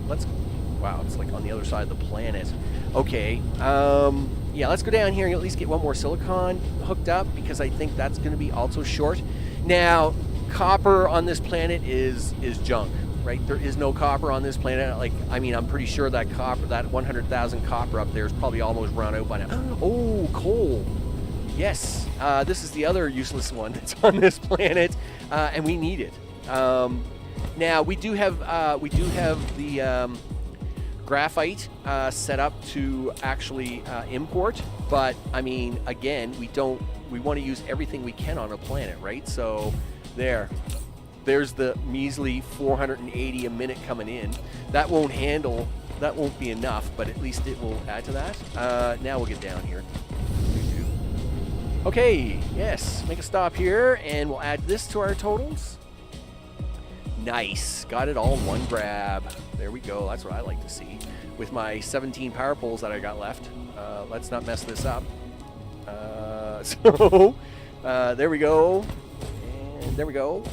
Wow, it's like on the other side of the planet. Okay, yeah, let's go down here and at least get one more silicon hooked up because I think that's going to be also short. Now, copper on this planet is junk. right? There is no copper on this planet. Like, I mean, I'm pretty sure that copper, that 100,000 copper up there is probably almost run out by now. Oh, coal. Yes, this is the other useless one that's on this planet, and we need it. Now we do have the graphite set up to actually import, but I mean, again, we want to use everything we can on a planet, right? So there's the measly 480 a minute coming in. That won't be enough, but at least it will add to that. Now we'll get down here. Okay, yes, make a stop here, and we'll add this to our totals. Nice, got it all in one grab. There we go, that's what I like to see. With my 17 power poles that I got left. Let's not mess this up. There we go, and there we go.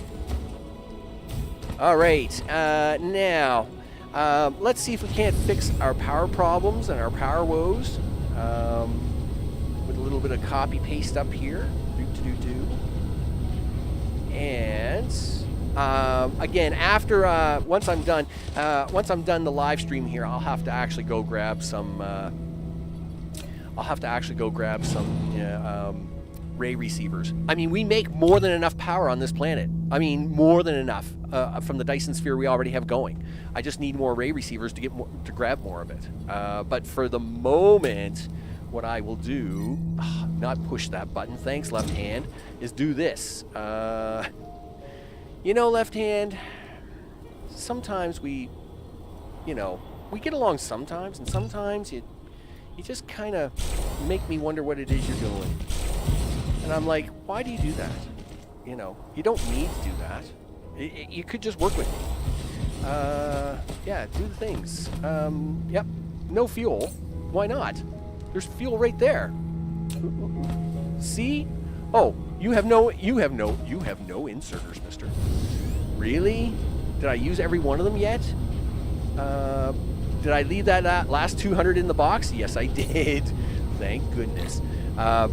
All right, now, let's see if we can't fix our power problems and our power woes. With a little bit of copy paste up here. And again, after once I'm done the live stream here, I'll have to actually go grab some. Ray receivers. I mean, we make more than enough power on this planet. I mean, more than enough from the Dyson Sphere we already have going. I just need more ray receivers to grab more of it. But for the moment, what I will do, not push that button, thanks left hand, is do this. You know, left hand, sometimes we get along sometimes, and sometimes you just kind of make me wonder what it is you're doing. And I'm like, why do you do that? You know, you don't need to do that. You could just work with me. Yeah, do the things. Yep, no fuel. Why not? There's fuel right there. See? Oh, you have no inserters, mister. Really? Did I use every one of them yet? Did I leave that last 200 in the box? Yes, I did. Thank goodness.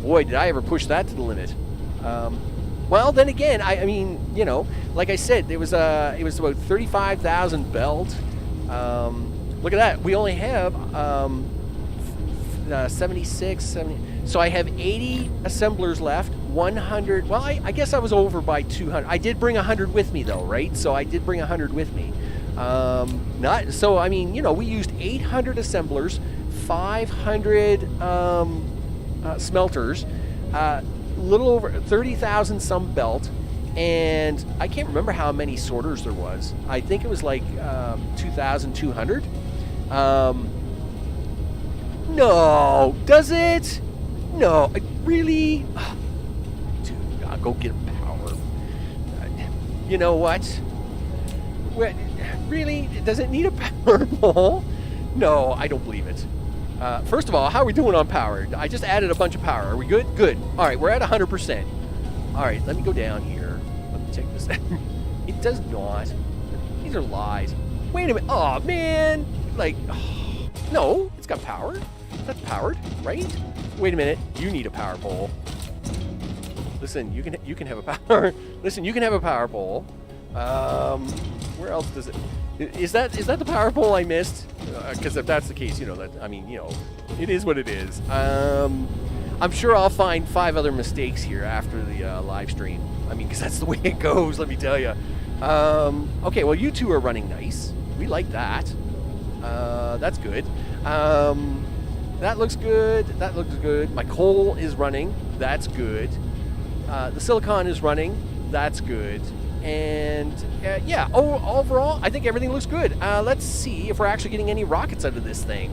Boy, did I ever push that to the limit. Well, then again, I mean, you know, like I said, it was about 35,000 belt. Look at that. We only have 76, 70. So I have 80 assemblers left. 100. Well, I guess I was over by 200. I did bring 100 with me, though, right? So I did bring 100 with me. Not so. I mean, you know, we used 800 assemblers, 500 smelters, little over 30,000 some belt, and I can't remember how many sorters there was. I think it was like 2,200. No, does it? No, really? Dude, I'll go get power. You know what? Really? Does it need a power pole? No, I don't believe it. First of all, how are we doing on power? I just added a bunch of power. Are we good? Good. All right, we're at 100%. All right, let me go down here. Let me check this out. It does not. These are lies. Wait a minute. Oh, man. Like, oh, no, it's got power. That's powered, right? Wait a minute. You need a power pole. Listen, you can have a power. Listen, you can have a power pole. Where else does it? Is that the power pole I missed? Because if that's the case, you know, that, I mean, you know, it is what it is. I'm sure I'll find 5 other mistakes here after the live stream. I mean, because that's the way it goes, let me tell you. Okay, well, you two are running nice. We like that. That's good. That looks good. That looks good. My coal is running. That's good. The silicon is running. That's good. And yeah, overall, I think everything looks good. Let's see if we're actually getting any rockets out of this thing.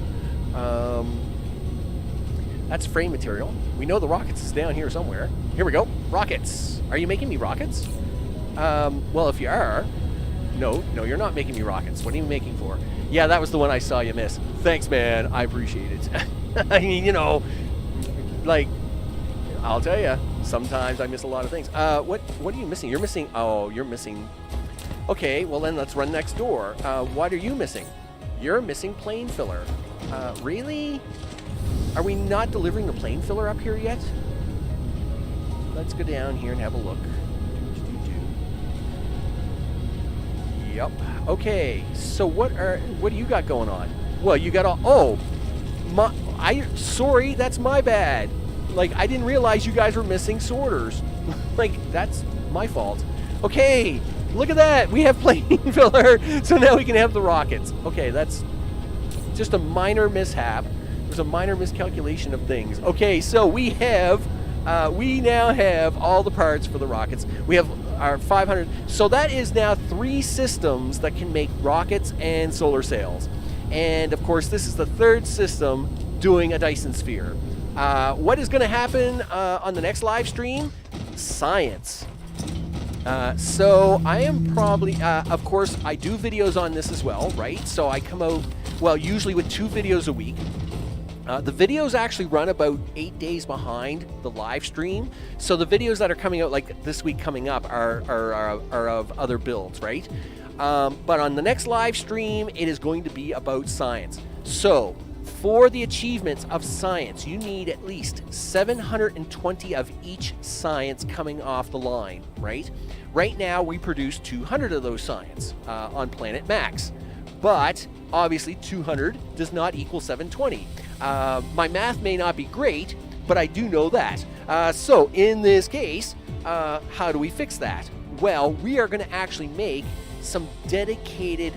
That's frame material. We know the rockets is down here somewhere. Here we go. Rockets. Are you making me rockets? Well, if you are, no, you're not making me rockets. What are you making for? Yeah, that was the one I saw you miss. Thanks, man. I appreciate it. I mean, you know, like, I'll tell you, sometimes I miss a lot of things. What are you missing? You're missing. Oh, you're missing. Okay, well then let's run next door. What are you missing? You're missing plane filler. Really? Are we not delivering the plane filler up here yet? Let's go down here and have a look. Yep. Okay. So what do you got going on? Well, you got all. Oh, sorry, that's my bad. Like, I didn't realize you guys were missing sorters. Like, that's my fault. Okay. Look at that. We have plane filler, so now we can have the rockets. Okay, that's just a minor mishap. There's a minor miscalculation of things. Okay, so we now have all the parts for the rockets. We have our 500. So that is now 3 systems that can make rockets and solar sails. And of course, this is the 3rd system doing a Dyson Sphere. What is going to happen on the next live stream? Science. So I am probably, of course, I do videos on this as well, right? So I come out, well, usually with 2 videos a week. The videos actually run about 8 days behind the live stream. So the videos that are coming out, like this week coming up, are of other builds, right? But on the next live stream, it is going to be about science. So for the achievements of science, you need at least 720 of each science coming off the line, right? Right now, we produce 200 of those science on Planet Max. But obviously, 200 does not equal 720. My math may not be great, but I do know that. So in this case, how do we fix that? Well, we are going to actually make some dedicated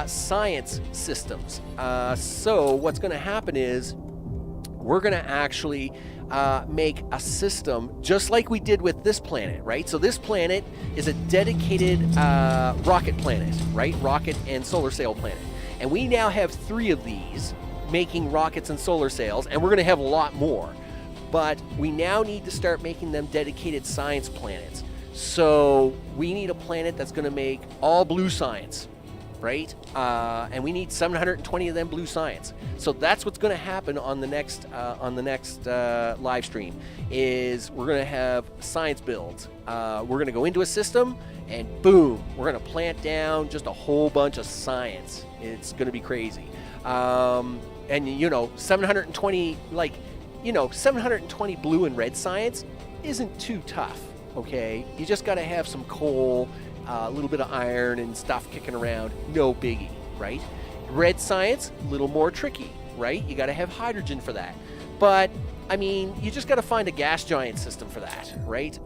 science systems. So what's going to happen is we're going to actually make a system just like we did with this planet, right? So this planet is a dedicated rocket planet, right? Rocket and solar sail planet. And we now have 3 of these making rockets and solar sails, and we're going to have a lot more. But we now need to start making them dedicated science planets. So we need a planet that's going to make all blue science, right? And we need 720 of them blue science. So that's what's going to happen on the next live stream. Is we're going to have science builds. We're going to go into a system, and boom, we're going to plant down just a whole bunch of science. It's going to be crazy. And 720 720 blue and red science isn't too tough. Okay, you just got to have some coal, a little bit of iron and stuff kicking around. No biggie, right? Red science, a little more tricky, right? You got to have hydrogen for that. But I mean, you just got to find a gas giant system for that, right?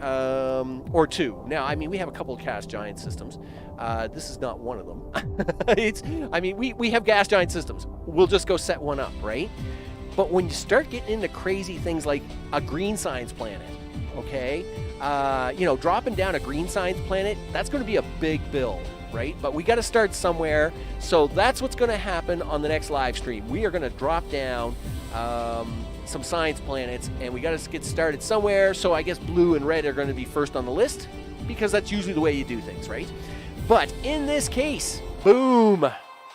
Or 2. Now, I mean, we have a couple of gas giant systems. This is not one of them. We have gas giant systems. We'll just go set one up, right? But when you start getting into crazy things like a green science planet, okay, dropping down a green science planet, that's going to be a big build, right? But we got to start somewhere. So that's what's going to happen on the next live stream. We are going to drop down some science planets, and we got to get started somewhere. So I guess blue and red are going to be first on the list, because that's usually the way you do things, right? But in this case, boom,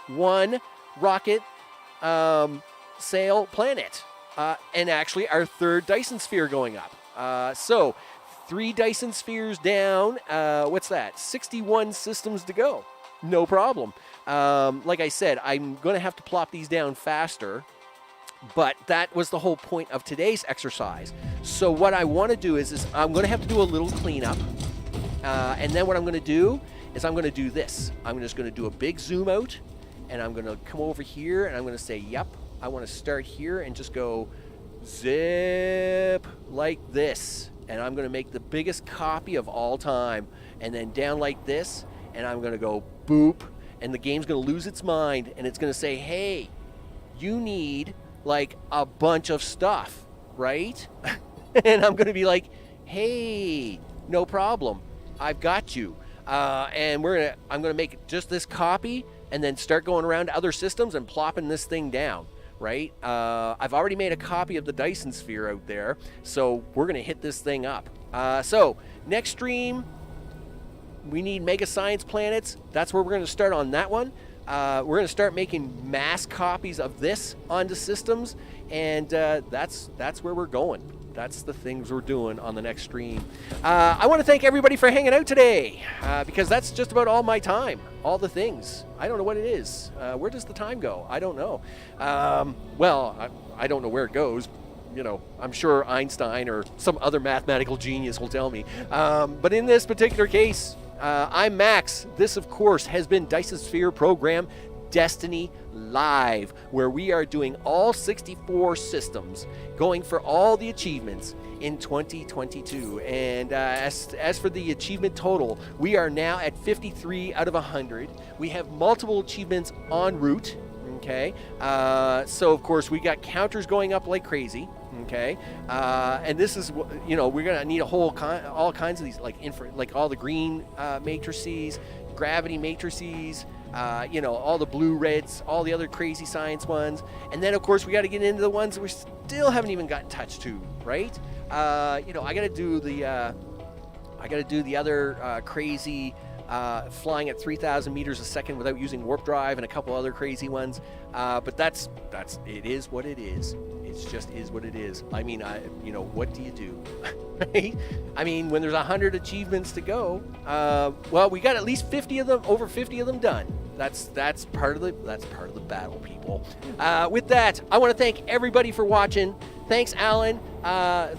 1 rocket sail planet, and actually our 3rd Dyson Sphere going up. So 3 Dyson Spheres down. What's that? 61 systems to go. No problem. Like I said, I'm going to have to plop these down faster, but that was the whole point of today's exercise. So what I want to do is I'm going to have to do a little cleanup, and then what I'm going to do is I'm going to do this. I'm just going to do a big zoom out, and I'm going to come over here, and I'm going to say, yep, I want to start here and just go zip like this. And I'm going to make the biggest copy of all time, and then down like this, and I'm going to go boop, and the game's going to lose its mind, and it's going to say, hey, you need like a bunch of stuff, right? And I'm going to be like, hey, no problem, I've got you. And I'm going to make just this copy, and then start going around to other systems and plopping this thing down, right? I've already made a copy of the Dyson Sphere out there, so we're going to hit this thing up. So next stream, we need mega science planets. That's where we're going to start on that one. We're going to start making mass copies of this onto systems, and that's where we're going. That's the things we're doing on the next stream. I want to thank everybody for hanging out today, because that's just about all my time, all the things. I don't know what it is. Where does the time go? I don't know. I don't know where it goes. I'm sure Einstein or some other mathematical genius will tell me. But in this particular case, I'm Max. This, of course, has been Dyson Sphere Program Destiny Live, where we are doing all 64 systems, going for all the achievements in 2022. And as for the achievement total, we are now at 53 out of 100. We have multiple achievements en route. Okay, so of course we got counters going up like crazy. Okay, and this is, you know, we're gonna need a whole all kinds of these, like all the green matrices, gravity matrices, you know, all the blue reds, all the other crazy science ones, and then of course we got to get into the ones that we still haven't even gotten touched to, right? You know, I got to do the other crazy. Flying at 3,000 meters a second without using warp drive and a couple other crazy ones, but that's it is what it is. It just is what it is. I mean, you know, what do you do? Right? I mean, when there's 100 achievements to go, well, we got at least 50 of them, over 50 of them done. That's part of the battle, people. With that, I want to thank everybody for watching. Thanks, Alan.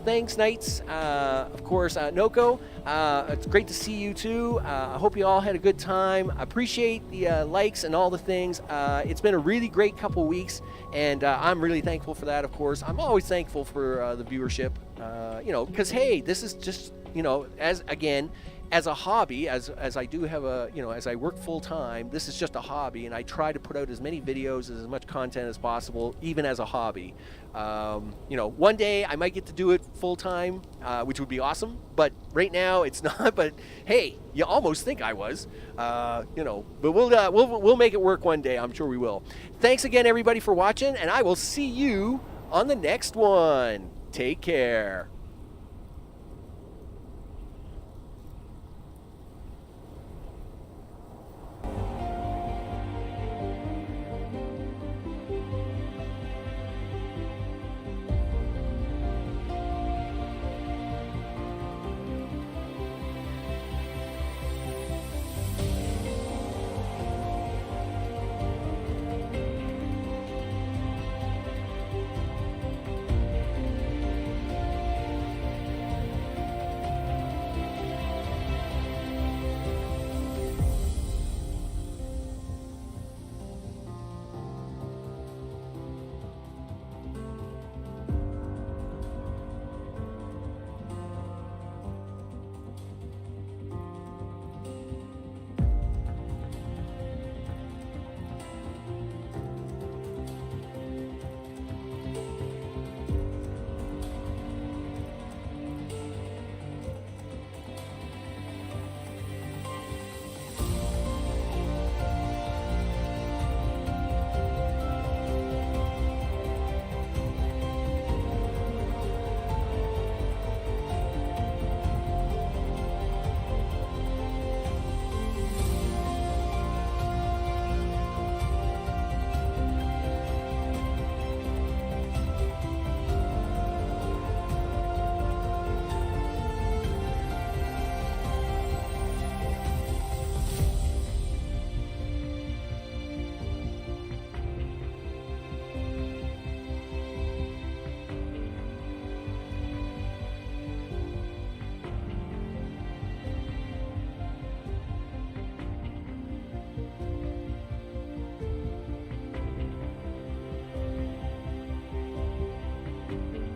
Thanks, Knights. Of course, Noko. It's great to see you too. I hope you all had a good time. I appreciate the likes and all the things. It's been a really great couple weeks, and I'm really thankful for that. Of course, I'm always thankful for the viewership. You know, because hey, this is just, you know, as a hobby, as I do have a, you know, as I work full time, this is just a hobby, and I try to put out as many videos, as much content as possible, even as a hobby. You know, one day I might get to do it full time, which would be awesome, but right now it's not. But hey, you almost think I was, you know, but we'll make it work one day. I'm sure we will. Thanks again, everybody, for watching, and I will see you on the next one. Take care.